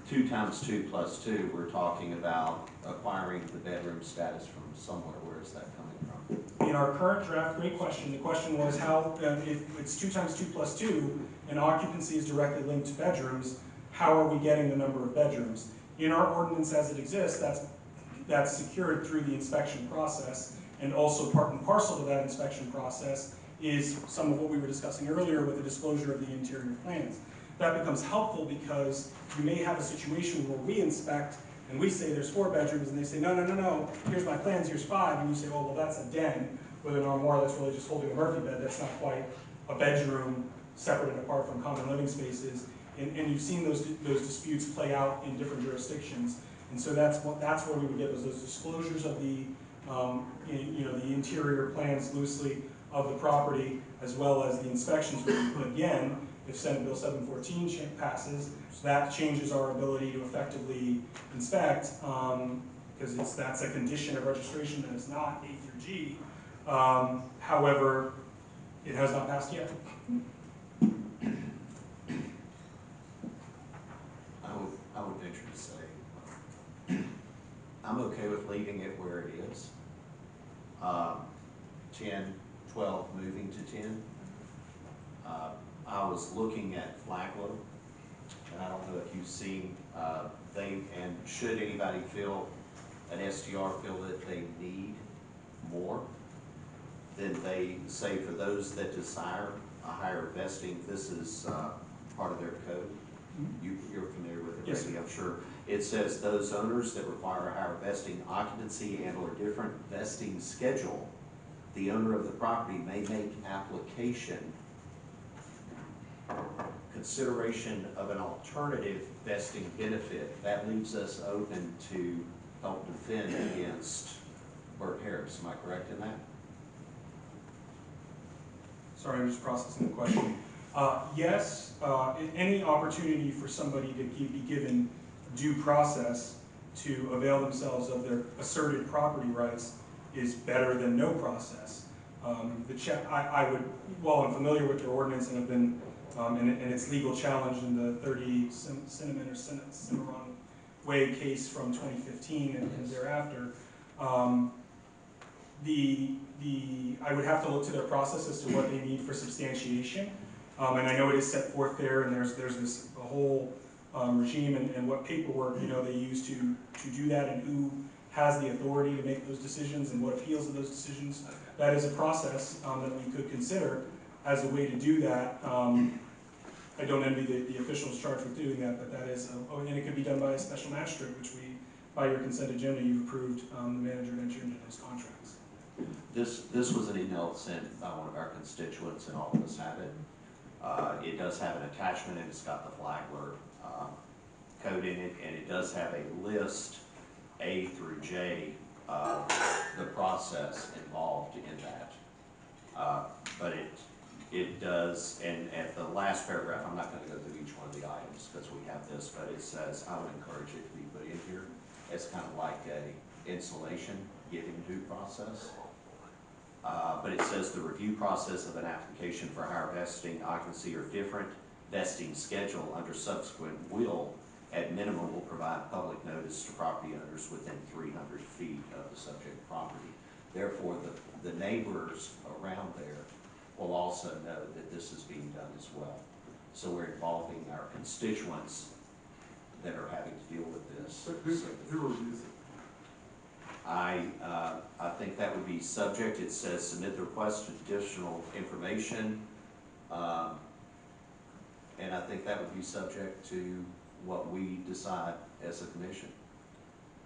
2 times 2 plus 2, we're talking about acquiring the bedroom status from somewhere. Where is that coming from? In our current draft, great question. The question was how, if it's 2 times 2 plus 2, and occupancy is directly linked to bedrooms, how are we getting the number of bedrooms? In our ordinance as it exists, that's secured through the inspection process, and also part and parcel to that inspection process is some of what we were discussing earlier with the disclosure of the interior plans. That becomes helpful because you may have a situation where we inspect and we say there's 4 bedrooms, and they say, no, here's my plans, here's 5, and you say, oh, well, that's a den with an armoire that's really just holding a Murphy bed, that's not quite a bedroom separate and apart from common living spaces. And you've seen those disputes play out in different jurisdictions. And so that's where we would get those disclosures of the the interior plans loosely of the property, as well as the inspections. Again, if Senate Bill 714 passes, that changes our ability to effectively inspect, because that's a condition of registration that is not A through G. However, it has not passed yet. I would venture to say I'm okay with leaving it where it is. 10, 12, moving to 10. I was looking at Flagler, and I don't know if you've seen, and should anybody feel, an STR feel that they need more, then they say for those that desire a higher vesting, this is part of their code. You're familiar with it, yes, Randy, I'm sure. It says those owners that require a higher vesting occupancy and or different vesting schedule, the owner of the property may make application consideration of an alternative vesting benefit. That leaves us open to help defend against Byrd-Harris. Am I correct in that? Sorry, I'm just processing the question. Yes, any opportunity for somebody to be given due process to avail themselves of their asserted property rights is better than no process. I would, while I'm familiar with their ordinance and have been, and its legal challenge in the 30 Cinnamon or Cimarron Way case from 2015 and thereafter, I would have to look to their process as to what they need for substantiation. And I know it is set forth there, and there's this a whole regime and what paperwork they use to do that, and who has the authority to make those decisions and what appeals of those decisions. That is a process that we could consider as a way to do that. I don't envy the officials charged with doing that, but that is, and it could be done by a special magistrate, which we, by your consent agenda, you've approved the manager to enter into those contracts. This was an email sent by one of our constituents, and all of us have it. It does have an attachment, and it's got the Flagler code in it, and it does have a list, A through J, of the process involved in that. But it does, and at the last paragraph, I'm not going to go through each one of the items because we have this, but it says, I would encourage it to be put in here as kind of like a insulation, giving due process. But it says the review process of an application for higher vesting, occupancy, or different vesting schedule under subsequent will, at minimum, will provide public notice to property owners within 300 feet of the subject property. Therefore, the neighbors around there will also know that this is being done as well. So we're involving our constituents that are having to deal with this. Who reviews it? I think that would be subject. It says submit the request of additional information, and I think that would be subject to what we decide as a commission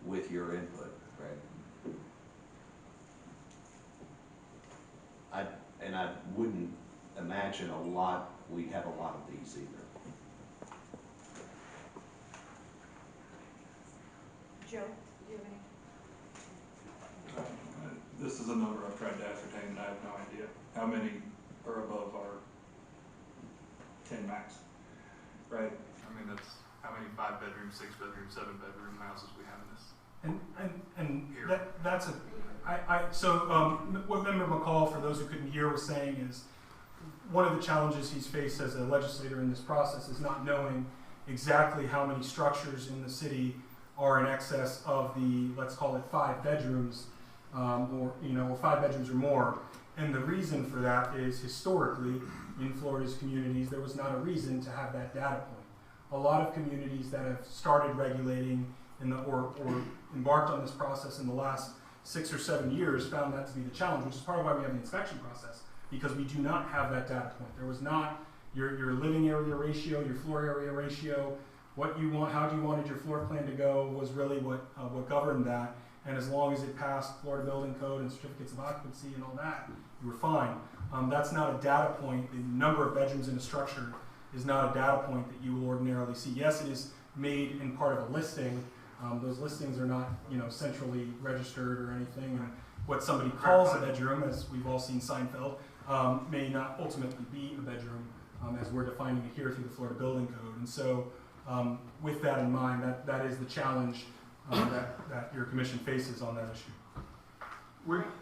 with your input, Greg. I wouldn't imagine we'd have a lot of these either. Joe, do you have any? This is a number I've tried to ascertain, and I have no idea how many are above our 10 max, right? I mean, that's how many 5-bedroom, 6-bedroom, 7-bedroom houses we have in this. And here. That's a, what Member McCall, for those who couldn't hear, was saying is one of the challenges he's faced as a legislator in this process is not knowing exactly how many structures in the city are in excess of the, let's call it 5 bedrooms, or 5 bedrooms or more. And the reason for that is historically in Florida's communities, there was not a reason to have that data point. A lot of communities that have started regulating or embarked on this process in the last 6 or 7 years found that to be the challenge, which is part of why we have the inspection process, because we do not have that data point. There was not your living area ratio, your floor area ratio, what you want, how you wanted your floor plan to go was really what governed that. And as long as it passed Florida Building Code and certificates of occupancy and all that, you were fine. That's not a data point. The number of bedrooms in a structure is not a data point that you will ordinarily see. Yes, it is made in part of a listing. Those listings are not, centrally registered or anything. And what somebody calls a bedroom, as we've all seen Seinfeld, may not ultimately be a bedroom, as we're defining it here through the Florida Building Code. And so, with that in mind, that is the challenge that your commission faces on that issue.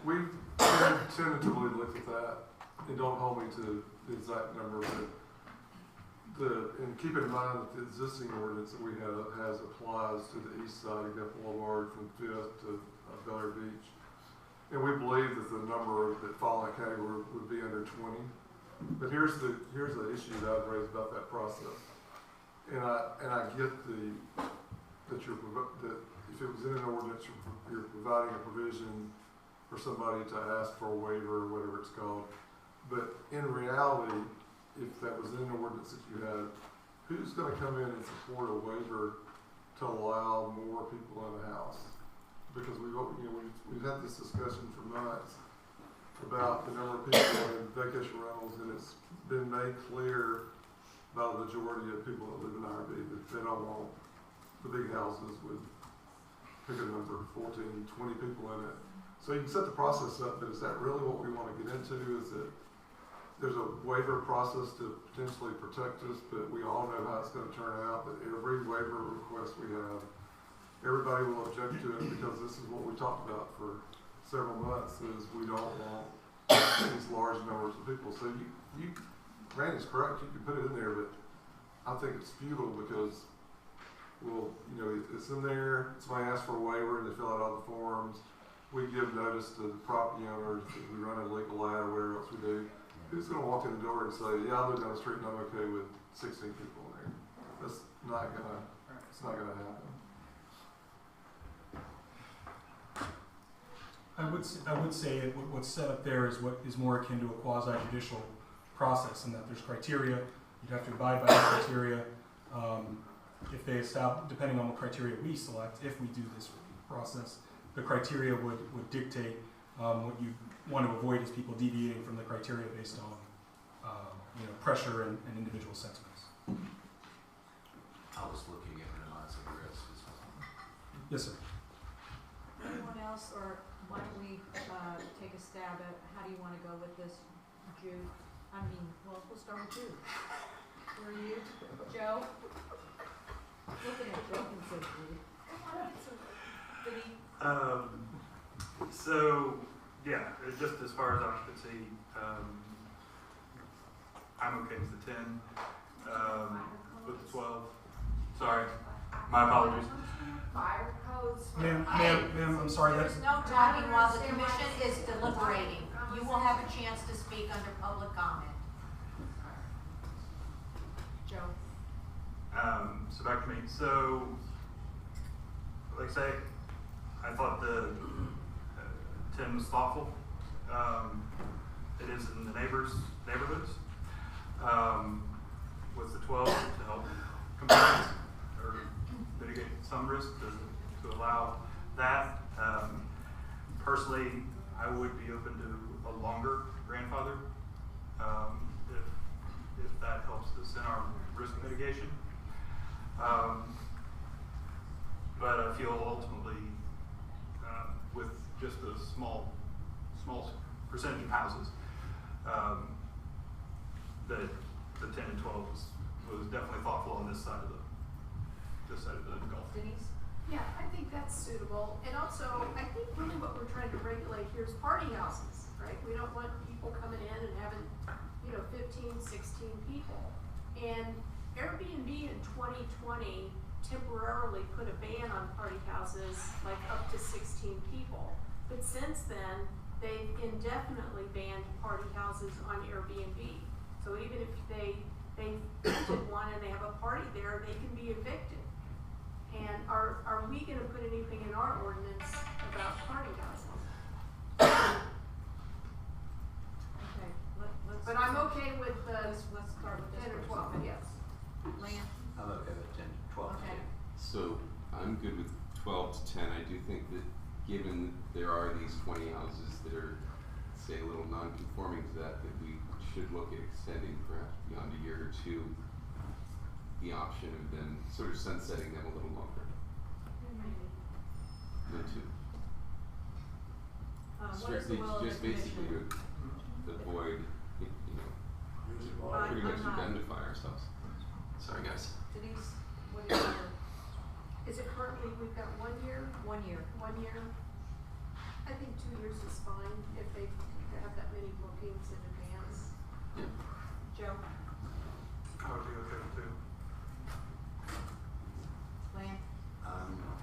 We've tentatively looked at that, and don't hold me to the exact number, but and keep in mind that the existing ordinance that we have applies to the east side of Gulf Boulevard from 5th to Bel Air Beach. And we believe that the number that fall in that category would be under 20. But here's the issue that I've raised about that process. And I get that if it was in an ordinance, you're providing a provision for somebody to ask for a waiver or whatever it's called. But in reality, if that was in an ordinance that you had, who's going to come in and support a waiver to allow more people in the house? Because we've had this discussion for months about the number of people in vacation rentals, and it's been made clear by the majority of people that live in IRB that they don't want the big houses with, pick a number, 14, 20 people in it. So you can set the process up, but is that really what we want to get into? Is that there's a waiver process to potentially protect us, but we all know how it's going to turn out, that every waiver request we have everybody will object to it because this is what we talked about for several months, is we don't want these large numbers of people. So Randy's correct, you can put it in there, but I think it's futile because, well, you know, it's in there, somebody asks for a waiver and they fill out all the forms. We give notice to the property owners, we run a legal ad or whatever else we do. Who's gonna walk in the door and say, yeah, I live down the street and I'm okay with 16 people in there? That's not gonna, it's not gonna happen. I would say what's set up there is what is more akin to a quasi-judicial process, in that there's criteria, you'd have to abide by the criteria. If they establish, depending on what criteria we select, if we do this process, the criteria would dictate what you want to avoid is people deviating from the criteria based on pressure and individual sentiments. I was looking at minimizing risk as well. Yes, sir. Anyone else, or why don't we take a stab at how do you want to go with this, Jude? We'll start with you. Who are you? Joe? Looking at Joe and so Jude. So, yeah, just as far as occupancy, I'm okay with the 10, with the 12. Sorry, my apologies. Fire codes. Ma'am, I'm sorry. There's no talking while the commission is deliberating. You will have a chance to speak under public comment. Joe? So back to me. So, like I say, I thought the 10 was thoughtful. It is in the neighborhoods. With the 12 to help combat or mitigate some risk to allow that. Personally, I would be open to a longer grandfather if that helps us in our risk mitigation. But I feel ultimately with just a small percentage of houses that the 10 and 12 was definitely thoughtful on this side of the Gulf. Denise? Yeah, I think that's suitable, and also, I think really what we're trying to regulate here is party houses, right? We don't want people coming in and having, 15, 16 people. And Airbnb in 2020 temporarily put a ban on party houses, like up to 16 people. But since then, they've indefinitely banned party houses on Airbnb. So even if they rented one and they have a party there, they can be evicted. And are we gonna put anything in our ordinance about party houses? Okay, let's. But I'm okay with the Let's start with this 10 or person. 12, yes. Lance? I'm okay with 10 to 12. Okay. So I'm good with 12 to 10. I do think that given there are these 20 houses that are, say, a little non-conforming to that we should look at extending perhaps beyond a year or two the option of them sort of sunsetting them a little longer than 2. What is the Strictly, will of the just basically commission? to avoid, pretty much indemnify ourselves. Sorry, guys. Denise, what is your? Is it currently, we've got 1 year? 1 year. 1 year? I think 2 years is fine if they have that many bookings in advance. Yeah. Joe? I would be okay with 2. Lance?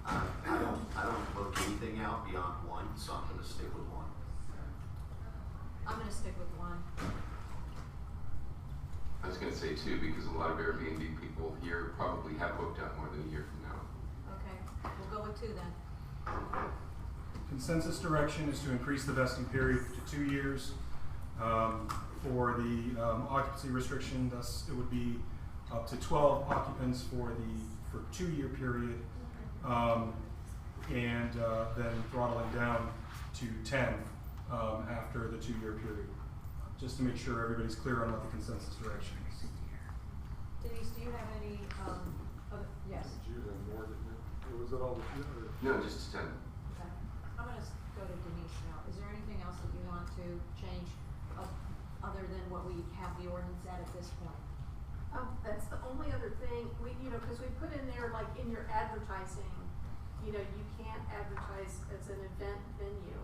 I don't book anything out beyond 1, so I'm gonna stick with 1. I'm gonna stick with 1. I was going to say 2 because a lot of Airbnb people here probably have booked out more than a year from now. Okay, we'll go with 2 then. Consensus direction is to increase the vesting period to 2 years. For the occupancy restriction, thus it would be up to 12 occupants for 2-year period, and then throttling down to 10 after the 2-year period, just to make sure everybody's clear on what the consensus direction is. Denise, do you have any, other, yes? Jude and more, didn't you? Or was it all the few? No, just 10. Okay. I'm gonna go to Denise now. Is there anything else that you want to change other than what we have the ordinance at this point? That's the only other thing, cause we put in there, like in your advertising, you know, you can't advertise as an event venue.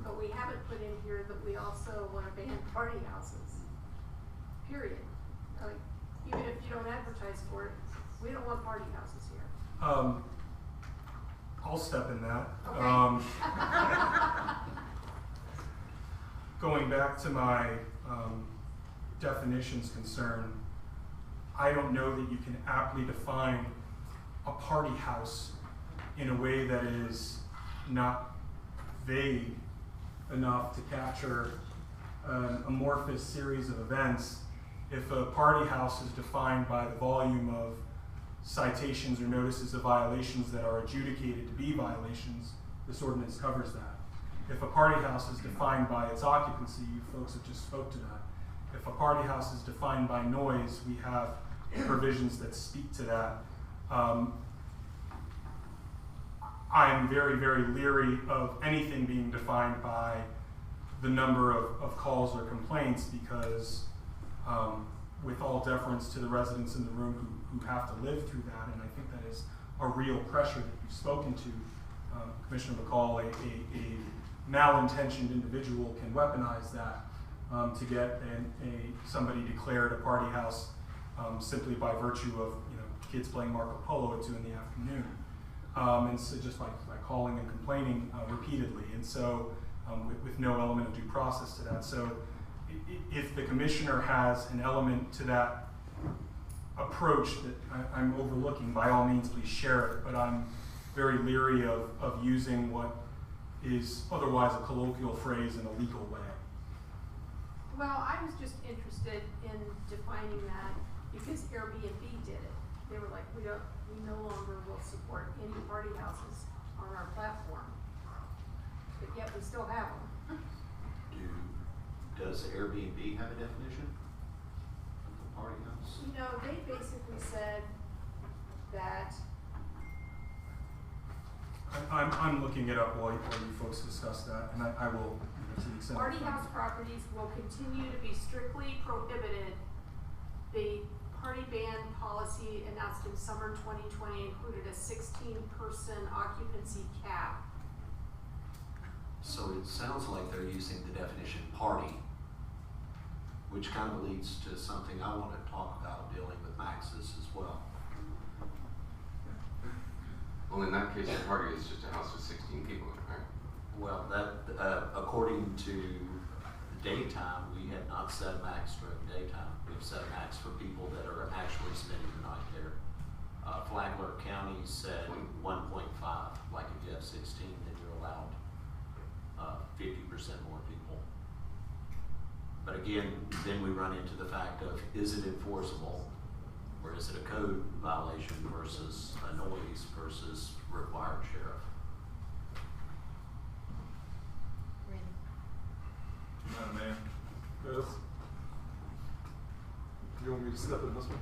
But we haven't put in here that we also wanna ban party houses, period. Like, even if you don't advertise for it, we don't want party houses here. I'll step in that. Okay. Going back to my definitions concern, I don't know that you can aptly define a party house in a way that is not vague enough to capture an amorphous series of events. If a party house is defined by the volume of citations or notices of violations that are adjudicated to be violations, this ordinance covers that. If a party house is defined by its occupancy, you folks have just spoke to that. If a party house is defined by noise, we have provisions that speak to that. I am very, very leery of anything being defined by the number of calls or complaints because with all deference to the residents in the room who have to live through that, and I think that is a real pressure that you've spoken to, Commissioner McCall, a malintentioned individual can weaponize that to get somebody declared a party house simply by virtue of kids playing Marco Polo at 2 in the afternoon. And so just by calling and complaining repeatedly, and so with no element of due process to that. So if the commissioner has an element to that approach that I'm overlooking, by all means please share it, but I'm very leery of using what is otherwise a colloquial phrase in a legal way. Well, I was just interested in defining that because Airbnb did it. They were like, we no longer will support any party houses on our platform, but yet we still have them. Does Airbnb have a definition of a party house? You know, they basically said that. I'm looking it up while you folks discuss that, and I will, to the extent. Party house properties will continue to be strictly prohibited. The party ban policy announced in summer 2020 included a 16-person occupancy cap. So it sounds like they're using the definition party, which kind of leads to something I want to talk about dealing with Max's as well. Well, in that case, a party is just a house with 16 people in it, right? Well, that, according to the daytime, we had not set a max for daytime. We've set a max for people that are actually spending the night there. Flagler County said 1.5, like if you have 16, then you're allowed 50% more people. But again, then we run into the fact of, is it enforceable? Or is it a code violation versus a noise versus required sheriff? Madam Mayor. Yes. You want me to step in this one?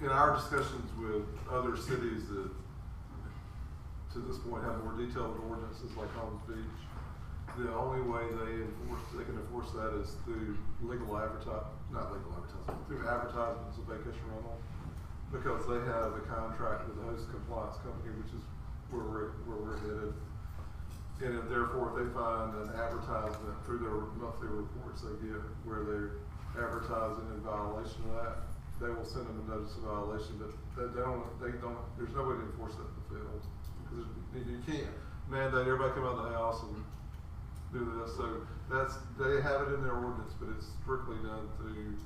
In our discussions with other cities that to this point have more detailed ordinances like Holmes Beach, the only way they can enforce that is through through advertisements of vacation rental, because they have a contract with the host compliance company, which is where we're headed. And if therefore, if they find an advertisement through their monthly reports they get where they're advertising in violation of that, they will send them a notice of violation, but there's no way to enforce that in the field. Because you can't mandate everybody come out of the house and do this. So they have it in their ordinance, but it's strictly done through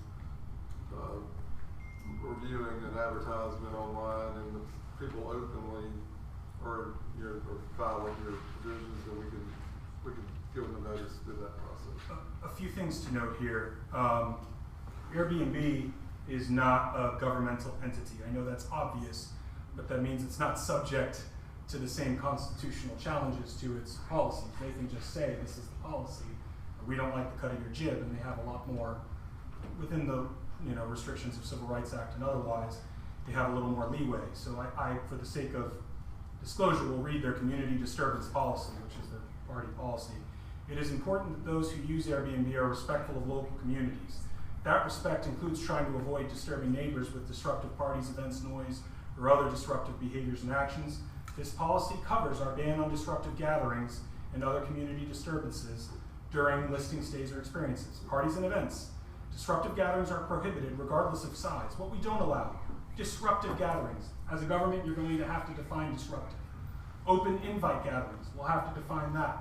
reviewing an advertisement online, and the people openly or following your provisions, and we can give them a notice through that process. A few things to note here. Airbnb is not a governmental entity. I know that's obvious, but that means it's not subject to the same constitutional challenges to its policies. They can just say, this is the policy, or we don't like the cut of your jib, and they have a lot more, within the restrictions of Civil Rights Act and otherwise, they have a little more leeway. So I for the sake of disclosure, will read their community disturbance policy, which is the party policy. It is important that those who use Airbnb are respectful of local communities. That respect includes trying to avoid disturbing neighbors with disruptive parties, events, noise, or other disruptive behaviors and actions. This policy covers our ban on disruptive gatherings and other community disturbances during listing stays or experiences. Parties and events. Disruptive gatherings are prohibited regardless of size. What we don't allow, disruptive gatherings. As a government, you're going to have to define disruptive. Open invite gatherings, we'll have to define that,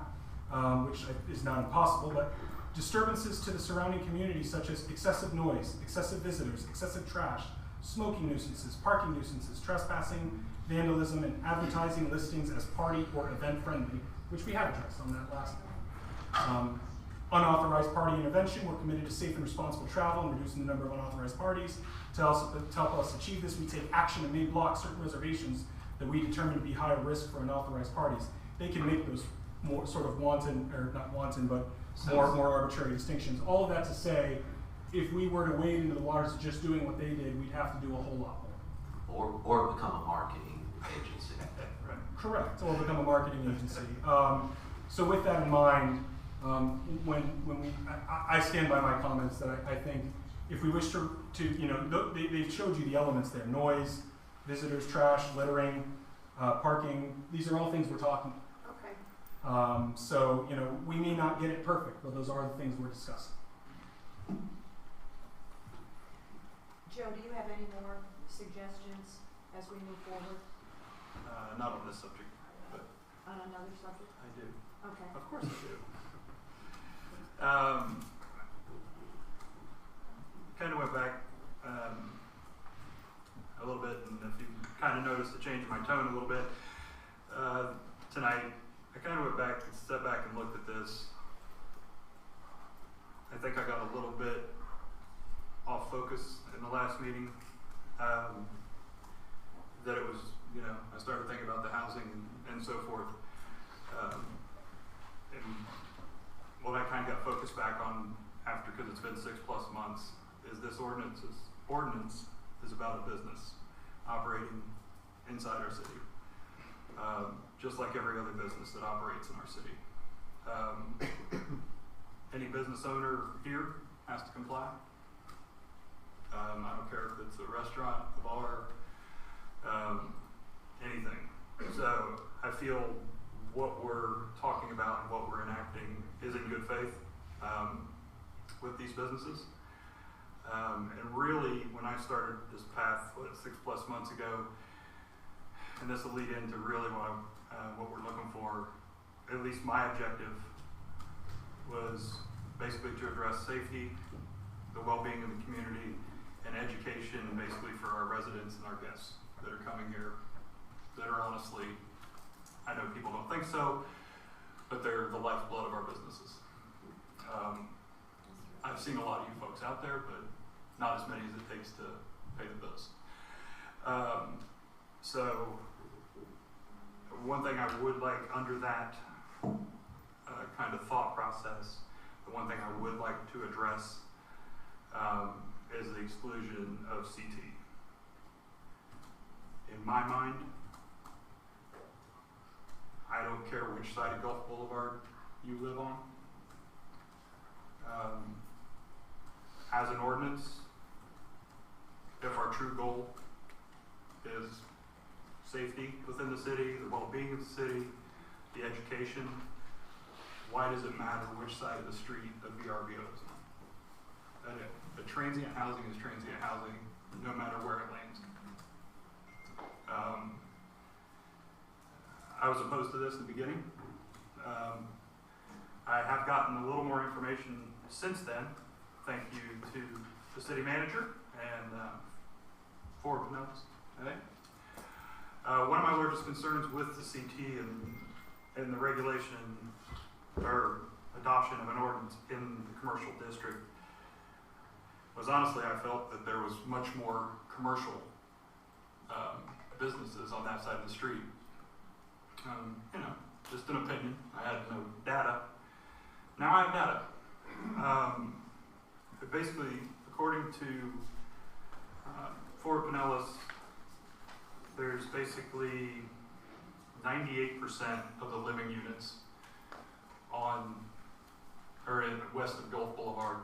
which is not impossible, but disturbances to the surrounding community such as excessive noise, excessive visitors, excessive trash, smoking nuisances, parking nuisances, trespassing, vandalism, and advertising listings as party or event friendly, which we have addressed on that last one. Unauthorized party intervention, we're committed to safe and responsible travel and reducing the number of unauthorized parties. To help us achieve this, we take action and may block certain reservations that we determine to be high risk for unauthorized parties. They can make those more sort of wanton, or not wanton, but more arbitrary distinctions. All of that to say, if we were to wade into the waters of just doing what they did, we'd have to do a whole lot more. Or become a marketing agency. Right. Correct, or become a marketing agency. So with that in mind, I stand by my comments that I think if we wish to they've showed you the elements there: noise, visitors, trash, littering, parking. These are all things we're talking about. Okay. So we may not get it perfect, but those are the things we're discussing. Joe, do you have any more suggestions as we move forward Not on this subject, but on another subject? I do. Okay. Of course I do. Kind of went back a little bit, and if you kind of noticed the change in my tone a little bit tonight, I kind of went back and stepped back and looked at this. I think I got a little bit off focus in the last meeting. That it was, I started thinking about the housing and so forth. And what I kind of got focused back on after, because it's been 6+ months, is this ordinance is about a business operating inside our city, just like every other business that operates in our city. Any business owner here has to comply. I don't care if it's a restaurant, a bar, anything. So I feel what we're talking about and what we're enacting is in good faith with these businesses. And really, when I started this path, 6+ months ago, and this will lead into really what we're looking for, at least my objective was basically to address safety, the well-being of the community, and education, basically for our residents and our guests that are coming here, that are honestly, I know people don't think so, but they're the lifeblood of our businesses. I've seen a lot of you folks out there, but not as many as it takes to pay the bills. So one thing I would like under that kind of thought process, the one thing I would like to address is the exclusion of CT. In my mind, I don't care which side of Gulf Boulevard you live on. As an ordinance, if our true goal is safety within the city, the well-being of the city, the education, why does it matter which side of the street a VRBO is on? The transient housing is transient housing, no matter where it lands. I was opposed to this in the beginning. I have gotten a little more information since then, thank you to the city manager and Ford Pinellas, I think. One of my largest concerns with the CT and the regulation or adoption of an ordinance in the commercial district was honestly, I felt that there was much more commercial businesses on that side of the street. Just an opinion. I had no data. Now I have data. But basically, according to Ford Pinellas, there's basically 98% of the living units on, or in west of Gulf Boulevard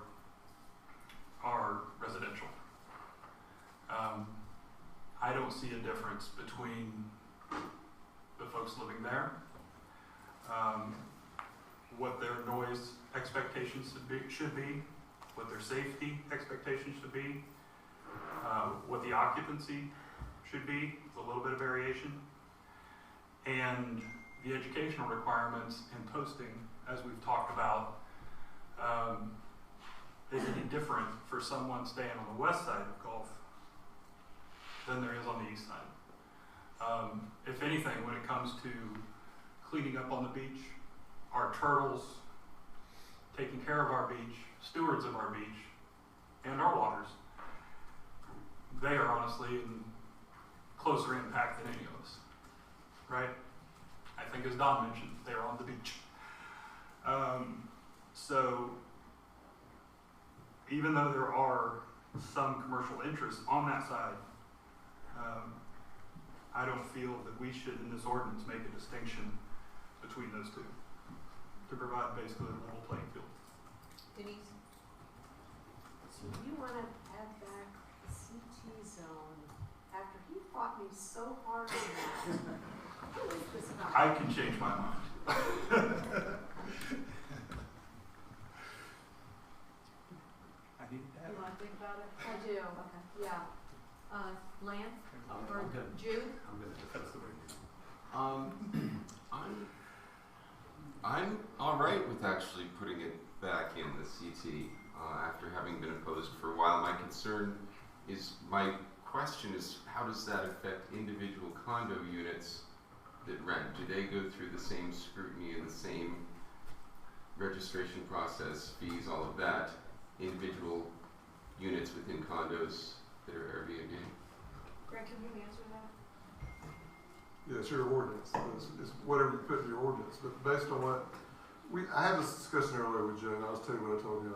are residential. I don't see a difference between the folks living there, what their noise expectations should be, what their safety expectations should be, what the occupancy should be, with a little bit of variation, and the educational requirements and posting, as we've talked about, is any different for someone staying on the west side of Gulf than there is on the east side. If anything, when it comes to cleaning up on the beach, our turtles, taking care of our beach, stewards of our beach, and our waters, they are honestly in closer impact than any of us, right? I think as Don mentioned, they are on the beach. So even though there are some commercial interests on that side, I don't feel that we should, in this ordinance, make a distinction between those two to provide basically a level playing field. Denise? So you want to add back the CT zone after he fought me so hard on that? What is this about? I can change my mind. I need to add. You want to think about it? I do. Okay. Yeah. Lance? Or I'm good. Jude? I'm good. That's the way. I'm all right with actually putting it back in the CT after having been opposed for a while. My concern is, my question is, how does that affect individual condo units that rent? Do they go through the same scrutiny and the same registration process, fees, all of that, individual units within condos that are Airbnb? Greg, can you answer that? Yeah, it's your ordinance. It's whatever you put in your ordinance. But based on what I had this discussion earlier with Joe, and I was telling you what I told you.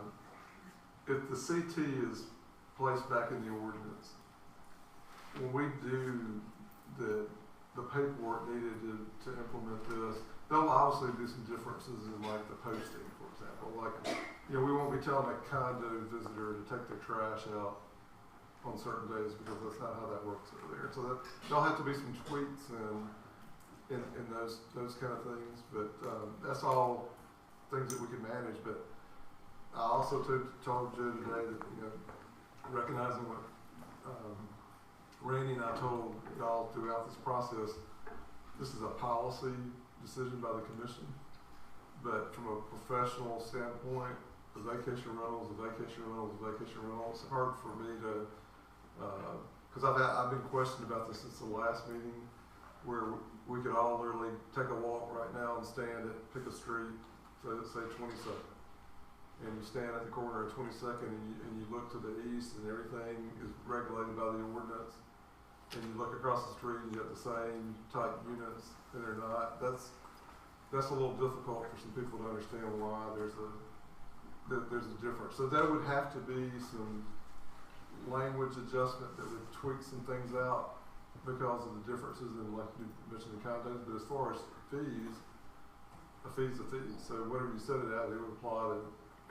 If the CT is placed back in the ordinance, when we do the paperwork needed to implement this, there'll obviously be some differences in like the posting, for example. Like, we won't be telling a condo visitor to take their trash out on certain days because that's not how that works over there. So there'll have to be some tweaks in those kind of things. But that's all things that we can manage. But I also told Joe today that recognizing what Randy and I told y'all throughout this process, this is a policy decision by the commission. But from a professional standpoint, the vacation rental is a vacation rental is a vacation rental. It's hard for me to, because I've been questioned about this since the last meeting, where we could all literally take a walk right now and stand at, pick a street, so let's say 22nd, and you stand at the corner of 22nd and you look to the east and everything is regulated by the ordinance, and you look across the street and you got the same type units and they're not. That's a little difficult for some people to understand why there's a difference. So there would have to be some language adjustment that would tweak some things out because of the differences in, like you mentioned, the condos. But as far as fees, a fee's a fee. So whatever you set it out, it would apply to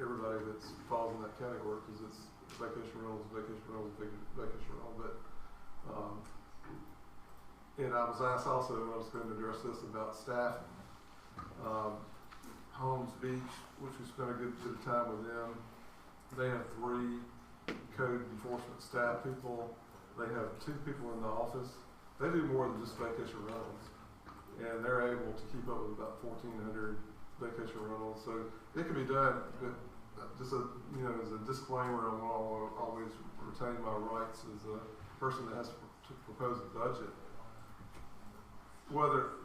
everybody that falls in that category, because it's vacation rentals, vacation rentals, vacation rental. But and I was asked also, I was going to address this about staffing. Holmes Beach, which we spent a good bit of time with them, they have 3 code enforcement staff people. They have 2 people in the office. They do more than just vacation rentals, and they're able to keep up with about 1,400 vacation rentals. So it can be done, but just as a disclaimer, I want to always retain my rights as a person that has to propose a budget. Whether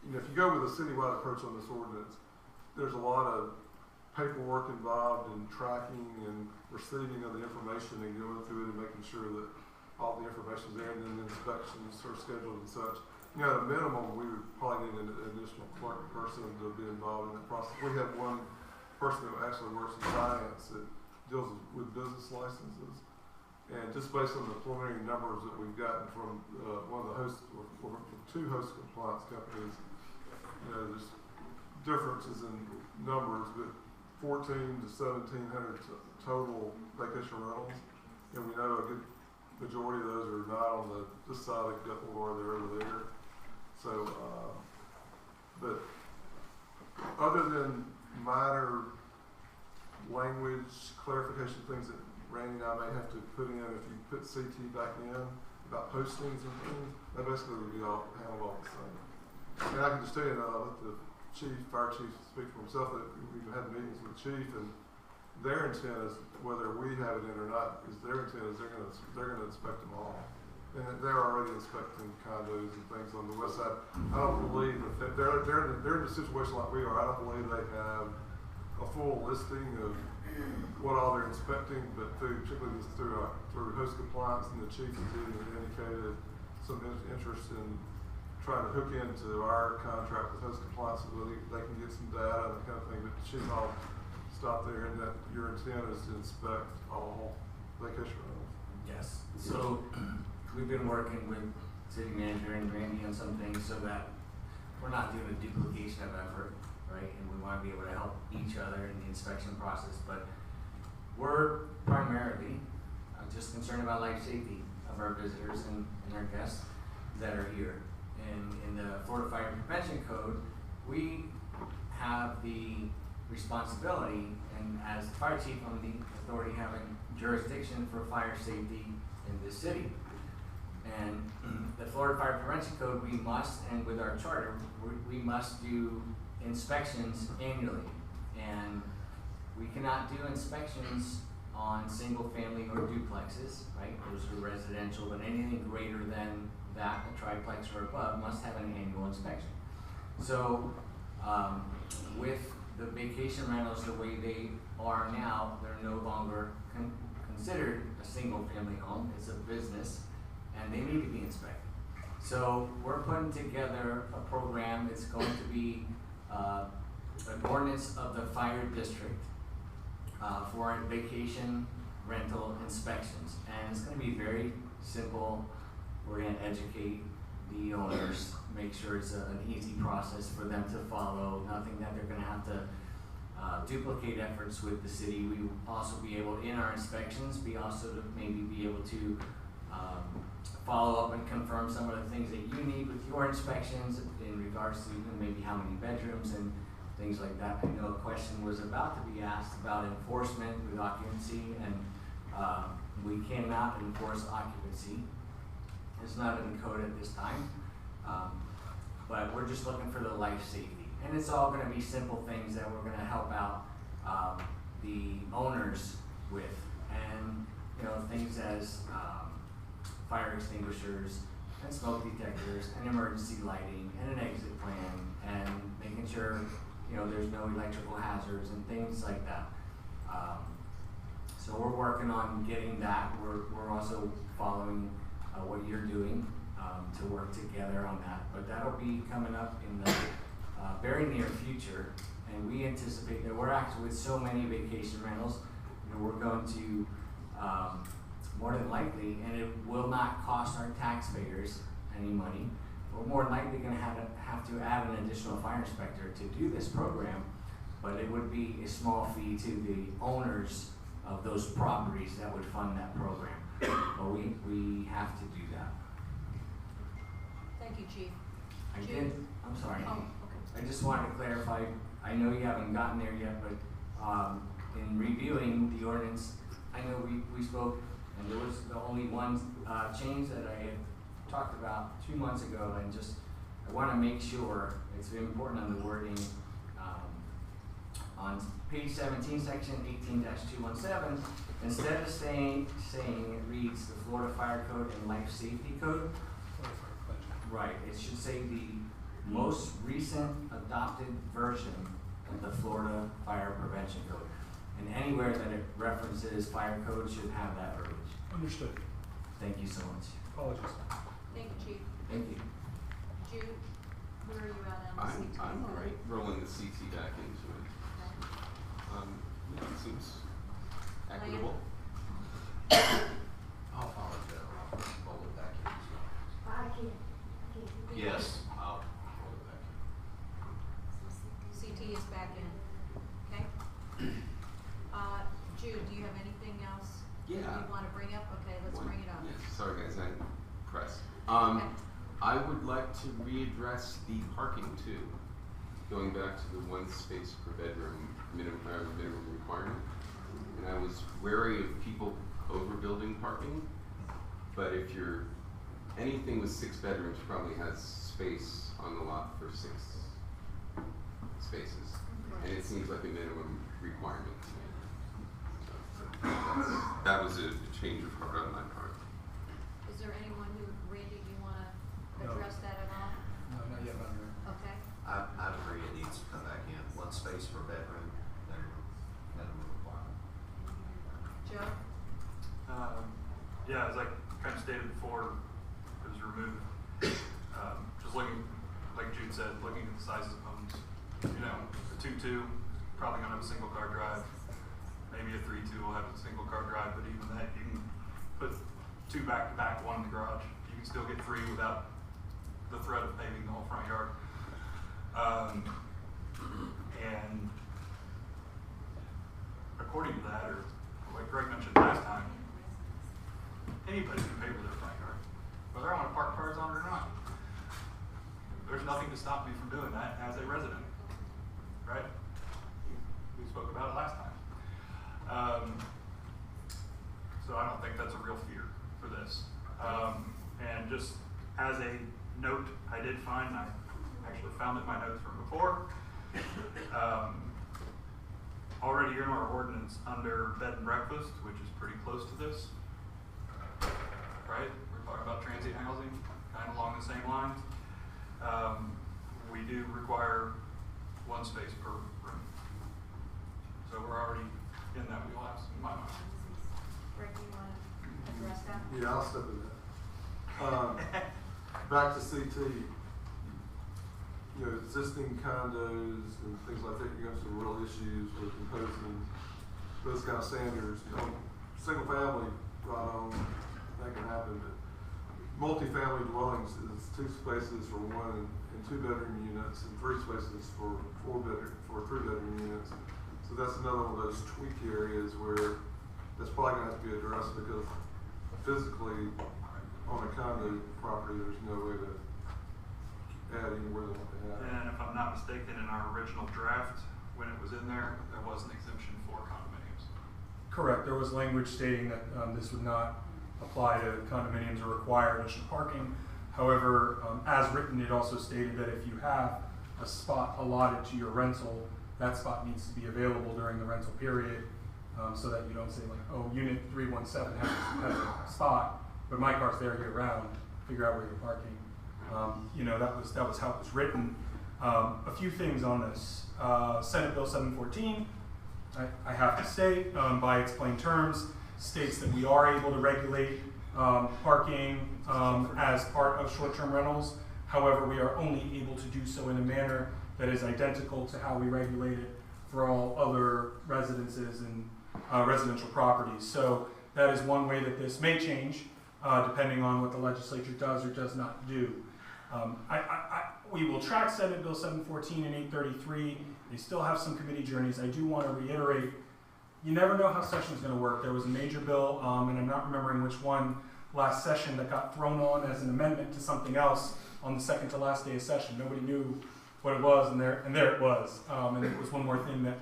if you go with a citywide approach on this ordinance, there's a lot of paperwork involved in tracking and receiving of the information and going through it and making sure that all the information's there, and then the inspections are scheduled and such. At a minimum, we would probably need an additional clerk person to be involved in that process. We have one person that actually works in finance that deals with business licenses. And just based on the preliminary numbers that we've gotten from one of the host, or from 2 host compliance companies, there's differences in numbers, but 14 to 1,700 total vacation rentals, and we know a good majority of those are not on this side of Gulfport, they're over there. So, but other than minor language clarification things that Randy and I may have to put in, if you put CT back in about postings and things, that basically would be all handled all the same. And I can just tell you, let the fire chief speak for himself, that we've had meetings with the chief, and their intent is, whether we have it in or not, is their intent is they're gonna inspect them all. And they're already inspecting condos and things on the west side. I don't believe that they're in a situation like we are. I don't believe they have a full listing of what all they're inspecting, but particularly through host compliance, and the chief has even indicated some interest in trying to hook into our contract with host compliance so that they can get some data and that kind of thing. But the chief, I'll stop there, and that your intent is to inspect all vacation rentals. Yes. So we've been working with city manager and Randy on some things so that we're not doing a duplication of effort, right? And we want to be able to help each other in the inspection process. But we're primarily just concerned about life safety of our visitors and our guests that are here. And in the Florida Fire Prevention Code, we have the responsibility, and as the fire chief, on the authority having jurisdiction for fire safety in this city. And the Florida Fire Prevention Code, we must, and with our charter, we must do inspections annually. And we cannot do inspections on single family or duplexes, right? Those are residential, but anything greater than that, a triplex or above, must have an annual inspection. So with the vacation rentals the way they are now, they're no longer considered a single family home, it's a business, and they need to be inspected. So we're putting together a program. It's going to be an ordinance of the fire district for vacation rental inspections, and it's going to be very simple. We're going to educate the owners, make sure it's an easy process for them to follow, nothing that they're going to have to duplicate efforts with the city. We will also be able, in our inspections, maybe be able to follow up and confirm some of the things that you need with your inspections in regards to maybe how many bedrooms and things like that. I know a question was about to be asked about enforcement with occupancy, and we cannot enforce occupancy. It's not in the code at this time, but we're just looking for the life safety. And it's all gonna be simple things that we're gonna help out the owners with. And things as fire extinguishers and smoke detectors and emergency lighting and an exit plan and making sure there's no electrical hazards and things like that. So we're working on getting that. We're also following what you're doing to work together on that. But that'll be coming up in the very near future. And we anticipate that we're actually, with so many vacation rentals, we're going to more than likely, and it will not cost our taxpayers any money, we're more than likely going to have to add an additional fire inspector to do this program, but it would be a small fee to the owners of those properties that would fund that program. But we have to do that. Thank you, Chief. I'm sorry. Oh, okay. I just wanted to clarify, I know you haven't gotten there yet, but in reviewing the ordinance, I know we spoke, and there was the only one change that I had talked about 2 months ago, and just I want to make sure it's important on the wording on page 17, section 18-217. Instead of saying it reads the Florida Fire Code and Life Safety Code, right? It should say the most recent adopted version of the Florida Fire Prevention Code, and anywhere that it references fire code should have that verbiage. Understood. Thank you so much. Apologies. Thank you, Chief. Thank you. Jude, where are you at on the CT? I'm all right rolling the CT back into it. It seems equitable. I'll follow it. I'll roll it back in as well. I can't. Yes, I'll roll it back in. CT is back in, okay? I would like to readdress the parking too, going back to the 1 space per bedroom minimum requirement. And I was wary of people overbuilding parking, but if you're, anything with 6 bedrooms probably has space on the lot for 6 spaces. And it seems like a minimum requirement to me. So that was a change of heart on my part. Is there anyone who, Randy, you wanna address that at all? No, not yet, Under. Okay. I agree it needs to come back in, 1 space per bedroom, minimum requirement. Joe? Yeah, as I kind of stated before, it was removed. Just looking, like Jude said, looking at the sizes of homes. You know, a 2-2, probably gonna have a single car drive. Maybe a 3-2 will have a single car drive, but even that, you can put 2 back to back, 1 in the garage. You can still get 3 without the threat of paving the whole front yard. And according to that, or like Greg mentioned last time, anybody can pave their front yard, whether I want to park cars on it or not. There's nothing to stop me from doing that as a resident, right? We spoke about it last time. So I don't think that's a real fear for this. And just as a note, I did find, I actually found it in my notes from before, already in our ordinance under bed and breakfast, which is pretty close to this, right? We're talking about transient housing, kind of along the same lines. We do require 1 space per room. So we're already in that wheelhouse, in my mind. Greg, do you wanna address that? Yeah, I'll step in that. Back to CT, you know, existing condos and things like that, you have some real issues with imposing those kind of standards. You know, single family, right on, that can happen, but multifamily dwellings is 2 spaces for 1 and 2 bedroom units and 3 spaces for 3 bedroom units. So that's another one of those tweak areas where that's probably gonna have to be addressed, because physically on a condo property, there's no way to add anywhere they want to add. And if I'm not mistaken, in our original draft, when it was in there was an exemption for condominiums. Correct, there was language stating that this would not apply to condominiums or require additional parking. However, as written, it also stated that if you have a spot allotted to your rental, that spot needs to be available during the rental period, so that you don't say like, oh, unit 317 has a spot, but my car's there year round, figure out where you're parking. You know, that was how it was written. A few things on this. Senate Bill 714, I have to state, by its plain terms, states that we are able to regulate parking as part of short-term rentals. However, we are only able to do so in a manner that is identical to how we regulate it for all other residences and residential properties. So that is one way that this may change, depending on what the legislature does or does not do. We will track Senate Bill 714 and 833. They still have some committee journeys. I do want to reiterate, you never know how session's going to work. There was a major bill, and I'm not remembering which one, last session that got thrown on as an amendment to something else on the second to last day of session. Nobody knew what it was, and there it was. And it was one more thing that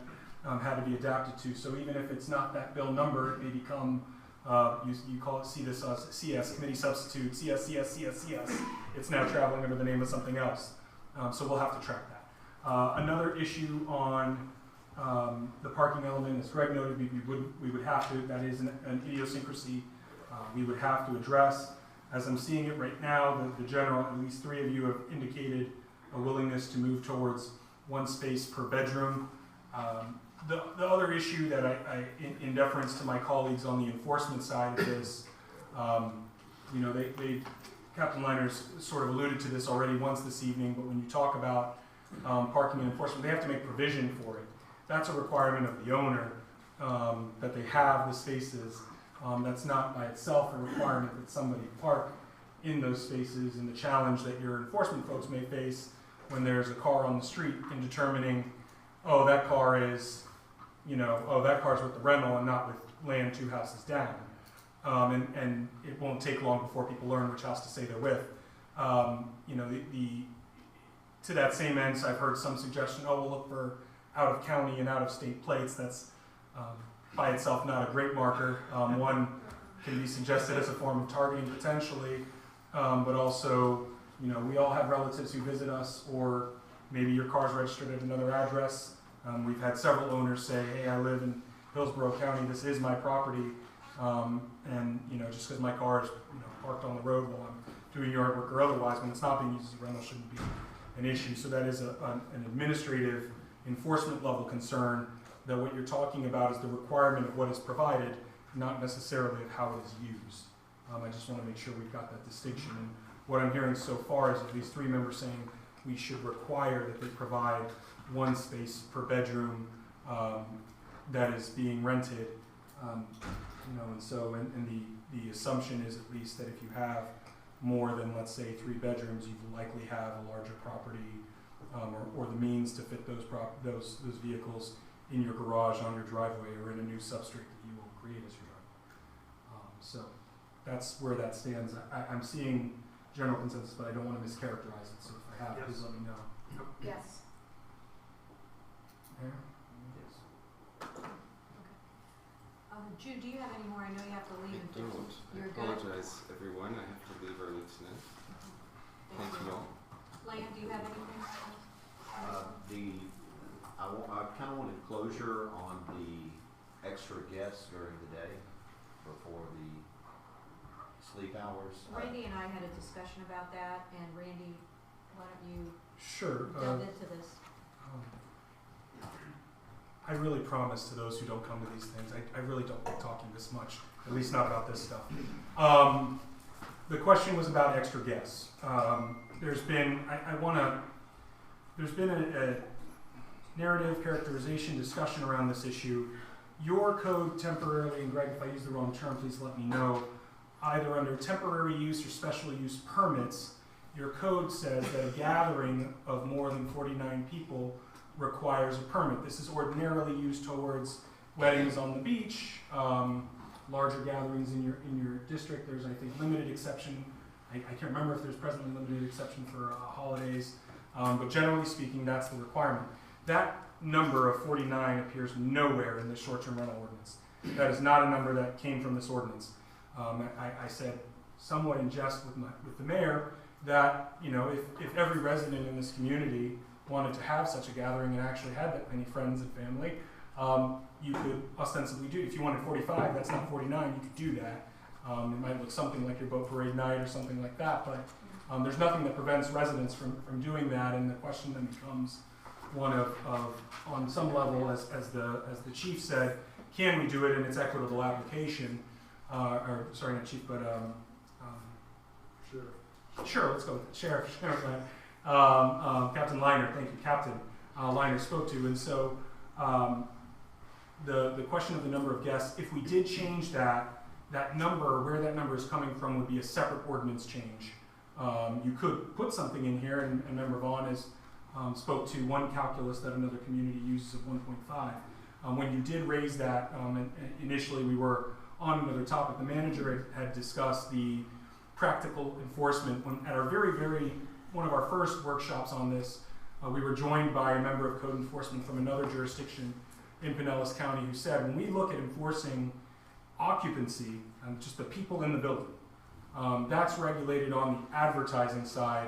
had to be adapted to. So even if it's not that bill number, it may become, you call it CS, Committee Substitute, CS. It's now traveling under the name of something else. So we'll have to track that. Another issue on the parking element, as Greg noted, we would have to, that is an idiosyncrasy we would have to address. As I'm seeing it right now, the general, at least 3 of you have indicated a willingness to move towards 1 space per bedroom. The other issue that I in deference to my colleagues on the enforcement side of this, you know, Captain Liners sort of alluded to this already once this evening, but when you talk about parking and enforcement, they have to make provision for it. That's a requirement of the owner, that they have the spaces. That's not by itself a requirement that somebody park in those spaces, and the challenge that your enforcement folks may face when there's a car on the street in determining, oh, that car is, you know, oh, that car's with the rental and not with land 2 houses down. And it won't take long before people learn which house to say they're with You know, to that same end, so I've heard some suggestion, oh, we'll look for out-of-county and out-of-state plates. That's by itself not a great marker. One can be suggested as a form of targeting potentially, but also, you know, we all have relatives who visit us, or maybe your car's registered at another address. We've had several owners say, hey, I live in Hillsborough County, this is my property, and you know, just because my car is, you know, parked on the road while I'm doing yard work or otherwise, when it's not being used as a rental, shouldn't be an issue. So that is an administrative enforcement level concern, that what you're talking about is the requirement of what is provided, not necessarily of how it is used. I just want to make sure we've got that distinction. And what I'm hearing so far is at least 3 members saying we should require that they provide 1 space per bedroom that is being rented. You know, and so, and the assumption is at least that if you have more than, let's say, 3 bedrooms, you likely have a larger property, or the means to fit those vehicles in your garage, on your driveway, or in a new substrate that you will create as your driveway. So that's where that stands. I'm seeing general consensus, but I don't want to mischaracterize it. So if I have, please let me know. Yes. Mayor? Yes. Okay. Jude, do you have any more? I know you have to leave. I don't. You're I apologize, everyone. I have to leave early tonight. Thank you all. Lan, do you have anything? I kind of wanted closure on the extra guests during the day before the sleep hours. Randy and I had a discussion about that, and Randy, why don't you Sure. delve into this? I really promise to those who don't come to these things, I really don't like talking this much, at least not about this stuff. The question was about extra guests. There's been a narrative, characterization, discussion around this issue. Your code temporarily, and Greg, if I use the wrong term, please let me know, either under temporary use or special use permits, your code says that a gathering of more than 49 people requires a permit. This is ordinarily used towards weddings on the beach, larger gatherings in your district. There's, I think, limited exception. I can't remember if there's presently limited exception for holidays, but generally speaking, that's the requirement. That number of 49 appears nowhere in the short-term rental ordinance. That is not a number that came from this ordinance. I said somewhat in jest with the mayor that, you know, if every resident in this community wanted to have such a gathering and actually had that many friends and family, you could ostensibly do it. If you wanted 45, that's not 49, you could do that. It might look something like your boat parade night or something like that, but there's nothing that prevents residents from doing that, and the question then becomes one of on some level, as the chief said, can we do it in its equitable application? Or sorry, not chief, but sure, let's go with it. Sheriff Captain Liner, thank you, Captain Liner spoke to, and so the question of the number of guests, if we did change that number, where that number is coming from would be a separate ordinance change. You could put something in here, and Member Vaughn has spoke to one calculus that another community uses of 1.5. When you did raise that, initially we were on another topic. The manager had discussed the practical enforcement. At our one of our first workshops on this, we were joined by a member of code enforcement from another jurisdiction in Pinellas County who said, when we look at enforcing occupancy, just the people in the building, that's regulated on the advertising side,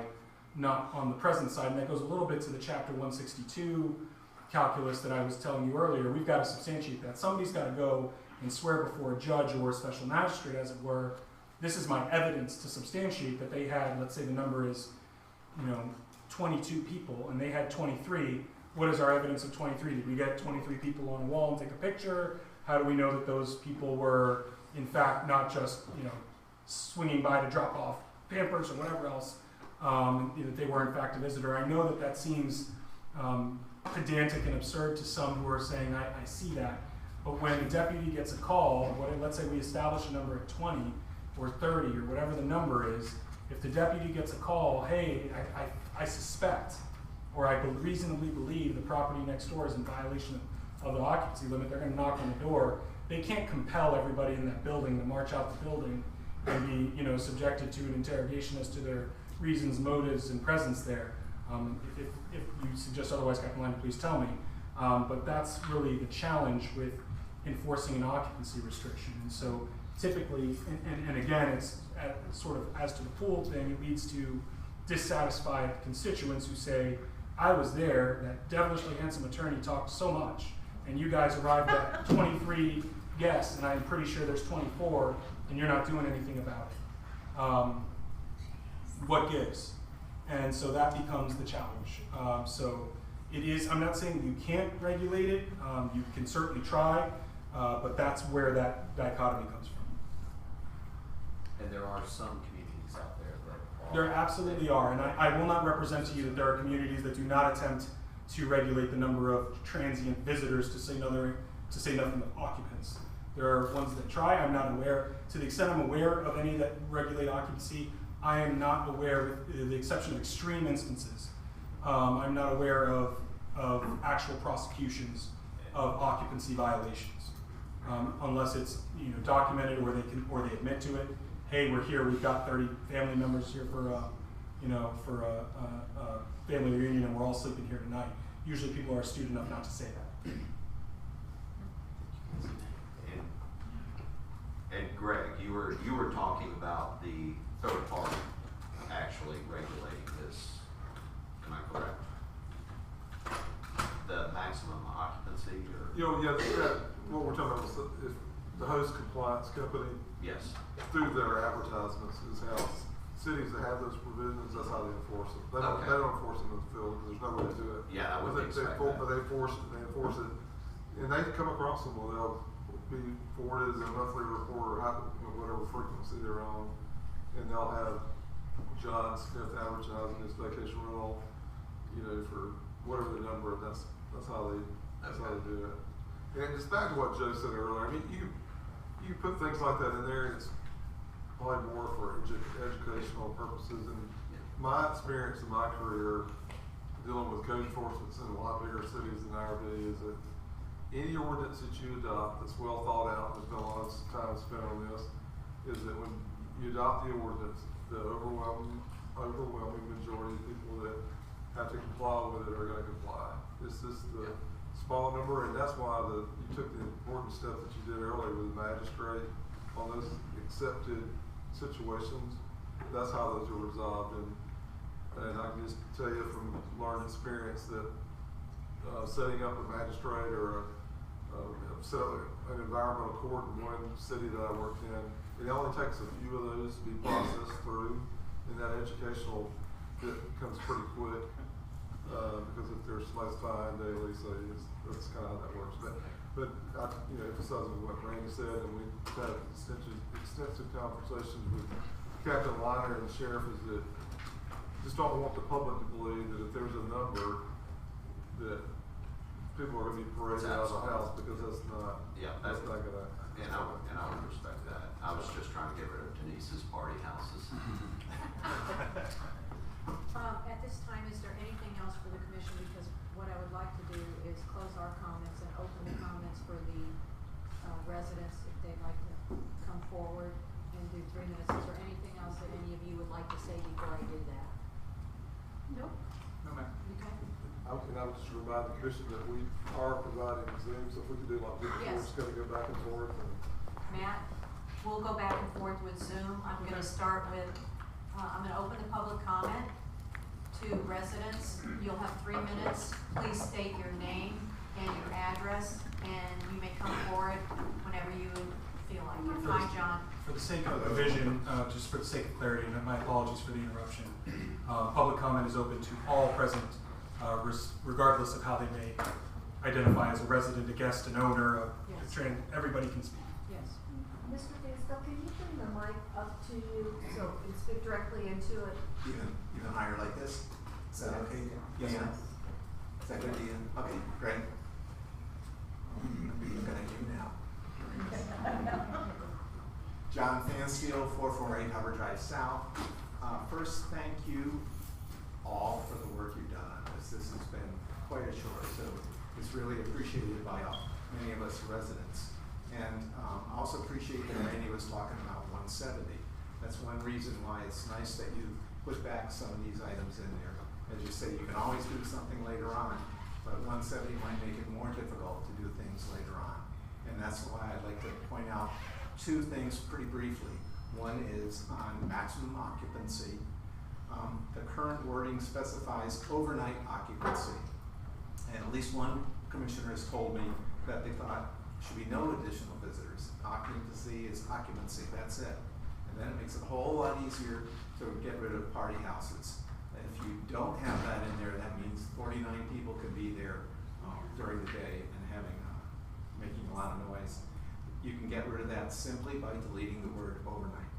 not on the present side, and that goes a little bit to the Chapter 162 calculus that I was telling you earlier. We've got to substantiate that. Somebody's got to go and swear before a judge or a special magistrate, as it were, this is my evidence to substantiate that they had, let's say the number is, 22 people, and they had 23. What is our evidence of 23? Did we get 23 people on a wall and take a picture? How do we know that those people were, in fact, not just, swinging by to drop off Pampers or whatever else, that they were in fact a visitor? I know that seems pedantic and absurd to some who are saying, I see that. But when a deputy gets a call, let's say we establish a number at 20 or 30 or whatever the number is, if the deputy gets a call, hey, I suspect, or I reasonably believe the property next door is in violation of the occupancy limit, they're going to knock on the door. They can't compel everybody in that building to march out the building and be, subjected to an interrogation as to their reasons, motives, and presence there. If you suggest otherwise, Captain Lyon, please tell me. But that's really the challenge with enforcing an occupancy restriction. And so typically, and again, it's sort of as to the pool thing, it leads to dissatisfied constituents who say, I was there, that devilishly handsome attorney talked so much, and you guys arrived at 23 guests, and I'm pretty sure there's 24, and you're not doing anything about it. What gives? And so that becomes the challenge. So it is, I'm not saying you can't regulate it, you can certainly try, but that's where that dichotomy comes from. And there are some communities out there that are. There absolutely are, and I will not represent to you that there are communities that do not attempt to regulate the number of transient visitors, to say nothing of occupants. There are ones that try. I'm not aware, to the extent I'm aware of any that regulate occupancy, I am not aware, with the exception of extreme instances, I'm not aware of actual prosecutions of occupancy violations, unless it's documented or they admit to it. Hey, we're here. We've got 30 family members here for a family reunion, and we're all sleeping here tonight. Usually, people are astute enough not to say that. And Greg, you were talking about the third party actually regulating this. Am I correct? The maximum occupancy, or what we're talking about is the host compliance company. yes. Through their advertisements is how cities that have those provisions, that's how they enforce them. They don't, Okay. they don't enforce them in the field, because there's no way to do it. Yeah, I would But expect but that. they enforce it, and they come across them, well, they'll be forwarded as a monthly report or whatever frequency they're on, and they'll have John Smith advertising his vacation rental, for whatever the number, that's how they do it. And it's back to what Joe said earlier, I mean, you put things like that in there, and it's probably more for educational purposes. And my experience in my career dealing with code enforcement in a lot bigger cities than IRB is that any ordinance that you adopt that's well thought out, there's been a lot of time spent on this, is that when you adopt the ordinance, the overwhelming majority of people that have to comply with it are going to comply. It's just the small number, and that's why you took the important step that you did earlier with the magistrate on those accepted situations. That's how those are resolved, and I can just tell you from learned experience that setting up a magistrate or set up an environmental court in one city that I worked in, it only takes a few of those to be processed through, and that educational bit comes pretty quick. Because if there's somebody's fined daily, so that's kind of how that works. But emphasizing what Randy said, and we've had extensive conversations with Captain Liner and the sheriff, is that just don't want the public to believe that if there's a number that people are going to be paraded out of the house, because that's not gonna. And I would respect that. I was just trying to get rid of Denise's party houses. At this time, is there anything else for the commission? Because what I would like to do is close our comments and open the comments for the residents if they'd like to come forward and do 3 minutes. Is there anything else that any of you would like to say before I do that? Nope. No, ma'am. Okay. I would just remind the commission that we are providing Zoom, so if we could do like this, we're just gonna go back and forth. Matt, we'll go back and forth with Zoom. I'm gonna start with, I'm gonna open the public comment to residents. You'll have 3 minutes. Please state your name and your address, and you may come forward whenever you feel like it. Hi, John. For the sake of division, just for the sake of clarity, and my apologies for the interruption, public comment is open to all present, regardless of how they may identify as a resident, a guest, an owner, a trans, everybody can speak. Yes. Mr. Gansdale, can you bring the mic up to you so you can speak directly into it? Even higher like this? Is that okay? Yes. Yeah. Is that good, Ian? Okay, great. What are you gonna do now? John Fansfield, 448 Hubbard Drive South. First, thank you all for the work you've done on this. This has been quite a chore, so it's really appreciated by many of us residents. And I also appreciate that Randy was talking about 170. That's one reason why it's nice that you put back some of these items in there. As you say, you can always do something later on, but 170 might make it more difficult to do things later on. And that's why I'd like to point out two things pretty briefly. One is on maximum occupancy. The current wording specifies overnight occupancy. And at least one commissioner has told me that they thought should be no additional visitors. Occupancy is occupancy, that's it. And then it makes it a whole lot easier to get rid of party houses. And if you don't have that in there, that means 49 people could be there during the day and having making a lot of noise. You can get rid of that simply by deleting the word overnight.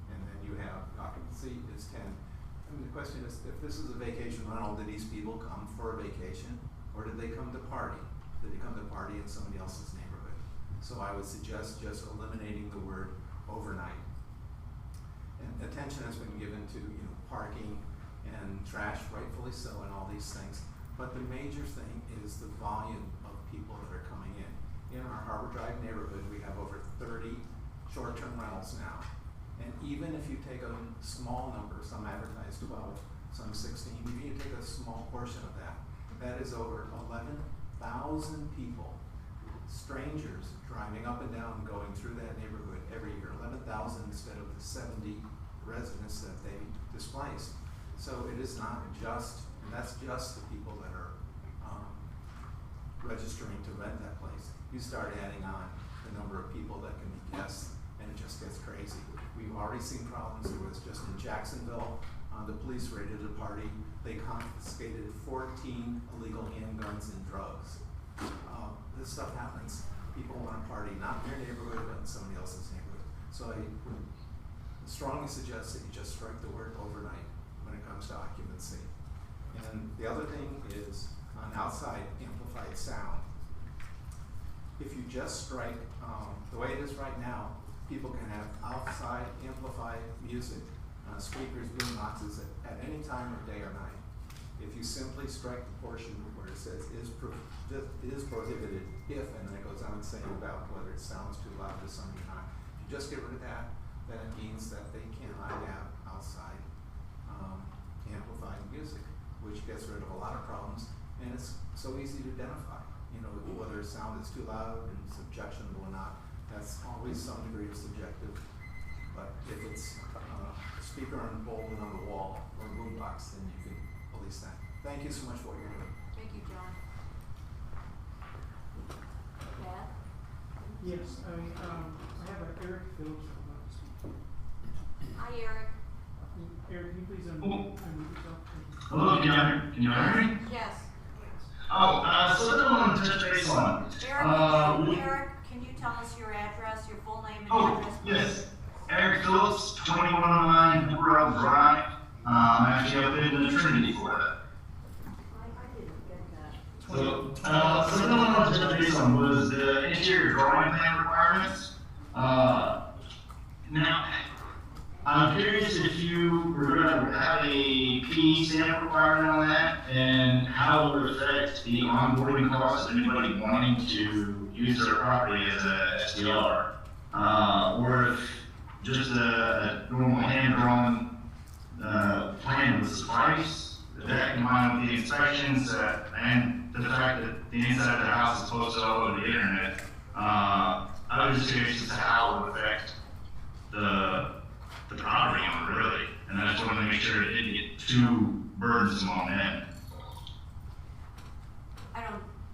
And then you have occupancy is 10. I mean, the question is, if this is a vacation rental, did these people come for a vacation, or did they come to party? Did they come to party in somebody else's neighborhood? So I would suggest just eliminating the word overnight. And attention has been given to, you know, parking and trash, rightfully so, and all these things. But the major thing is the volume of people that are coming in. In our Harbor Drive neighborhood, we have over 30 short-term rentals now. And even if you take a small number, some advertise 12, some 16, even if you take a small portion of that, that is over 11,000 people, strangers driving up and down, going through that neighborhood every year, 11,000 instead of the 70 residents that they displaced. So it is not just, and that's just the people that are registering to rent that place. You start adding on the number of people that can be guests, and it just gets crazy. We've already seen problems. There was just in Jacksonville, the police raided a party. They confiscated 14 illegal handguns and drugs. This stuff happens. People want to party, not in their neighborhood, but in somebody else's neighborhood. So I would strongly suggest that you just strike the word overnight when it comes to occupancy. And the other thing is on outside amplified sound. If you just strike, the way it is right now, people can have outside amplified music, speakers, boom boxes at any time of day or night. If you simply strike the portion where it says is prohibited if, and then it goes on saying about whether it sounds too loud to somebody or not. If you just get rid of that, then it means that they cannot have outside amplified music, which gets rid of a lot of problems, and it's so easy to identify. You know, whether sound is too loud and it's objectionable or not, that's always some degree of subjective. But if it's a speaker on a pole and on the wall or a boombox, then you can police that. Thank you so much for what you're doing. Thank you, John. Pat? Yes, I have Eric Phillips. Hi, Eric. Eric, can you please unmute yourself? Hello, can you hear me? Yes. So I want to touch base on. Eric, can you tell us your address, your full name and address? Yes. Eric Phillips, 2109 Hooper Drive. Actually up in Trinity, Florida. I didn't get that. So something I wanted to touch base on was the interior drawing plan requirements. Now, I'm curious if you were going to have a P stamp requirement on that, and how it would affect the onboarding costs of anybody wanting to use their property as a SDR, or if just a normal hand-drawn plan would suffice. That combined with the inspections and the fact that the inside of the house is posted all over the internet, I was just curious as to how it would affect the property owner, really. And I just wanted to make sure it didn't get too burdensome on them.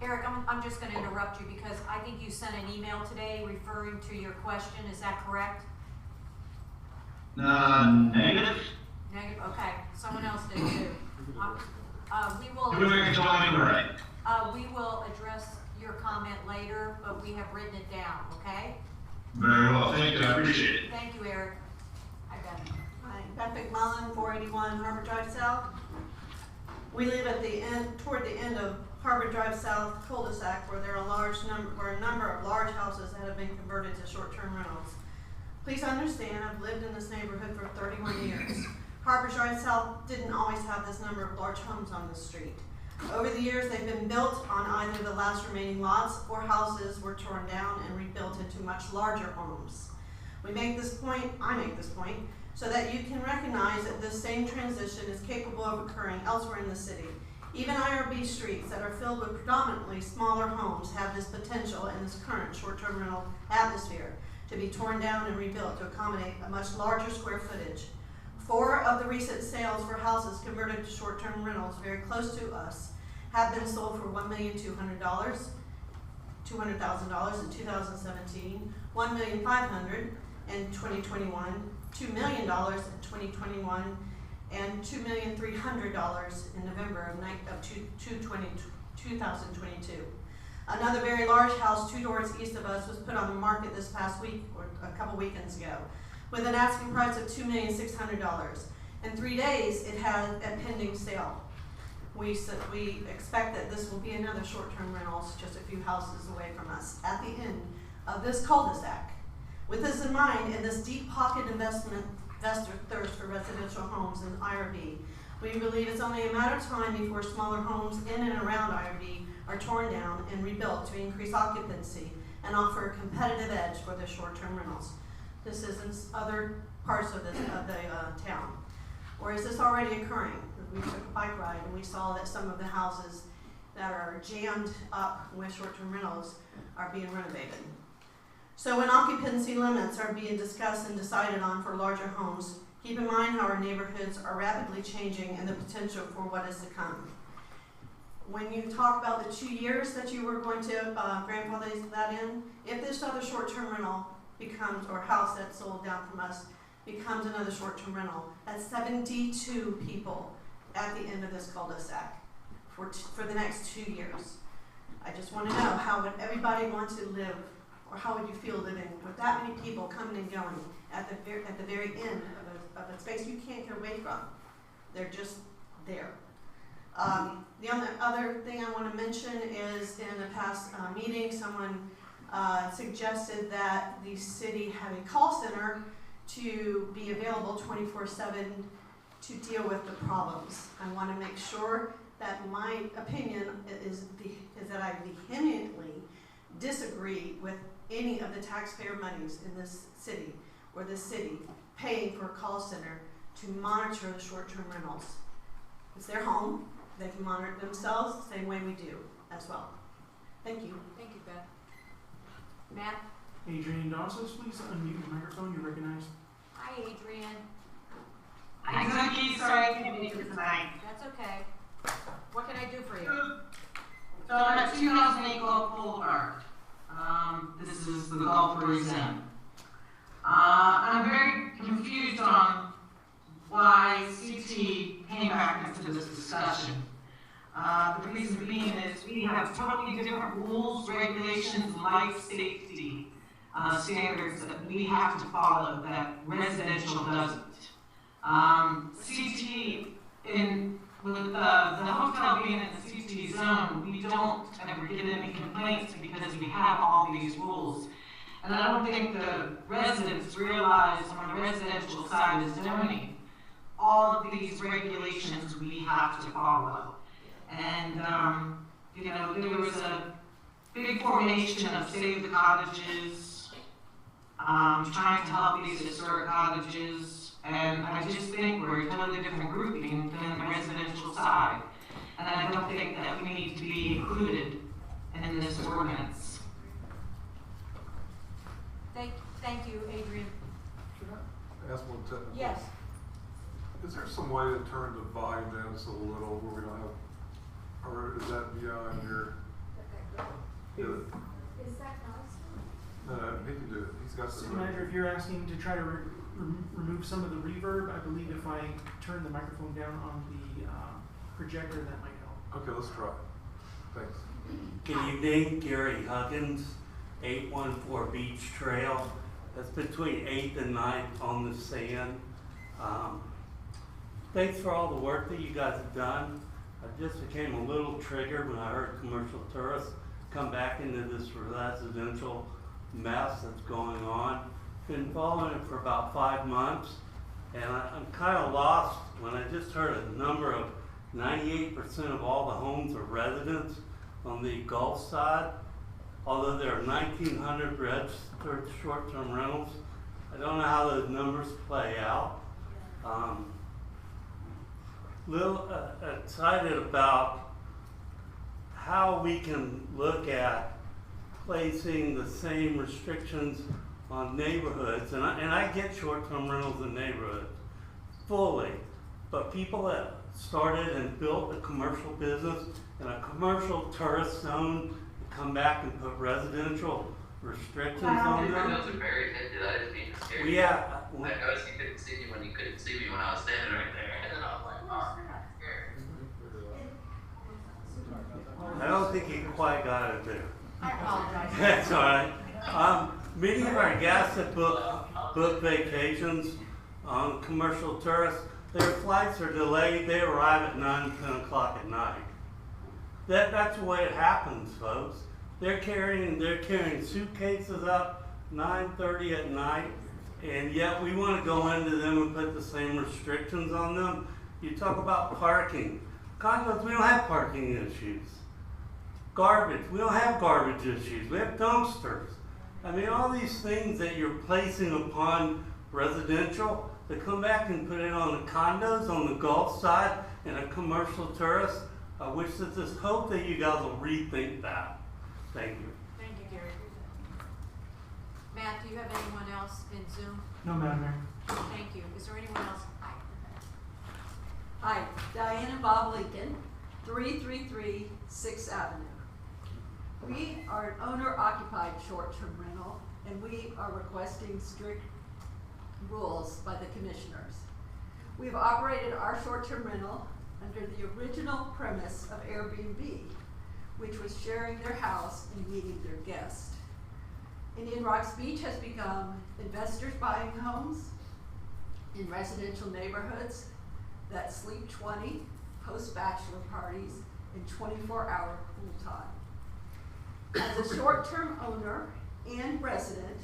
Eric, I'm just gonna interrupt you because I think you sent an email today referring to your question, is that correct? Negative? Negative, okay, someone else did too. We will address your comment later, but we have written it down, okay? Very well, thank you, I appreciate it. Thank you, Eric. Hi, Beth. Hi, Beth McMullen, 481 Harbor Drive South. We live at the end, toward the end of Harbor Drive South cul-de-sac, where there are a number of large houses that have been converted to short-term rentals. Please understand, I've lived in this neighborhood for 31 years. Harbor Drive South didn't always have this number of large homes on the street. Over the years, they've been built on either the last remaining lots or houses were torn down and rebuilt into much larger homes. I make this point, so that you can recognize that this same transition is capable of occurring elsewhere in the city. Even IRB streets that are filled with predominantly smaller homes have this potential in this current short-term rental atmosphere to be torn down and rebuilt to accommodate a much larger square footage. 4 of the recent sales for houses converted to short-term rentals very close to us have been sold for $1,200,000 in 2017, $1,500,000 in 2021, $2 million in 2021, and $2,300,000 in November of 2022. Another very large house 2 doors east of us was put on the market this past week or a couple weekends ago with an asking price of $2,600,000. In 3 days, it had a pending sale. We expect that this will be another short-term rentals just a few houses away from us at the end of this cul-de-sac. With this in mind, and this deep-pocket investor thirst for residential homes in IRB, we believe it's only a matter of time before smaller homes in and around IRB are torn down and rebuilt to increase occupancy and offer a competitive edge for the short-term rentals. This is in other parts of the town. Or is this already occurring? We took a bike ride and we saw that some of the houses that are jammed up with short-term rentals are being renovated. So when occupancy limits are being discussed and decided on for larger homes, keep in mind how our neighborhoods are rapidly changing and the potential for what is to come. When you talk about the 2 years that you were going to grandfather that in, if this other short-term rental becomes, or house that's sold down from us, becomes another short-term rental, that's 72 people at the end of this cul-de-sac for the next 2 years. I just want to know, how would everybody want to live, or how would you feel living with that many people coming and going at the very end of a space you can't get away from? They're just there. The only other thing I want to mention is in a past meeting, someone suggested that the city have a call center to be available 24/7 to deal with the problems. I want to make sure that my opinion is that I vehemently disagree with any of the taxpayer monies in this city or the city paying for a call center to monitor the short-term rentals. It's their home. They can monitor themselves the same way we do as well. Thank you. Thank you, Beth. Matt? Adrian Dawson, please unmute your microphone. You're recognized. Hi, Adrian. Hi, Cookie. Sorry I couldn't make it tonight. That's okay. What can I do for you? So I'm at 2008 Gulf Boulevard. This is the Gulf Breeze Inn. I'm very confused on why CT came back into this discussion. The reason being is we have totally different rules, regulations, life safety standards that we have to follow that residential doesn't. CT, with the hotel being in the CT zone, we don't ever get any complaints because we have all these rules. And I don't think the residents realize on the residential side of zoning, all of these regulations we have to follow. And, you know, there was a big formation of Save the Cottages, trying to help these historic cottages. And I just think we're a totally different grouping than the residential side. And I don't think that we need to be included in this ordinance. Thank you, Adrian. Should I ask one technical? Yes. Is there some way to turn the volume down just a little where we don't have, or is that beyond your? Is that nice? No, he can do it. He's got the. City Manager, if you're asking to try to remove some of the reverb, I believe if I turn the microphone down on the projector, that might help. Okay, let's try. Thanks. Good evening, Gary Huggins, 814 Beach Trail. That's between 8th and 9th on the sand. Thanks for all the work that you guys have done. I just became a little triggered when I heard commercial tourists come back into this residential mess that's going on. Been following it for about 5 months, and I'm kind of lost when I just heard a number of 98% of all the homes are residents on the Gulf side, although there are 1,900 registered short-term rentals. I don't know how those numbers play out. Little excited about how we can look at placing the same restrictions on neighborhoods, and I get short-term rentals in neighborhoods fully, but people that started and built a commercial business in a commercial tourist zone come back and put residential restrictions on them. Those are very hinted. I didn't mean to scare you. Yeah. I noticed you couldn't see me when you couldn't see me when I was standing right there. And then I was like, oh, I'm scared. I don't think he quite got it there. I apologize. That's all right. Many of our guests that book vacations on commercial tourists, their flights are delayed. They arrive at 9, 10 o'clock at night. That's the way it happens, folks. They're carrying suitcases up 9:30 at night, and yet we want to go into them and put the same restrictions on them. You talk about parking. Condos, we don't have parking issues. Garbage, we don't have garbage issues. We have dumpsters. I mean, all these things that you're placing upon residential, to come back and put it on the condos on the Gulf side and a commercial tourist, I wish that this hope that you guys will rethink that. Thank you. Thank you, Gary. Matt, do you have anyone else in Zoom? No, Madam Mayor. Thank you. Is there anyone else? Hi, Diane and Bob Lincoln, 333 6th Avenue. We are an owner-occupied short-term rental, and we are requesting strict rules by the commissioners. We've operated our short-term rental under the original premise of Airbnb, which was sharing their house and meeting their guests. Indian Rocks Beach has become investors buying homes in residential neighborhoods that sleep 20, host bachelor parties, and 24-hour pool time. As a short-term owner and resident,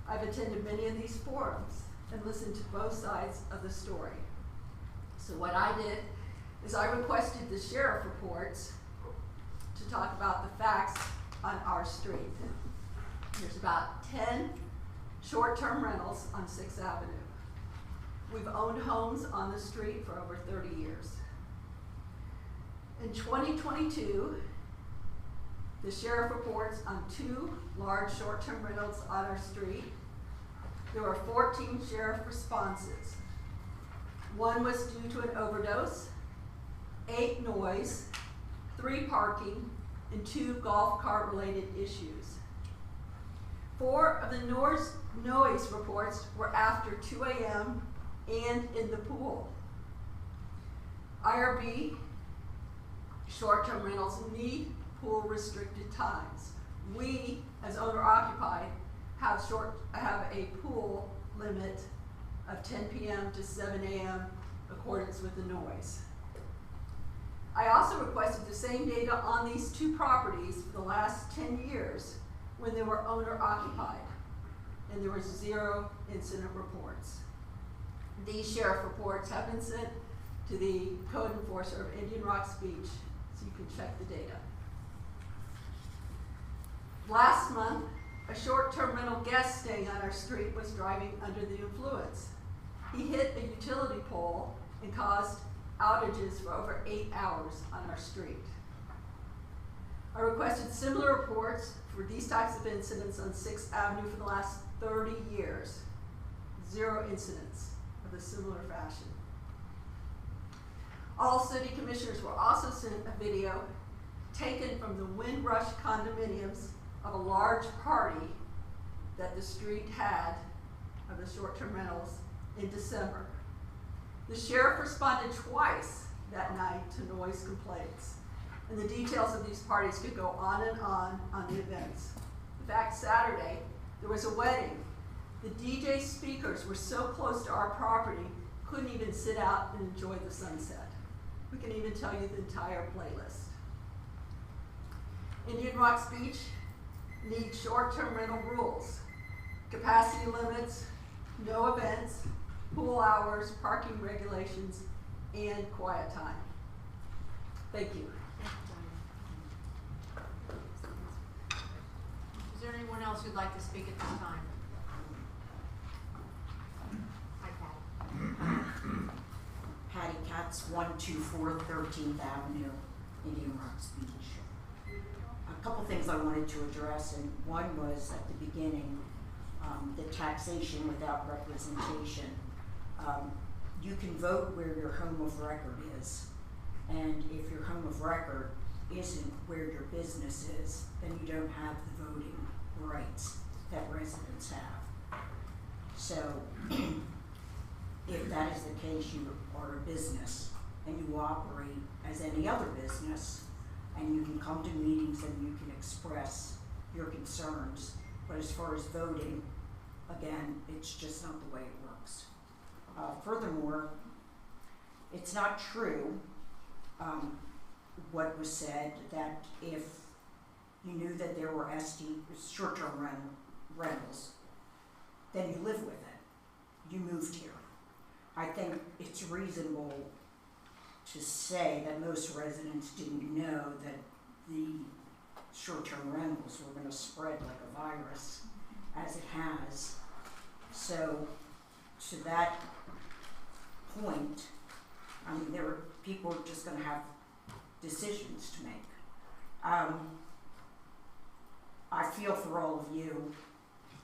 I've attended many of these forums and listened to both sides of the story. So what I did is I requested the sheriff reports to talk about the facts on our street. There's about 10 short-term rentals on 6th Avenue. We've owned homes on the street for over 30 years. In 2022, the sheriff reports on 2 large short-term rentals on our street. There were 14 sheriff responses. 1 was due to an overdose, 8 noise, 3 parking, and 2 golf cart related issues. 4 of the noise reports were after 2 a.m. and in the pool. IRB short-term rentals need pool restricted times. We, as owner-occupied, have a pool limit of 10 p.m. to 7 a.m. accordance with the noise. I also requested the same data on these 2 properties for the last 10 years when they were owner-occupied, and there were 0 incident reports. These sheriff reports have been sent to the code enforcer of Indian Rocks Beach, so you can check the data. Last month, a short-term rental guest staying on our street was driving under the influence. He hit a utility pole and caused outages for over 8 hours on our street. I requested similar reports for these types of incidents on 6th Avenue for the last 30 years. 0 incidents of a similar fashion. All city commissioners were also sent a video taken from the Windrush condominiums of a large party that the street had of the short-term rentals in December. The sheriff responded twice that night to noise complaints, and the details of these parties could go on and on the events. In fact, Saturday, there was a wedding. The DJ speakers were so close to our property, couldn't even sit out and enjoy the sunset. We can even tell you the entire playlist. Indian Rocks Beach needs short-term rental rules, capacity limits, no events, pool hours, parking regulations, and quiet time. Thank you. Is there anyone else who'd like to speak at this time? Hi, Paul. 124 13th Avenue, Indian Rocks Beach. A couple things I wanted to address, and one was at the beginning, the taxation without representation. You can vote where your home of record is, and if your home of record isn't where your business is, then you don't have the voting rights that residents have. So, if that is the case, you are a business and you operate as any other business, and you can come to meetings and you can express your concerns. But as far as voting, again, it's just not the way it works. Furthermore, it's not true what was said, that if you knew that there were short-term rentals, then you live with it. You moved here. I think it's reasonable to say that most residents didn't know that the short-term rentals were going to spread like a virus, as it has. So, to that point, I mean, people are just going to have decisions to make. I feel for all of you.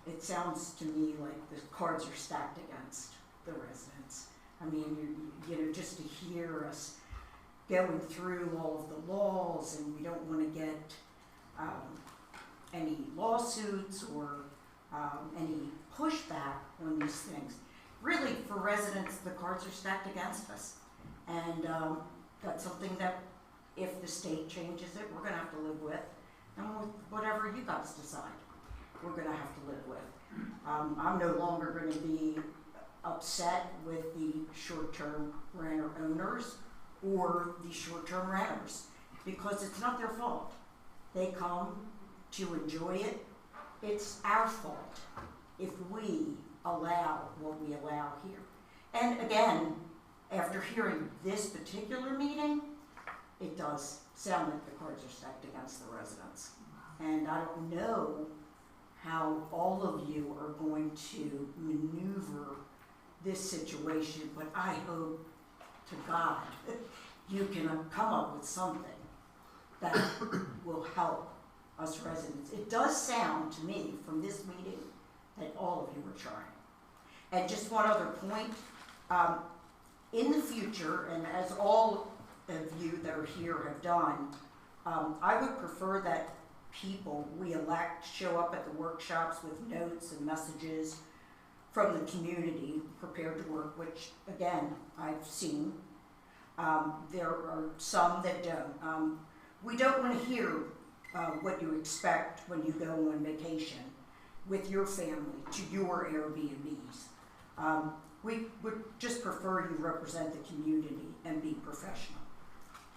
It sounds to me like the cards are stacked against the residents. I mean, you know, just to hear us going through all of the laws, and we don't want to get any lawsuits or any pushback on these things. Really, for residents, the cards are stacked against us. And that's something that, if the state changes it, we're going to have to live with. And whatever you guys decide, we're going to have to live with. I'm no longer going to be upset with the short-term renter owners or the short-term renters, because it's not their fault. They come to enjoy it. It's our fault if we allow what we allow here. And again, after hearing this particular meeting, it does sound like the cards are stacked against the residents. And I don't know how all of you are going to maneuver this situation, but I hope to God you can come up with something that will help us residents. It does sound to me from this meeting that all of you are trying. And just one other point, in the future, and as all of you that are here have done, I would prefer that people we elect show up at the workshops with notes and messages from the community prepared to work, which again, I've seen. There are some that don't. We don't want to hear what you expect when you go on vacation with your family to your Airbnbs. We would just prefer you represent the community and be professional.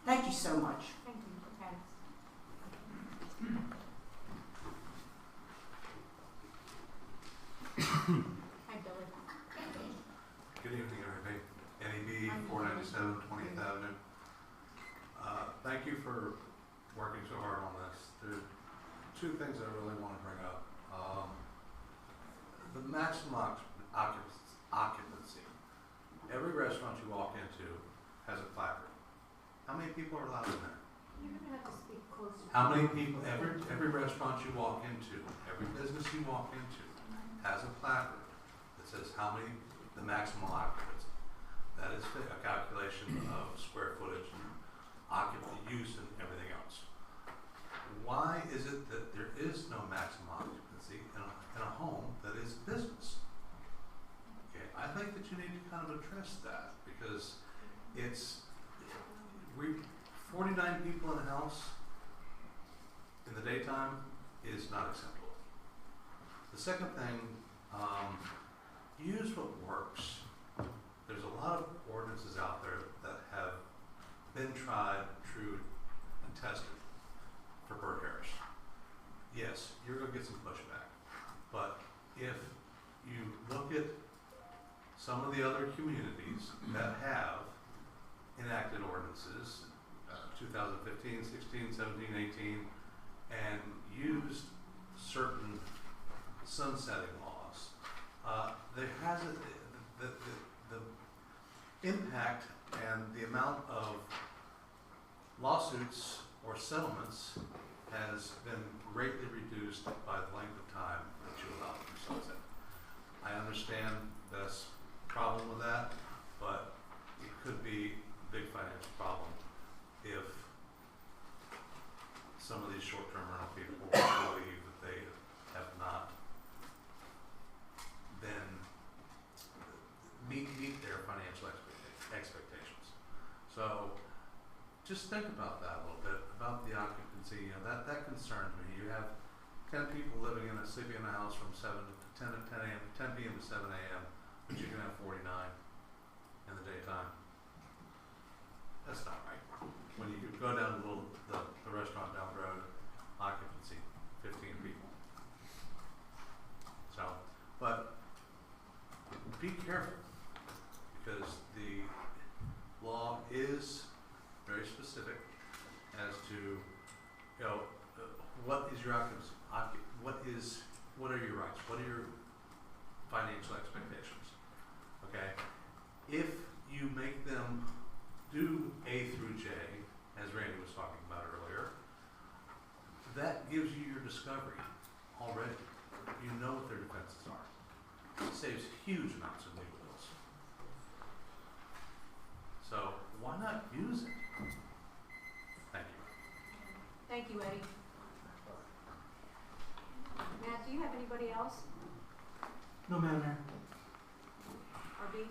Thank you so much. Thank you. Okay. Hi, Billy. Good evening, everybody. NEB 497 20th Avenue. Thank you for working so hard on this. There are two things I really want to bring up. The maximum occupancy. Every restaurant you walk into has a placard. How many people are allowed in there? You're gonna have to speak closer. How many people, every restaurant you walk into, every business you walk into has a placard that says how many, the maximum occupancy. That is a calculation of square footage and occupancy use and everything else. Why is it that there is no maximum occupancy in a home that is business? Okay, I think that you need to kind of address that, because it's, 49 people in a house in the daytime is not acceptable. The second thing, use what works. There's a lot of ordinances out there that have been tried, true, and tested for Burt Harris. Yes, you're going to get some pushback, but if you look at some of the other communities that have enacted ordinances, 2015, 16, 17, 18, and used certain sunsetting laws, there has the impact And the amount of lawsuits or settlements has been greatly reduced by the length of time that you allow for sunset. I understand this problem with that, but it could be a big financial problem if some of these short-term rental people believe that they have not been meet their financial expectations. So just think about that a little bit, about the occupancy. You know, that concerns me. You have 10 people living in sleeping in a house from 10 p.m. to 7 a.m., but you can have 49 in the daytime. That's not right. When you go down to the restaurant down the road, occupancy, 15 people. So, but be careful, because the law is very specific as to, you know, what is your occupancy, what are your rights, what are your financial expectations, okay? If you make them do A through J, as Randy was talking about earlier, that gives you your discovery already. You know what their defenses are. It saves huge amounts of legal bills. So why not use it? Thank you. Thank you, Eddie. Matt, do you have anybody else? No, Madam Mayor. RB?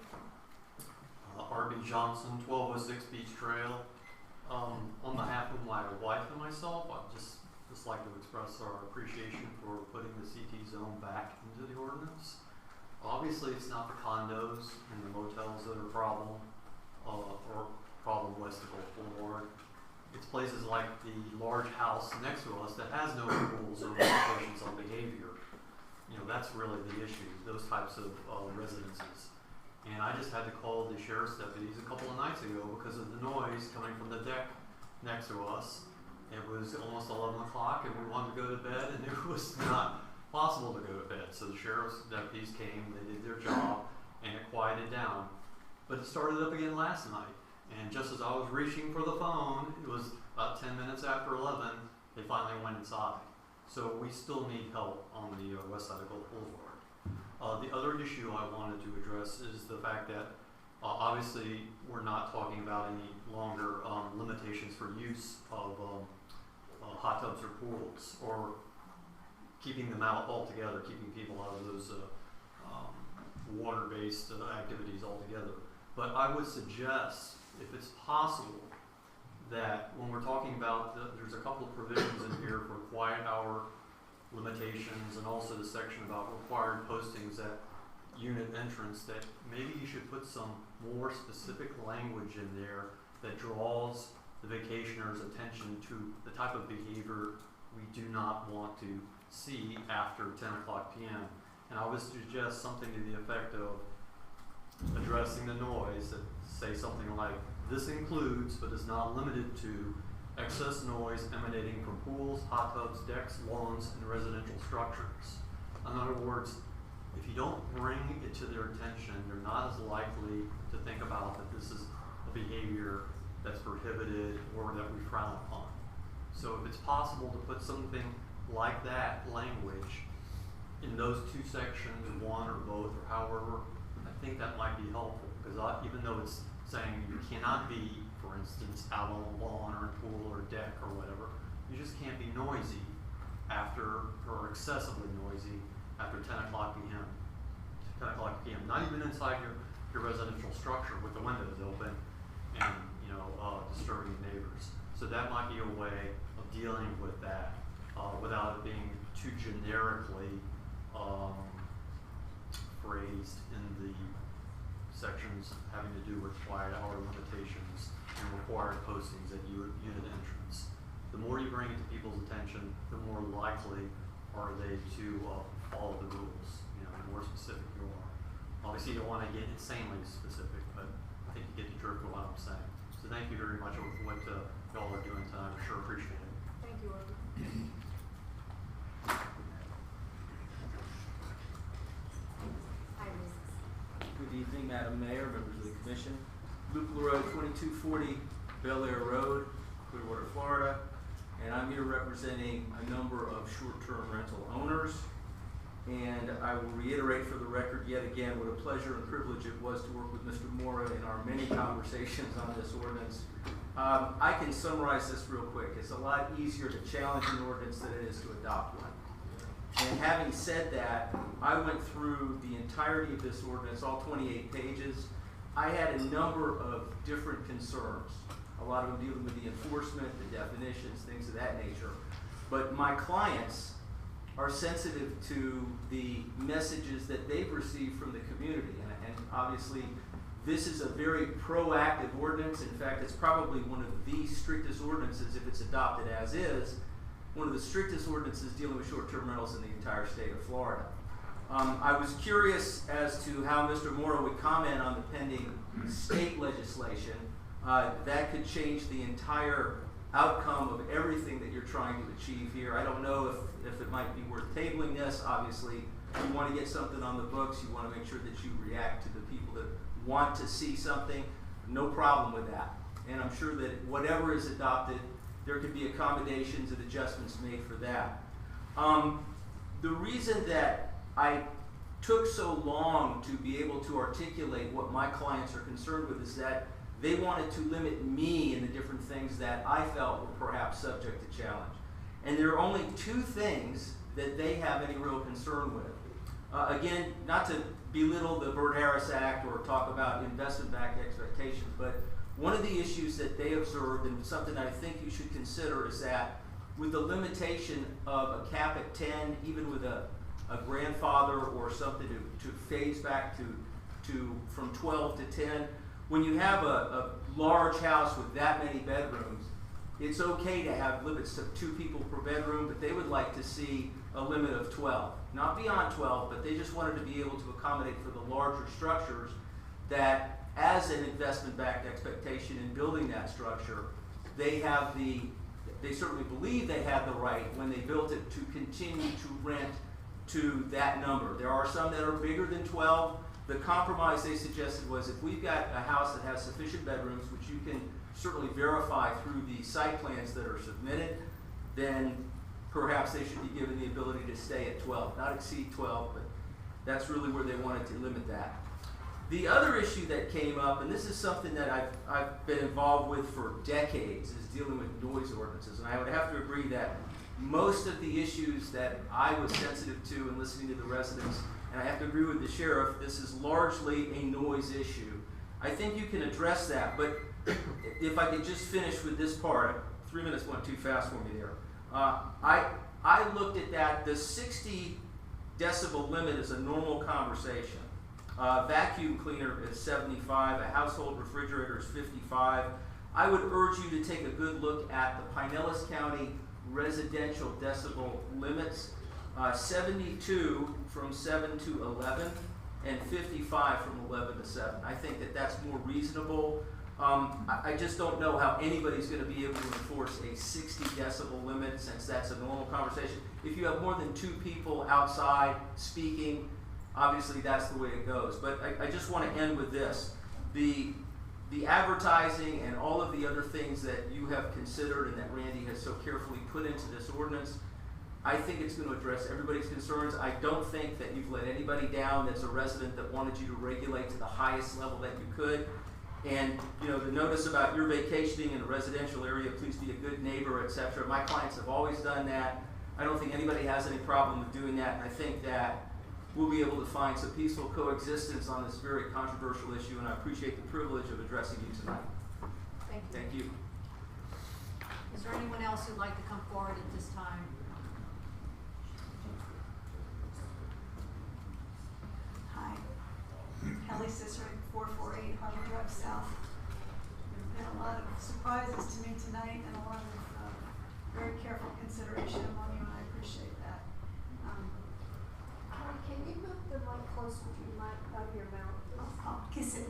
R.B. Johnson, 1206 Beach Trail. On behalf of my wife and myself, I'd just like to express our appreciation for putting the CT zone back into the ordinance. Obviously, it's not the condos and the motels that are a problem, or problem west of Gulf Boulevard. It's places like the large house next to us that has no rules or regulations on behavior. You know, that's really the issue, those types of residences. And I just had to call the sheriff's deputies a couple of nights ago because of the noise coming from the deck next to us. It was almost 11 o'clock and we wanted to go to bed, and it was not possible to go to bed. So the sheriff's deputies came, they did their job, and it quieted down. But it started up again last night. And just as I was reaching for the phone, it was about 10 minutes after 11, they finally went inside. So we still need help on the west side of Gulf Boulevard. The other issue I wanted to address is the fact that obviously we're not talking about any longer limitations for use of hot tubs or pools, or keeping them out altogether, keeping people out of those water-based activities altogether. But I would suggest, if it's possible, that when we're talking about, there's a couple of provisions in here for quiet hour limitations, and also the section about required postings at unit entrance, that maybe you should put some more specific language in there that draws the vacationer's attention to the type of behavior we do not want to see after 10 o'clock p.m. And I would suggest something to the effect of addressing the noise, that say something like, this includes but is not limited to excess noise emanating from pools, hot tubs, decks, lawns, and residential structures. In other words, if you don't bring it to their attention, they're not as likely to think about that this is a behavior that's prohibited or that we frown upon. So if it's possible to put something like that language in those two sections, one or both, or however, I think that might be helpful, because even though it's saying you cannot be, for instance, out on a lawn or a pool or a deck or whatever, you just can't be noisy after, or excessively noisy after 10 o'clock p.m. 10 o'clock p.m. Not even inside your residential structure with the windows open and, you know, disturbing neighbors. So that might be a way of dealing with that without it being too generically phrased in the sections having to do with quiet hour limitations and required postings at unit entrance. The more you bring it to people's attention, the more likely are they to follow the rules. You know, the more specific you are. Obviously, you don't want to get insanely specific, but I think you get the drift of what I'm saying. So thank you very much for what y'all are doing tonight. I sure appreciate it. Thank you, Arthur. Good evening, Madam Mayor, members of the Commission. Loop Road 2240 Bel Air Road, Clearwater, Florida. And I'm here representing a number of short-term rental owners. And I will reiterate for the record yet again what a pleasure and privilege it was to work with Mr. Mora in our many conversations on this ordinance. I can summarize this real quick. It's a lot easier to challenge an ordinance than it is to adopt one. And having said that, I went through the entirety of this ordinance, all 28 pages. I had a number of different concerns, a lot of them dealing with the enforcement, the definitions, things of that nature. But my clients are sensitive to the messages that they've received from the community. And obviously, this is a very proactive ordinance. In fact, it's probably one of the strictest ordinances, if it's adopted as is, one of the strictest ordinances dealing with short-term rentals in the entire state of Florida. I was curious as to how Mr. Mora would comment on the pending state legislation. That could change the entire outcome of everything that you're trying to achieve here. I don't know if it might be worth tabling this. Obviously, you want to get something on the books. You want to make sure that you react to the people that want to see something. No problem with that. And I'm sure that whatever is adopted, there could be accommodations and adjustments made for that. The reason that I took so long to be able to articulate what my clients are concerned with is that they wanted to limit me in the different things that I felt were perhaps subject to challenge. And there are only two things that they have any real concern with. Again, not to belittle the Byrd-Harris Act or talk about investment-backed expectations, but one of the issues that they observed, and something I think you should consider, is that with the limitation of a cap at 10, even with a grandfather or something to phase back to from 12 to 10, when you have a large house with that many bedrooms, it's okay to have limits to 2 people per bedroom, but they would like to see a limit of 12. Not beyond 12, but they just wanted to be able to accommodate for the larger structures that, as an investment-backed expectation in building that structure, they certainly believe they had the right when they built it to continue to rent to that number. There are some that are bigger than 12. The compromise they suggested was if we've got a house that has sufficient bedrooms, which you can certainly verify through the site plans that are submitted, then perhaps they should be given the ability to stay at 12, not exceed 12, but that's really where they wanted to limit that. The other issue that came up, and this is something that I've been involved with for decades, is dealing with noise ordinances. And I would have to agree that most of the issues that I was sensitive to in listening to the residents, and I have to agree with the sheriff, this is largely a noise issue. I think you can address that, but if I could just finish with this part, 3 minutes went too fast for me there. I looked at that, the 60 decibel limit is a normal conversation. Vacuum cleaner is 75, a household refrigerator is 55. I would urge you to take a good look at the Pinellas County residential decibel limits. 72 from 7 to 11 and 55 from 11 to 7. I think that that's more reasonable. I just don't know how anybody's going to be able to enforce a 60 decibel limit since that's a normal conversation. If you have more than 2 people outside speaking, obviously that's the way it goes. But I just want to end with this. The advertising and all of the other things that you have considered and that Randy has so carefully put into this ordinance, I think it's going to address everybody's concerns. I don't think that you've let anybody down that's a resident that wanted you to regulate to the highest level that you could. And you know, the notice about your vacationing in a residential area, please be a good neighbor, etc. My clients have always done that. I don't think anybody has any problem with doing that, and I think that we'll be able to find some peaceful coexistence on this very controversial issue, and I appreciate the privilege of addressing you tonight. Thank you. Thank you. Is there anyone else who'd like to come forward at this time? Hi, Kelly Cicerek, 448 Harbor Drive South. There's been a lot of surprises to me tonight and a lot of very careful consideration among you, and I appreciate that. Can you move the mic closer to your mic out of your mouth? I'll kiss it.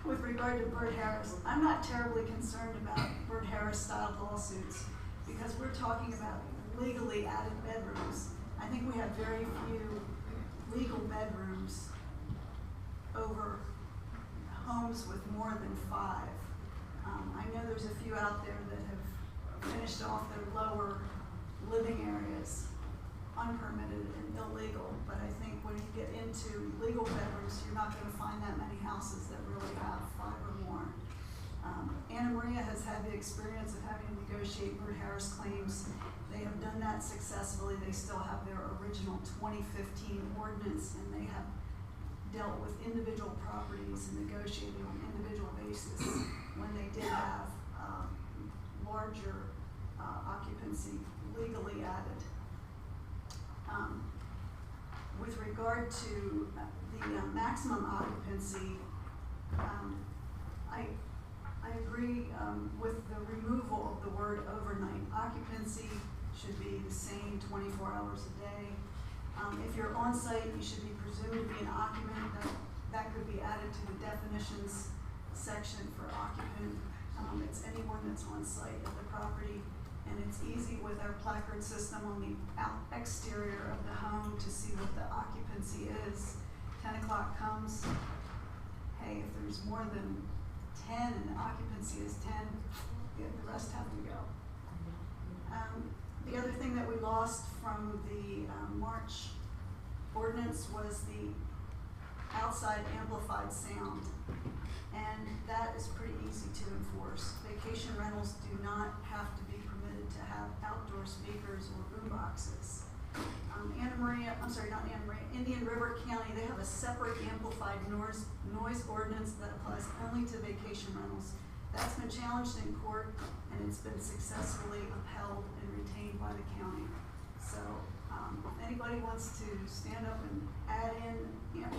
With regard to Byrd-Harris, I'm not terribly concerned about Byrd-Harris style lawsuits because we're talking about legally added bedrooms. I think we have very few legal bedrooms over homes with more than 5. I know there's a few out there that have finished off their lower living areas unpermitted and illegal, but I think when you get into legal bedrooms, you're not gonna find that many houses that really have 5 or more. Anna Maria has had the experience of having to negotiate Bert Harris claims. They have done that successfully. They still have their original 2015 ordinance, and they have dealt with individual properties and negotiated on an individual basis when they did have larger occupancy legally added. With regard to the maximum occupancy, I agree with the removal of the word overnight. Occupancy should be the same 24 hours a day. If you're on site, you should be presumed to be an occupant. That could be added to the definitions section for occupant. It's anyone that's on site at the property, and it's easy with our placard system on the exterior of the home to see what the occupancy is. 10 o'clock comes, hey, if there's more than 10 and the occupancy is 10, the rest have to go. The other thing that we lost from the March ordinance was the outside amplified sound, and that is pretty easy to enforce. Vacation rentals do not have to be permitted to have outdoor speakers or boom boxes. Indian River County, they have a separate amplified noise ordinance that applies only to vacation rentals. That's been challenged in court, and it's been successfully upheld and retained by the county. So, if anybody wants to stand up and add in,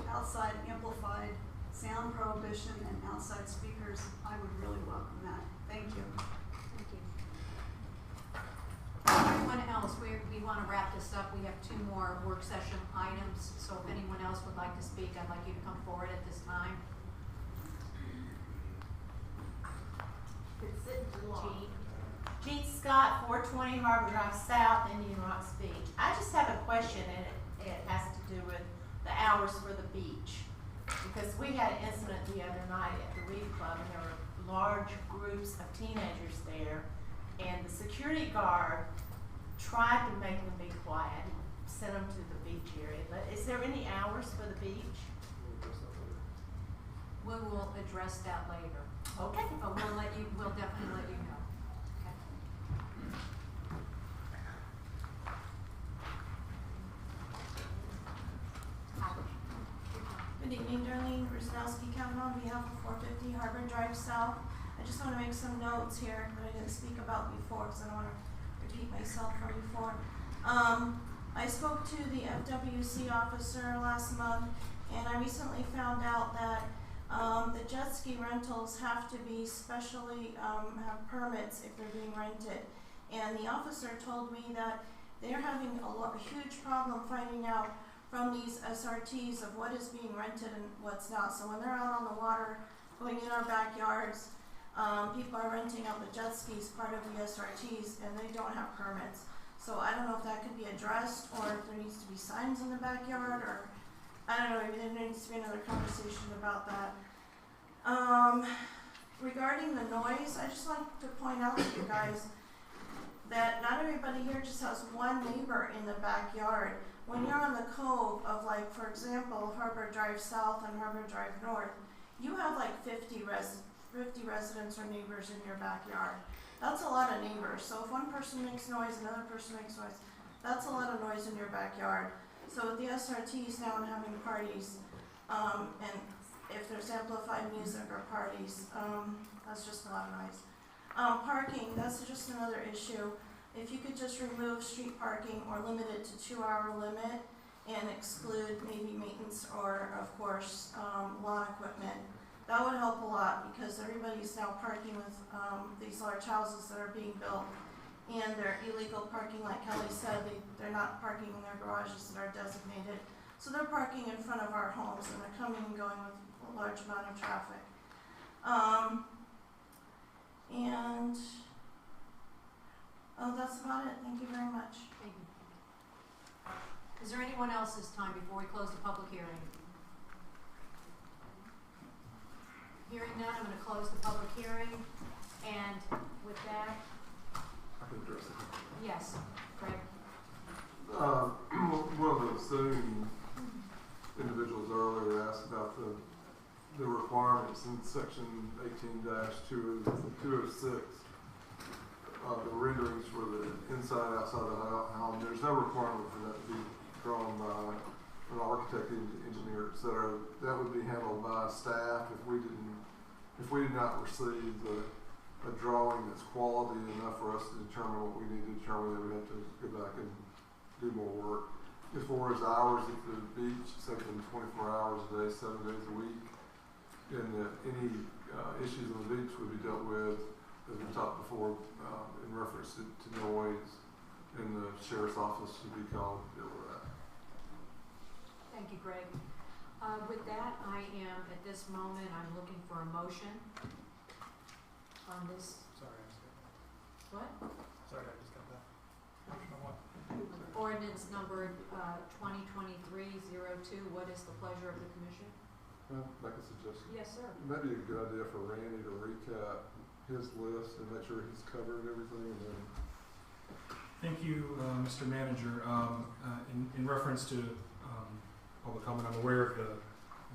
outside amplified sound prohibition and outside speakers, I would really welcome that. Thank you. Thank you. Everyone else, we want to wrap this up. We have 2 more work session items, so if anyone else would like to speak, I'd like you to come forward at this time. Jean Scott, 420 Harbor Drive South, Indian Rocks Beach. I just have a question, and it has to do with the hours for the beach. Because we had an incident the other night at the Reef Club, and there were large groups of teenagers there, and the security guard tried to make them be quiet and sent them to the beach area. But is there any hours for the beach? We will address that later. Okay. But we'll definitely let you know. Okay. Good evening, Darlene Rusnowski, coming on behalf of 450 Harbor Drive South. I just want to make some notes here that I didn't speak about before because I don't want to repeat myself from before. I spoke to the FWC officer last month, and I recently found out that the jet ski rentals have to be specially have permits if they're being rented. And the officer told me that they're having a huge problem finding out from these SRTs of what is being rented and what's not. So when they're out on the water, going in our backyards, people are renting out the jet skis, part of the SRTs, and they don't have permits. So I don't know if that could be addressed, or if there needs to be signs in the backyard, or I don't know, maybe there needs to be another conversation about that. Regarding the noise, I just want to point out to you guys that not everybody here just has one neighbor in the backyard. When you're on the cove of, like, for example, Harbor Drive South and Harbor Drive North, you have like 50 residents or neighbors in your backyard. That's a lot of neighbors. So if one person makes noise, another person makes noise, that's a lot of noise in your backyard. So with the SRTs now and having parties, and if there's amplified music or parties, that's just a lot of noise. Parking, that's just another issue. If you could just remove street parking or limit it to 2-hour limit and exclude maybe maintenance or, of course, lawn equipment, that would help a lot because everybody's now parking with these large houses that are being built, and they're illegal parking, like Kelly said. They're not parking in their garages that are designated. So they're parking in front of our homes, and they're coming and going with a large amount of traffic. That's about it. Thank you very much. Thank you. Is there anyone else this time before we close the public hearing? Hearing none, I'm gonna close the public hearing, and with that, I can address it. yes, Greg? One of the Zoom individuals earlier asked about the requirements in section 18-206, the renderings for the inside, outside of the home. There's no requirement for that to be drawn by an architect, engineer, et cetera. That would be handled by staff if we did not receive a drawing that's quality enough for us to determine what we need to determine. Then we have to go back and do more work. As far as hours at the beach, it's open 24 hours a day, 7 days a week. And any issues on the beach would be dealt with, as we talked before, in reference to noise, and the sheriff's office should be called to deal with that. Thank you, Greg. With that, I am, at this moment, I'm looking for a motion on this. Sorry, I just got What? Sorry, I just got that. Motion on what? Ordinance number 2023-02. What is the pleasure of the commission? Make a suggestion. Yes, sir. Maybe a good idea for Randy to recap his list and make sure he's covered everything, and then. Thank you, Mr. Manager. In reference to public comment, I'm aware of the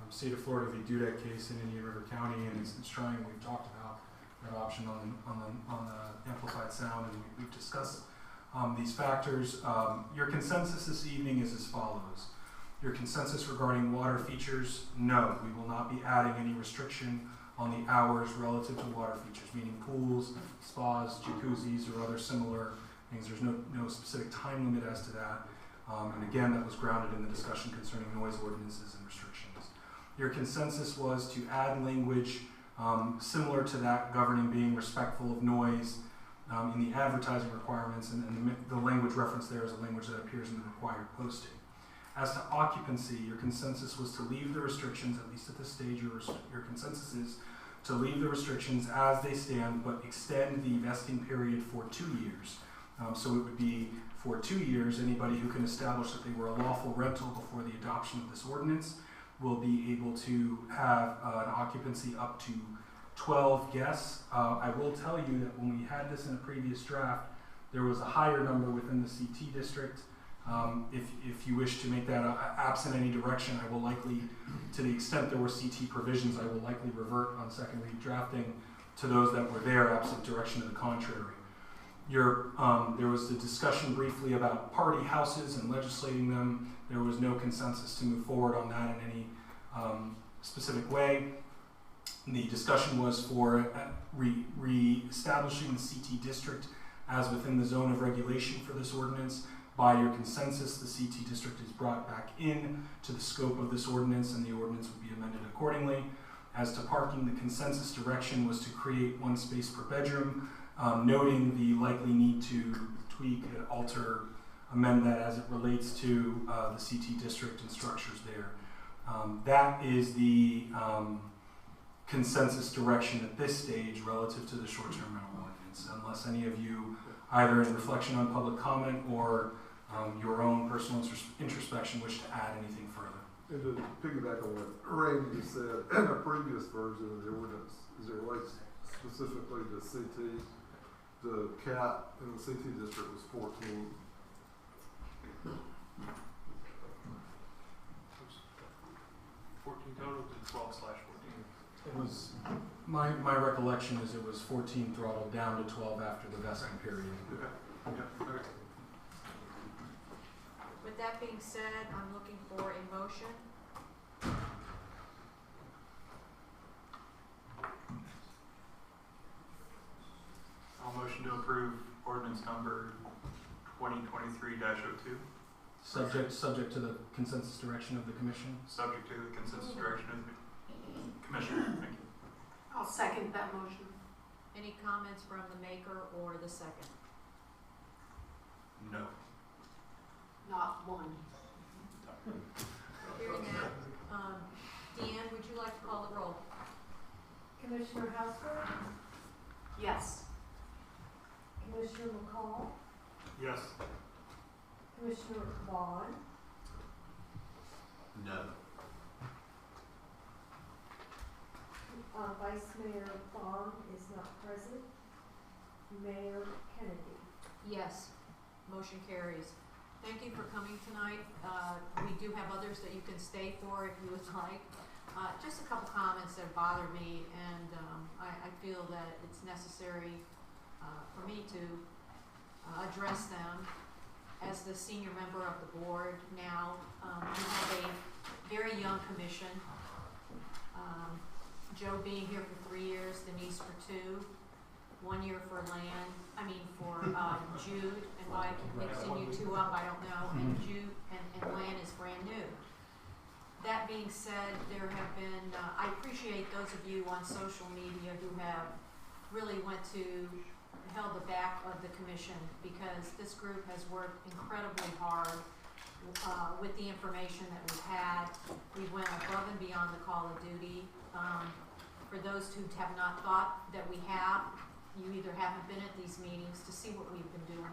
State of Florida v. Dudek case in Indian River County, and it's trying. We've talked about that option on the amplified sound, and we've discussed these factors. Your consensus this evening is as follows. Your consensus regarding water features, no, we will not be adding any restriction on the hours relative to water features, meaning pools, spas, jacuzzis, or other similar things. There's no specific time limit as to that. And again, that was grounded in the discussion concerning noise ordinances and restrictions. Your consensus was to add language similar to that governing being respectful of noise in the advertising requirements, and the language referenced there is a language that appears in the required posting. As to occupancy, your consensus was to leave the restrictions, at least at this stage, your consensus is to leave the restrictions as they stand, but extend the vesting period for 2 years. So it would be for 2 years, anybody who can establish that they were a lawful rental before the adoption of this ordinance will be able to have an occupancy up to 12 guests. I will tell you that when we had this in a previous draft, there was a higher number within the CT district. If you wish to make that absent any direction, I will likely, to the extent there were CT provisions, I will likely revert on second read drafting to those that were there, absent direction to the contrary. There was the discussion briefly about party houses and legislating them. There was no consensus to move forward on that in any specific way. The discussion was for re-establishing the CT district as within the zone of regulation for this ordinance. By your consensus, the CT district is brought back in to the scope of this ordinance, and the ordinance would be amended accordingly. As to parking, the consensus direction was to create 1 space per bedroom, noting the likely need to tweak, alter, amend that as it relates to the CT district and structures there. That is the consensus direction at this stage relative to the short-term rental ordinance, unless any of you, either in reflection on public comment or your own personal introspection, wish to add anything further. And to piggyback on what Randy just said, in a previous version of the ordinance, as it relates specifically to CT, the cap in the CT district was 14. 14 total to 12/14. It was, my recollection is it was 14 throttled down to 12 after the vesting period. okay. With that being said, I'm looking for a motion. I'll motion to approve ordinance number 2023-02. Subject to the consensus direction of the commission. Subject to the consensus direction of the commissioner. Thank you. I'll second that motion. Any comments from the maker or the second? No. Not one. Hearing that, Deanne, would you like to call the roll? Commissioner Houseworth, Yes. Commissioner McCall, Yes. Commissioner Vaughn, No. Vice Mayor Baum is not present. Mayor Kennedy. Yes, motion carries. Thank you for coming tonight. We do have others that you can stay for if you would like. Just a couple comments that bother me, and I feel that it's necessary for me to address them. As the senior member of the board now, we have a very young commission. Joe being here for 3 years, Denise for 2, 1 year for Jude, and why I keep mixing you two up, I don't know, and Jude and Lan is brand new. That being said, there have been, I appreciate those of you on social media who have really held the back of the commission, because this group has worked incredibly hard with the information that we've had. We went above and beyond the call of duty. For those who have not thought that we have, you either haven't been at these meetings to see what we've been doing,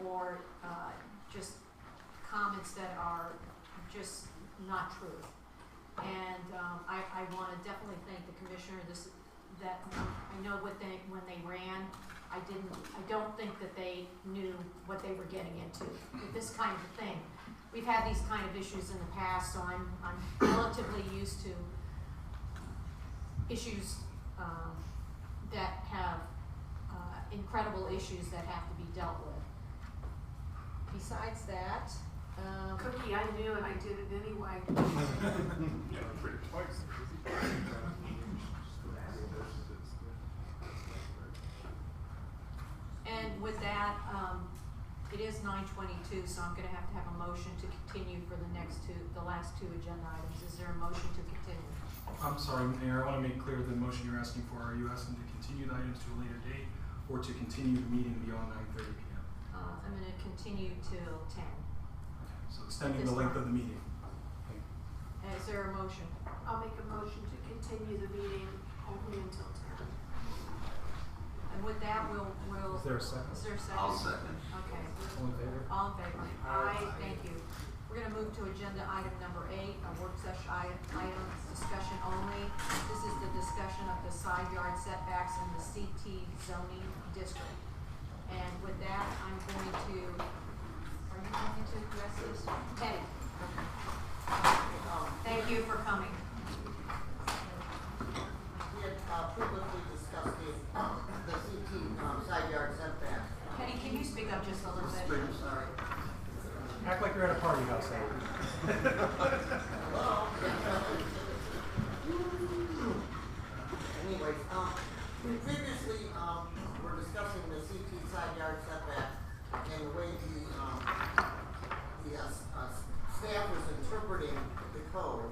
or just comments that are just not true. And I want to definitely thank the commissioner. I know when they ran, I don't think that they knew what they were getting into with this kind of thing. We've had these kind of issues in the past, so I'm relatively used to issues that have incredible issues that have to be dealt with. Besides that, Cookie, I knew and I did it anyway. And with that, it is 9:22, so I'm gonna have to have a motion to continue for the last two agenda items. Is there a motion to continue? I'm sorry, Mayor, I want to make clear the motion you're asking for. Are you asking to continue the items to a later date, or to continue the meeting beyond 9:30 p.m.? I'm gonna continue till 10. So extending the length of the meeting. Is there a motion? I'll make a motion to continue the meeting only until 10. And with that, we'll. Is there a second? Is there a second? I'll second. Okay. All in favor? All in favor? Aye, thank you. We're gonna move to agenda item number 8, a work session item, discussion only. This is the discussion of the side yard setbacks in the CT zoning district. And with that, are you going to address this? Teddy? Thank you for coming. We had previously discussed the CT side yard setback. Teddy, can you speak up just a little bit? Sorry. Act like you're at a party house, eh? Anyways, we previously were discussing the CT side yard setback and the way the staff was interpreting the code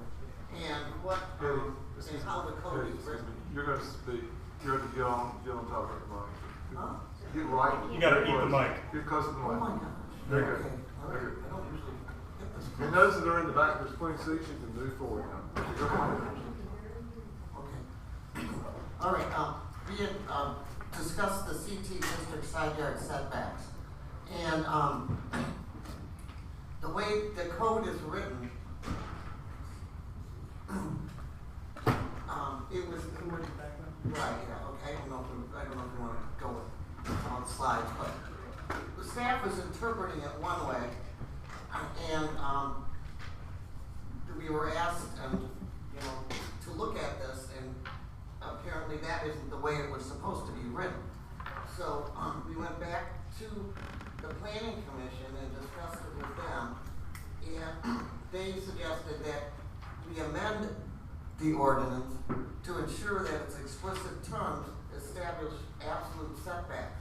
and and how the code is written. You're gonna speak, you have to get on top of the mic. Huh? Get right. You gotta eat the mic. Get close to the mic. Oh my God. There you go. Okay. All right. There you I don't usually get this. go. And those that are in the back, there's plenty of seats, you can move forward now. Go ahead. Okay. All right, we had, discussed the CT district side yard setbacks. And, the way the code is written, it was. Right, yeah, okay, I don't know if you wanna go on slides, but the staff was interpreting it one way, and, we were asked, to look at this, and apparently that isn't the way it was supposed to be written. So, we went back to the planning commission and discussed it with them, and they suggested that we amend the ordinance to ensure that its explicit terms establish absolute setbacks,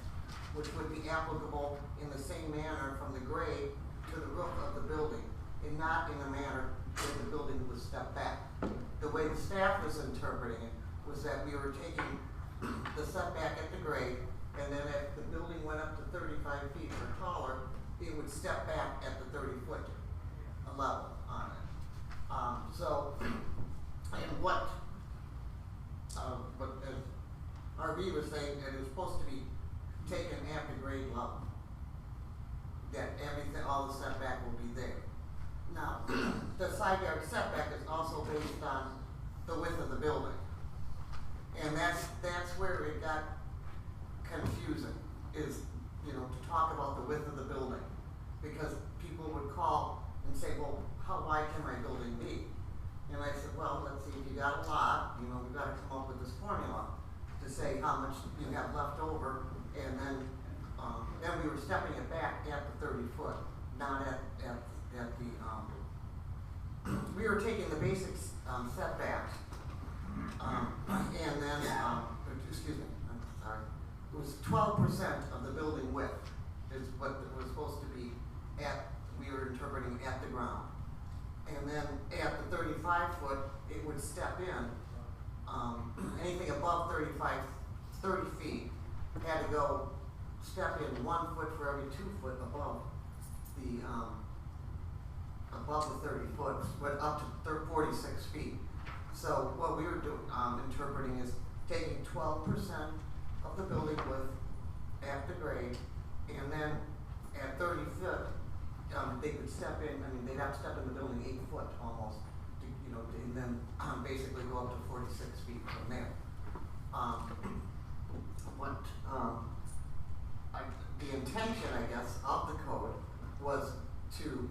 which would be applicable in the same manner from the grade to the roof of the building, and not in a manner that the building was stepped back. The way the staff was interpreting it was that we were taking the setback at the grade, and then if the building went up to 35 feet or taller, it would step back at the 30-foot level on it. And what RB was saying, that it was supposed to be taken at the grade level. That everything, all the setback will be there. Now, the side yard setback is also based on the width of the building. And that's where it got confusing, is, you know, to talk about the width of the building. Because people would call and say, well, how wide can my building be? And I said, well, let's see, if you got a lot, you know, we've got to come up with this formula to say how much you have left over, and then we were stepping it back at the 30 foot, not at the, we were taking the basic setbacks, and then, excuse me, I'm sorry, it was 12% of the building width is what it was supposed to be we were interpreting at the ground. And then at the 35 foot, it would step in, anything above 30 feet had to go step in 1 foot for every 2 foot above the 30 foot, but up to 46 feet. So what we were interpreting is taking 12% of the building width at the grade, and then at 30 foot, they could step in, I mean, they'd have to step in the building 8 foot almost, to, you know, and then basically go up to 46 feet from there. The intention, I guess, of the code was to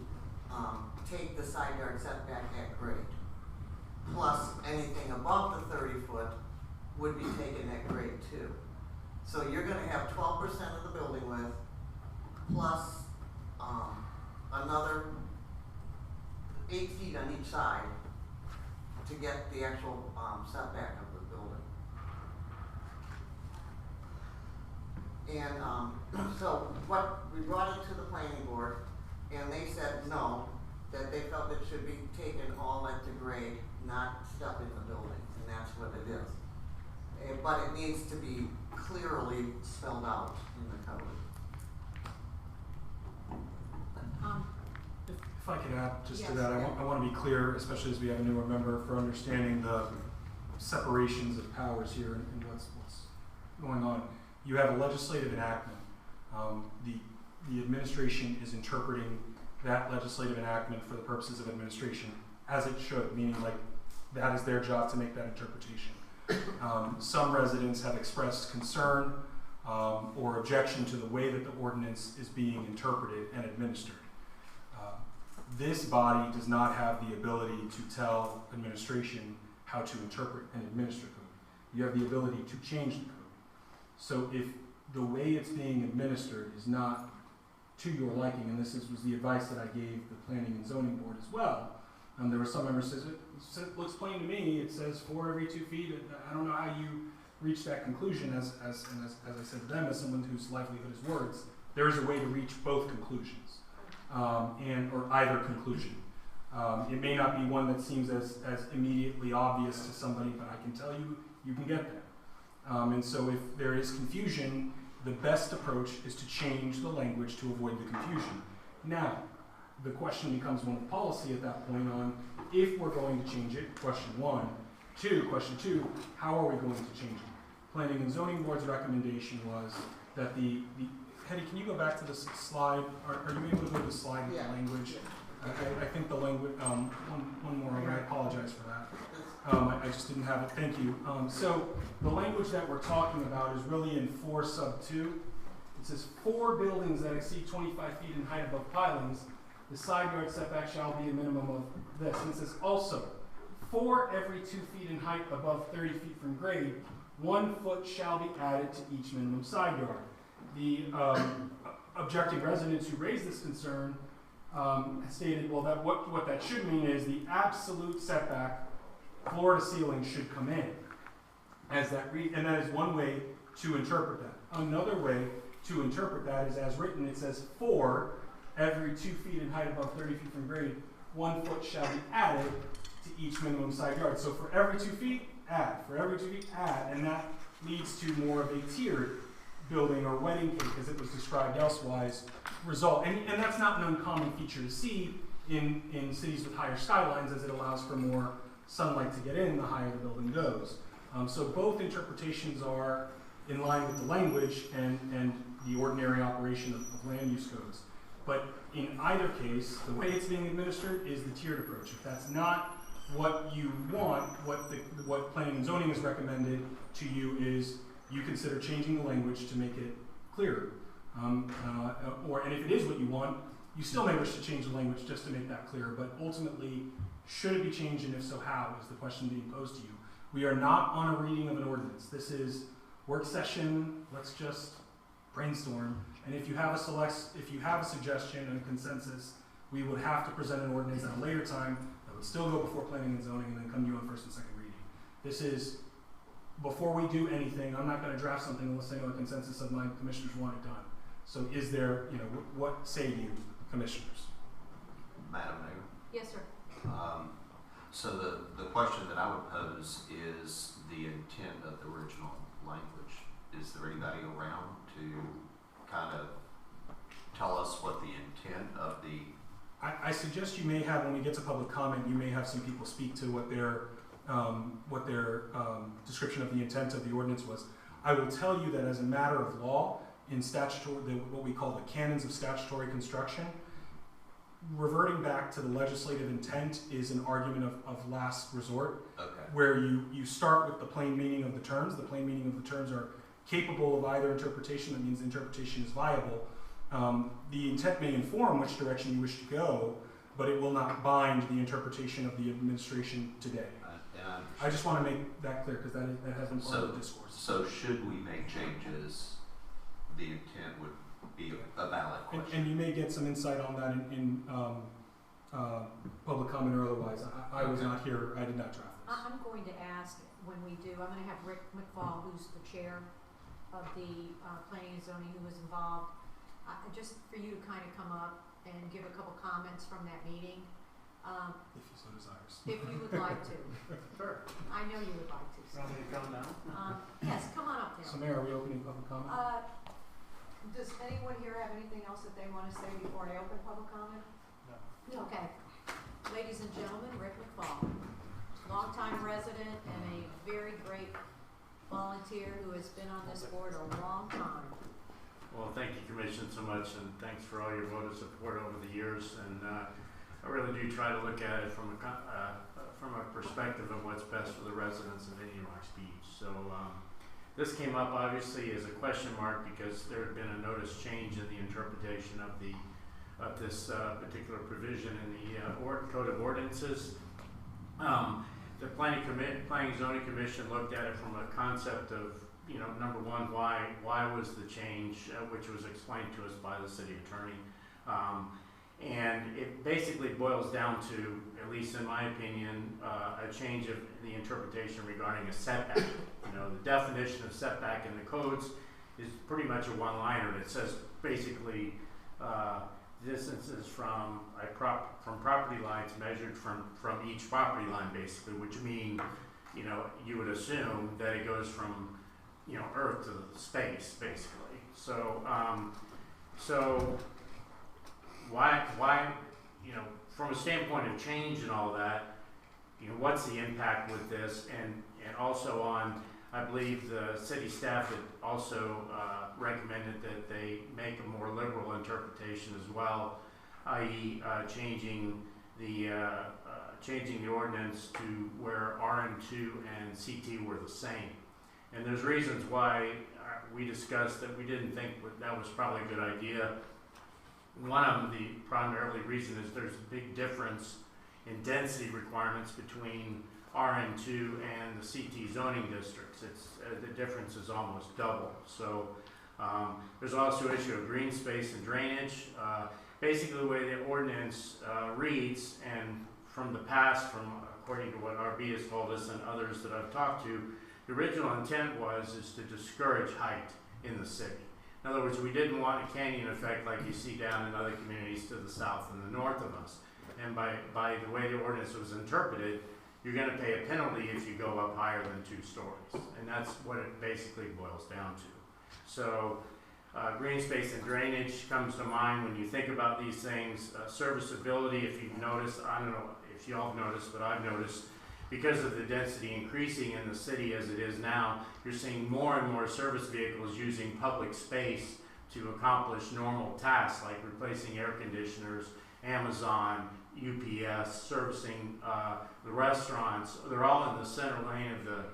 take the side yard setback at grade, plus anything above the 30 foot would be taken at grade too. So you're gonna have 12% of the building width, plus another 8 feet on each side to get the actual setback of the building. And so we brought it to the planning board, and they said no, that they felt it should be taken all at the grade, not step in the building, and that's what it is. But it needs to be clearly spelled out in the code. If I could add just to that, I want to be clear, especially as we have a newer member, for understanding the separations of powers here and what's going on. You have a legislative enactment. The administration is interpreting that legislative enactment for the purposes of administration, as it should, meaning like that is their job to make that interpretation. Some residents have expressed concern or objection to the way that the ordinance is being interpreted and administered. This body does not have the ability to tell administration how to interpret and administer code. You have the ability to change the code. So if the way it's being administered is not to your liking, and this was the advice that I gave the Planning and Zoning Board as well, there were some members who said, it looks plain to me, it says 4 every 2 feet. I don't know how you reach that conclusion, as I said to them, as someone whose livelihood is words, there is a way to reach both conclusions, or either conclusion. It may not be one that seems as immediately obvious to somebody, but I can tell you, you can get there. And so if there is confusion, the best approach is to change the language to avoid the confusion. Now, the question becomes one of policy at that point on if we're going to change it, question one. Question two, how are we going to change it? Planning and Zoning Board's recommendation was that Hetty, can you go back to this slide? Are you able to go to the slide with the language? I think the language, one more, I apologize for that. I just didn't have it, thank you. So the language that we're talking about is really in 4 sub 2. It says 4 buildings that exceed 25 feet in height above pilings, the side yard setback shall be a minimum of this. And it says also, 4 every 2 feet in height above 30 feet from grade, 1 foot shall be added to each minimum side yard. The objecting residents who raised this concern stated, well, that what that should mean is the absolute setback, floor to ceiling, should come in. And that is one way to interpret that. Another way to interpret that is as written. It says 4 every 2 feet in height above 30 feet from grade, 1 foot shall be added to each minimum side yard. So for every 2 feet, add. For every 2 feet, add. And that leads to more of a tiered building or wedding cake, as it was described elsewise, result. And that's not an uncommon feature to see in cities with higher skylines, as it allows for more sunlight to get in the higher the building goes. So both interpretations are in line with the language and the ordinary operation of land use codes. But in either case, the way it's being administered is the tiered approach. If that's not what you want, what planning and zoning has recommended to you is you consider changing the language to make it clearer. And if it is what you want, you still may wish to change the language just to make that clearer, but ultimately, should it be changed, and if so, how, is the question being posed to you. We are not on a reading of an ordinance. This is work session, let's just brainstorm, and if you have a suggestion and a consensus, we would have to present an ordinance at a later time that would still go before planning and zoning and then come to you on first and second reading. This is, before we do anything, I'm not gonna draft something unless I know the consensus of my commissioners want it done. So is there, what say you, commissioners? Madam Mayor? Yes, sir. So the question that I would pose is the intent of the original language. Is there anybody around to kind of tell us what the intent of the... I suggest you may have, when we get to public comment, you may have some people speak to what their description of the intent of the ordinance was. I will tell you that as a matter of law, in statutory, what we call the canons of statutory construction, reverting back to the legislative intent is an argument of last resort, where you start with the plain meaning of the terms. The plain meaning of the terms are capable of either interpretation. That means the interpretation is viable. The intent may inform which direction you wish to go, but it will not bind the interpretation of the administration today. I just want to make that clear because that has been part of the discourse. So should we make changes, the intent would be a valid question. And you may get some insight on that in public comment or otherwise. I was not here, I did not draft this. I'm going to ask when we do, I'm going to have Rick McFall, who's the chair of the planning and zoning, who was involved, just for you to kind of come up and give a couple comments from that meeting. If you so desires. If you would like to. Sure. I know you would like to. So. Want me to come now? Yes, come on up now. So Mayor, are we opening public comment? Does anyone here have anything else that they want to say before I open public comment? No. Okay. Ladies and gentlemen, Rick McFall, longtime resident and a very great volunteer who has been on this board a long time. Well, thank you, Commission, so much, and thanks for all your vote of support over the years. And I really do try to look at it from a perspective of what's best for the residents of Indian Rocks Beach. So this came up obviously as a question mark because there had been a notice change in the interpretation of this particular provision in the Code of Ordinances. The Planning and Zoning Commission looked at it from a concept of, number one, why was the change, which was explained to us by the city attorney. And it basically boils down to, at least in my opinion, a change of the interpretation regarding a setback. The definition of setback in the codes is pretty much a one-liner. It says basically distances from property lines measured from each property line, basically, which mean, you would assume that it goes from, earth to space, basically. So, why, from a standpoint of change and all that, what's the impact with this? And also I believe the city staff had also recommended that they make a more liberal interpretation as well, i.e. changing the ordinance to where RN2 and CT were the same. And there's reasons why we discussed that we didn't think that was probably a good idea. One of them, the primarily reason is there's a big difference in density requirements between RN2 and the CT zoning districts. The difference is almost double. So there's also an issue of green space and drainage. Basically the way the ordinance reads, and from the past, according to what RB has told us and others that I've talked to, the original intent is to discourage height in the city. In other words, we didn't want a canyon effect like you see down in other communities to the south and the north of us. And by the way the ordinance was interpreted, you're going to pay a penalty if you go up higher than 2 stories. And that's what it basically boils down to. So green space and drainage comes to mind when you think about these things. Serviceability, if you've noticed, I don't know if y'all have noticed, but I've noticed, because of the density increasing in the city as it is now, you're seeing more and more service vehicles using public space to accomplish normal tasks like replacing air conditioners Amazon, UPS, servicing the restaurants. They're all in the center lane of the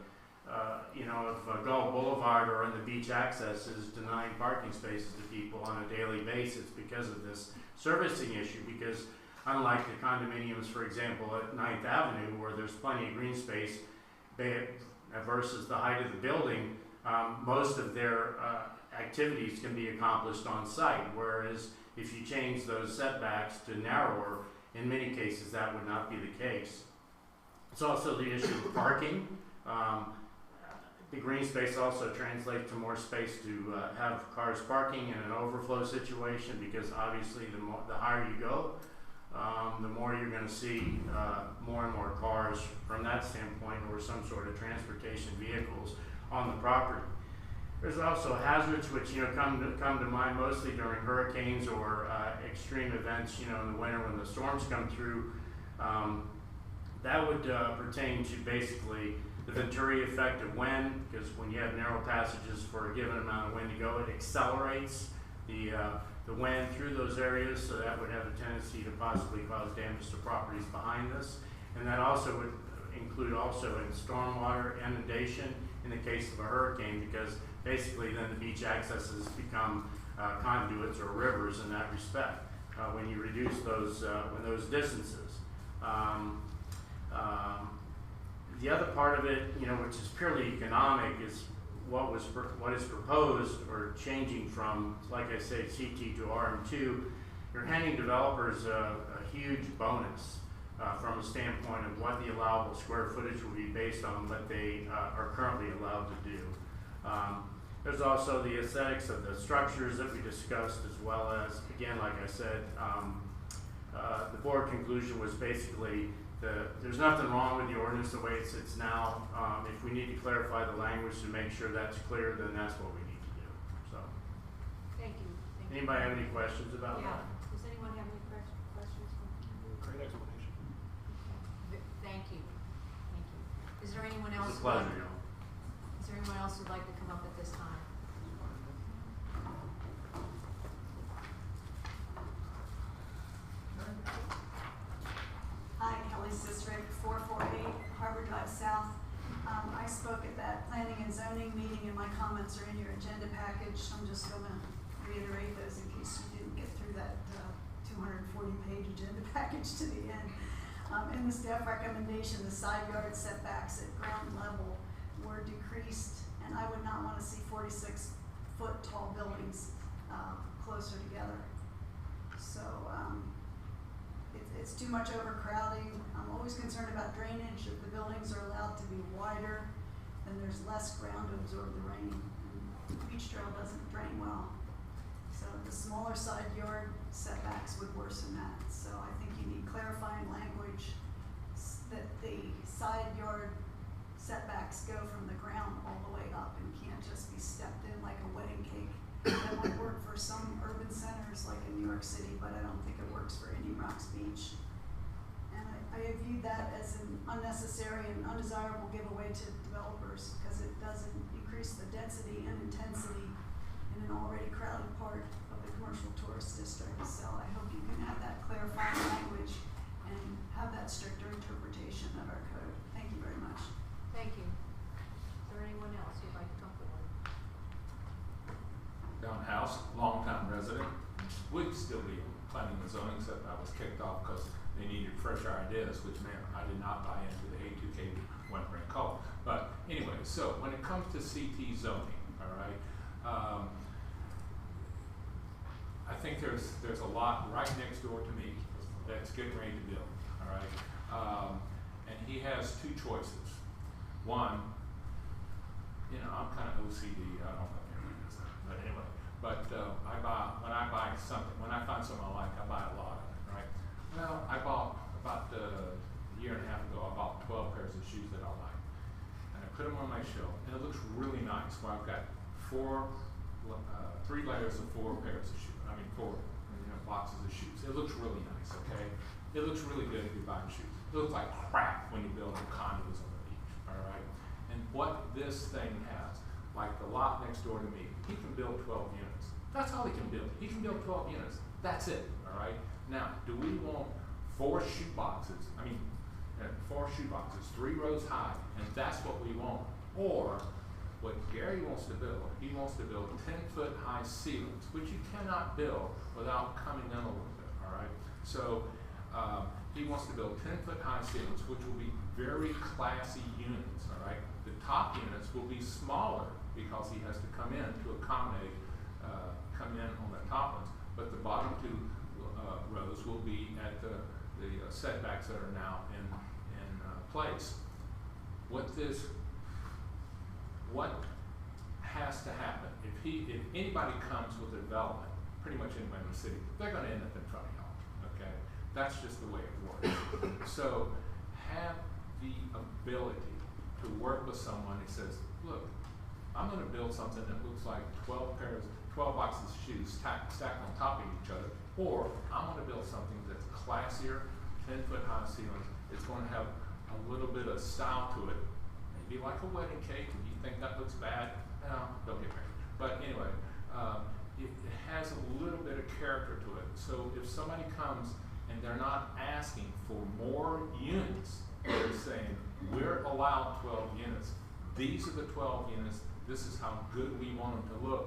of Gulf Boulevard or in the beach accesses, denying parking spaces to people on a daily basis because of this servicing issue. Because unlike the condominiums, for example, at 9th Avenue, where there's plenty of green space versus the height of the building, most of their activities can be accomplished on site. Whereas if you change those setbacks to narrower, in many cases that would not be the case. It's also the issue of parking. The green space also translates to more space to have cars parking in an overflow situation, because obviously the higher you go, the more you're going to see more and more cars from that standpoint, or some sort of transportation vehicles on the property. There's also hazards which come to mind mostly during hurricanes or extreme events, in the winter when the storms come through. That would pertain to basically the Venturi effect of wind, because when you have narrow passages for a given amount of wind to go, it accelerates the wind through those areas, so that would have a tendency to possibly cause damage to properties behind us. And that also would include also in stormwater inundation in the case of a hurricane, because basically then the beach accesses become conduits or rivers in that respect when you reduce those distances. The other part of it, which is purely economic, is what is proposed or changing from, like I said, CT to RM2. You're handing developers a huge bonus from a standpoint of what the allowable square footage will be based on what they are currently allowed to do. There's also the aesthetics of the structures that we discussed, as well as, again, like I said, the board conclusion was basically there's nothing wrong with the ordinance the way it sits now. If we need to clarify the language to make sure that's clear, then that's what we need to do. So, Thank you. Anybody have any questions about that? Does anyone have any questions? Great explanation. Thank you. Thank you. Is there anyone else? It's a pleasure, Is there anyone else who'd like to come up at this time? Hi, Kelly Sisrick, 448 Harbor Drive South. I spoke at that planning and zoning meeting, and my comments are in your agenda package. I'm just going to reiterate those in case you didn't get through that 240-page agenda package to the end. In the staff recommendation, the side yard setbacks at ground level were decreased, and I would not want to see 46-foot tall buildings closer together. So it's too much overcrowding. I'm always concerned about drainage. If the buildings are allowed to be wider, then there's less ground to absorb the rain. And beach trail doesn't drain well. So the smaller side yard setbacks would worsen that. So I think you need clarifying language that the side yard setbacks go from the ground all the way up and can't just be stepped in like a wedding cake. That might work for some urban centers like in New York City, but I don't think it works for Indian Rocks Beach. And I have viewed that as an unnecessary and undesirable giveaway to developers, because it doesn't increase the density and intensity in an already crowded part of the commercial tourist district. So I hope you can add that clarifying language and have that stricter interpretation of our code. Thank you very much. Thank you. Is there anyone else who'd like to come forward? Don House, longtime resident. Would still be planning and zoning, except I was kicked off because they needed fresher ideas, which meant I did not buy into the A2K one rent call. But anyway, so when it comes to CT zoning, all right, I think there's a lot right next door to me that's getting ready to build, all right, and he has two choices. One, I'm kind of OCD. I don't know if everyone is that, but anyway. But when I buy something, when I find something I like, I buy a lot of it, right? Well, I bought about a year and a half ago. I bought 12 pairs of shoes that I like, and I put them on my shelf, and it looks really nice. Where I've got 3 layers of 4 pairs of shoes. I mean, 4 boxes of shoes. It looks really nice. Okay, it looks really good if you're buying shoes. It looks like crap when you build condos on the beach. All right, and what this thing has, like the lot next door to me, he can build 12 units That's all he can build. He can build 12 units. That's it, all right? Now, do we want 4 shoe boxes? 4 shoe boxes, 3 rows high, and that's what we want? Or what Gary wants to build, he wants to build 10-foot high ceilings, which you cannot build without coming in a little bit, all right? So he wants to build 10-foot high ceilings, which will be very classy units, all right? The top units will be smaller because he has to come in to accommodate, come in on the top ones, but the bottom 2 rows will be at the setbacks that are now in place. What has to happen if anybody comes with a development, pretty much anybody in the city, they're going to end up in front of y'all. Okay, that's just the way it works. So have the ability to work with someone who says, look, I'm going to build something that looks like 12 boxes of shoes stacked on top of each other, or I'm going to build something that's classier, 10-foot high ceilings. It's going to have a little bit of style to it, maybe like a wedding cake. If you think that looks bad, no, don't get married. But anyway, it has a little bit of character to it. So if somebody comes and they're not asking for more units, they're saying, we're allowed 12 units. These are the 12 units. This is how good we want them to look.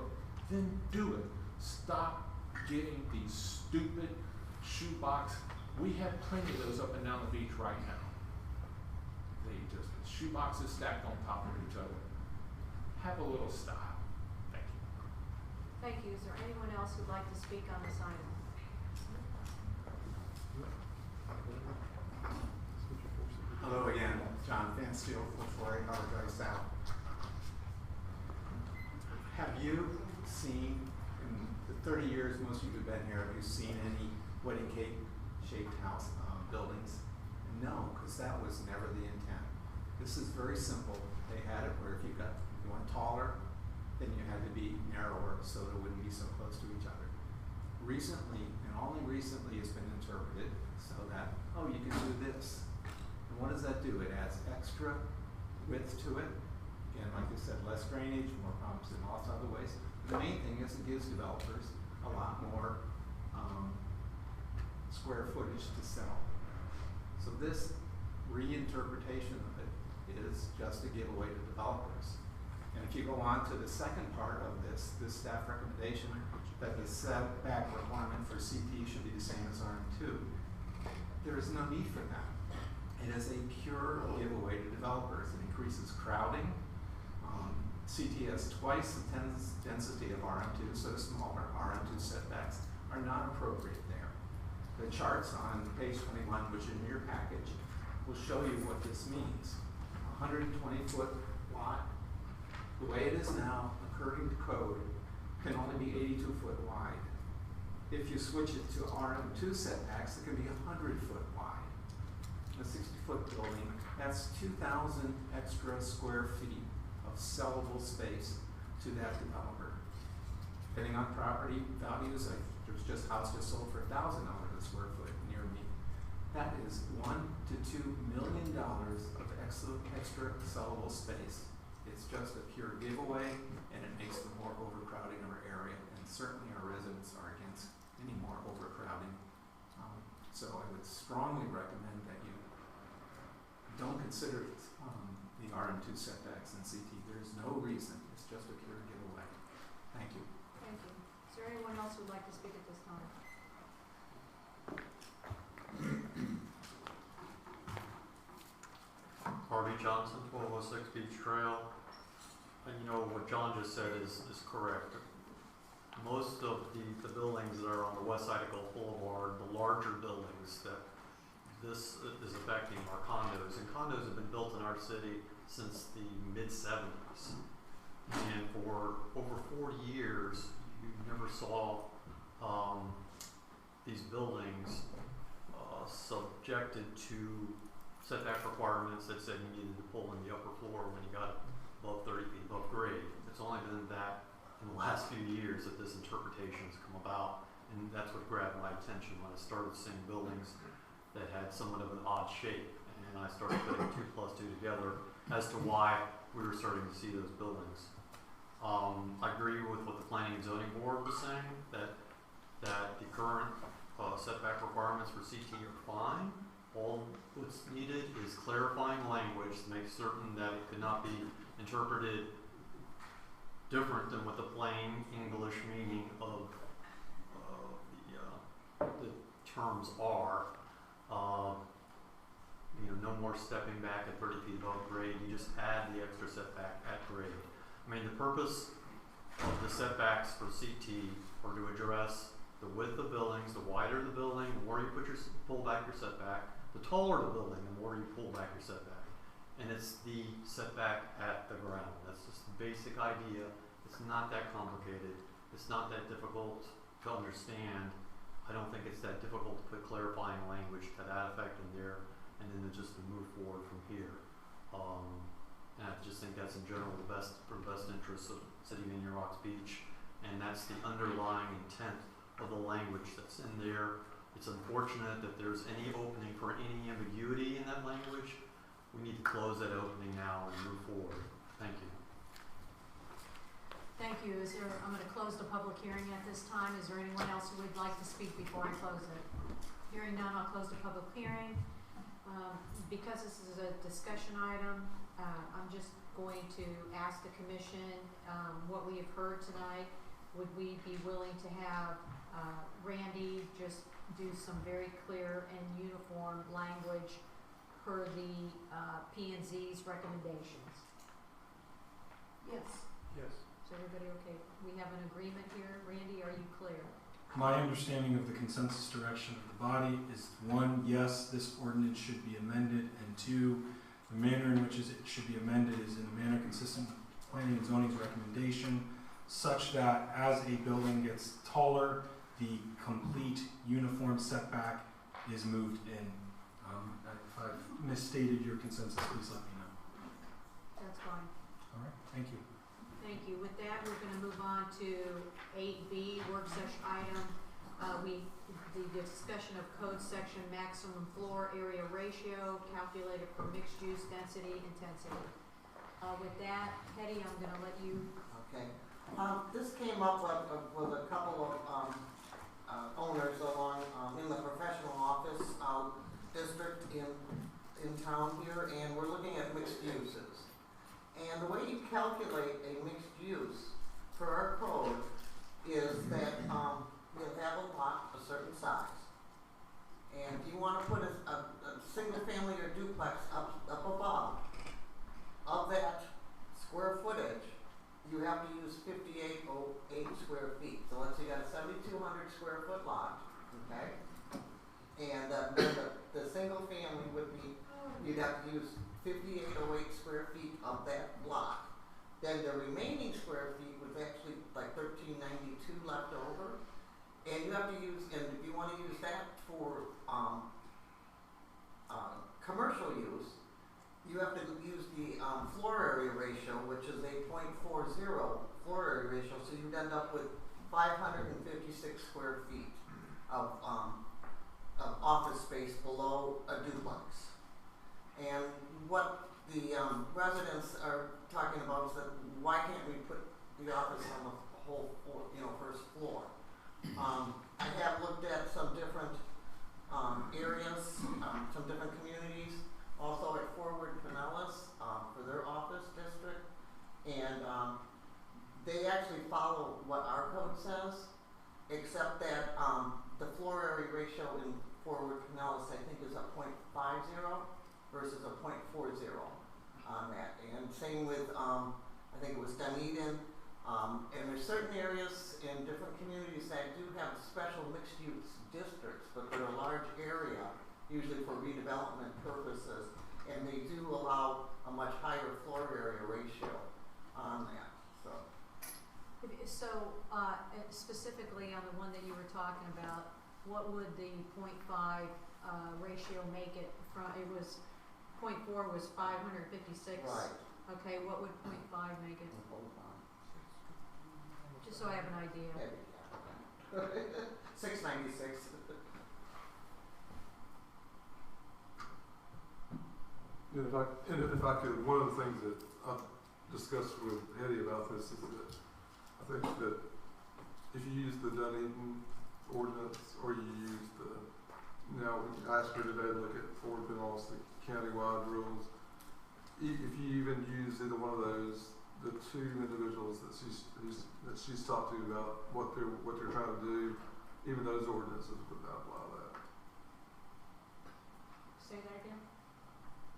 Then do it. Stop getting these stupid shoebox. We have plenty of those up and down the beach right now. They just, shoeboxes stacked on top of each other. Have a little style. Thank you. Thank you. Is there anyone else who'd like to speak on this item? Hello again, John Fansteel, 448 Harbor Drive South. Have you seen, in the 30 years most of you have been here, have you seen any wedding cake shaped house buildings? No, because that was never the intent. This is very simple. They had it where if you went taller, then you had to be narrower so that it wouldn't be so close to each other. Recently, and only recently, it's been interpreted so that, oh, you can do this. And what does that do? It adds extra width to it. Again, like I said, less drainage, more pumps in lots of other ways. The main thing is it gives developers a lot more square footage to sell. So this reinterpretation of it is just a giveaway to developers. And if you go on to the second part of this staff recommendation that the setback requirement for CT should be the same as RM2, there is no need for that. It is a pure giveaway to developers. It increases crowding. CT has twice the density of RM2, so the smaller RM2 setbacks are not appropriate there. The charts on page 21, which is in your package, will show you what this means. 120-foot lot, the way it is now, according to code, can only be 82-foot wide. If you switch it to RM2 setbacks, it can be 100-foot wide. A 60-foot building, that's 2,000 extra square feet of sellable space to that developer. Depending on property values, there's just a house just sold for $1,000 a square foot near me. That is $1 to $2 million of extra sellable space. It's just a pure giveaway, and it makes the more overcrowding of our area, and certainly our residents are against any more overcrowding. So I would strongly recommend that you don't consider the RM2 setbacks in CT. There's no reason. It's just a pure giveaway. Thank you. Thank you. Is there anyone else who'd like to speak at this time? Harvey Johnson, 1206 Beach Trail. And you know, what John just said is correct. Most of the buildings that are on the west side of Gulf Boulevard, the larger buildings that this is affecting are condos. And condos have been built in our city since the mid-70s. And for over 40 years, you never saw these buildings subjected to setback requirements that said you needed to pull in the upper floor when you got above 30 feet above grade. It's only been that in the last few years that this interpretation has come about, and that's what grabbed my attention when I started seeing buildings that had somewhat of an odd shape, and I started putting 2 plus 2 together as to why we were starting to see those buildings. I agree with what the planning and zoning board was saying, that the current setback requirements for CT are fine. All what's needed is clarifying language to make certain that it could not be interpreted different than what the plain English meaning of the terms are. No more stepping back at 30 feet above grade. You just add the extra setback at grade. I mean, the purpose of the setbacks for CT are to address the width of buildings. The wider the building, the more you pull back your setback. The taller the building, the more you pull back your setback. And it's the setback at the ground. That's just the basic idea. It's not that complicated. It's not that difficult to understand. I don't think it's that difficult to put clarifying language to that effect in there, and then just to move forward from here. And I just think that's in general for the best interests of City of Indian Rocks Beach, and that's the underlying intent of the language that's in there. It's unfortunate that there's any opening for any ambiguity in that language. We need to close that opening now and move forward. Thank you. Thank you. I'm going to close the public hearing at this time. Is there anyone else who would like to speak before I close it? Hearing none, I'll close the public hearing. Because this is a discussion item, I'm just going to ask the commission what we have heard tonight. Would we be willing to have Randy just do some very clear and uniform language per the P&Z's recommendations? Yes. Yes. Is everybody okay? We have an agreement here. Randy, are you clear? My understanding of the consensus direction of the body is 1, yes, this ordinance should be amended, and 2, the manner in which it should be amended is in a manner consistent with planning and zoning's recommendation, such that as a building gets taller, the complete uniform setback is moved in. If I've misstated your consensus, please let me know. That's fine. All right, thank you. Thank you. With that, we're going to move on to 8B, work session item. The discussion of code section maximum floor area ratio calculated for mixed use density intensity. With that, Hetty, I'm going to let you. Okay. This came up with a couple of owners along in the professional office district in town here, and we're looking at mixed uses. And the way you calculate a mixed use for our code is that you'll have a lot a certain size. And if you want to put a single family or duplex up above, of that square footage, you have to use 5808 square feet. So let's say you got a 7,200 square foot lot, okay? And then the single family would be, you'd have to use 5808 square feet of that block. Then the remaining square feet was actually like 1392 left over. And you have to use, and if you want to use that for commercial use, you have to use the floor area ratio, which is a 0.40 floor area ratio, so you'd end up with 556 square feet of office space below a duplex. And what the residents are talking about is that why can't we put the office on the whole floor, first floor? I have looked at some different areas, some different communities, also at Forward Pinellas for their office district, and they actually follow what our code says, except that the floor area ratio in Forward Pinellas, I think, is a 0.50 versus a 0.40 on that, and same with I think it was Dunedin. And there's certain areas in different communities that do have special mixed-use districts, but they're a large area, usually for redevelopment purposes, and they do allow a much higher floor area ratio on that. So, specifically on the one that you were talking about, what would the 0.5 ratio make it from? It was 0.4 was 556. Right. Okay, what would 0.5 make it? Just so I have an idea. 696. And if I could, one of the things that discussed with Hetty about this is that I think that if you use the Dunedin ordinance or you use now we asked her today to look at Fort Pinellas, the countywide rules. If you even use either one of those, the two individuals that she's talked to about what they're trying to do, even those ordinances would not apply that. Say that again?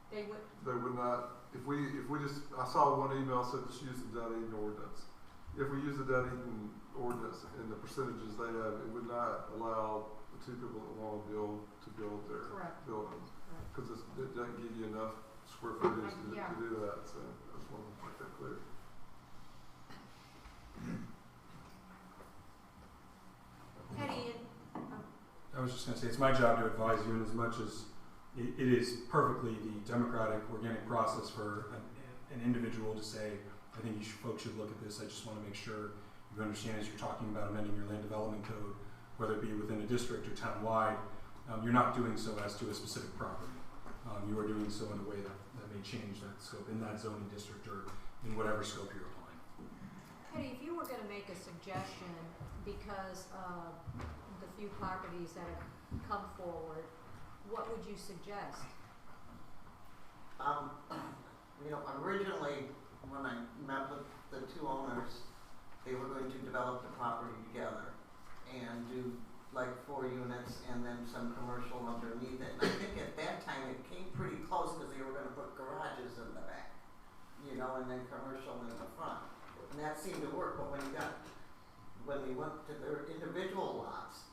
They would? They would not, if we just, I saw one email said just use the Dunedin ordinance. If we use the Dunedin ordinance and the percentages they have, it would not allow the two people that want to build their buildings. Because it doesn't give you enough square footage to do that, so I just want to make that clear. I was just going to say, it's my job to advise you, in as much as it is perfectly the democratic, organic process for an individual to say, I think folks should look at this. I just want to make sure you understand, as you're talking about amending your land development code, whether it be within a district or town-wide, you're not doing so as to a specific property. You are doing so in a way that may change that scope in that zoning district or in whatever scope you're applying. Hetty, if you were going to make a suggestion because of the few properties that have come forward, what would you suggest? Originally when I met with the two owners, they were going to develop the property together and do like 4 units and then some commercial underneath it. And I think at that time it came pretty close because they were going to put garages in the back, and then commercial in the front. And that seemed to work, but when we went to their individual lots,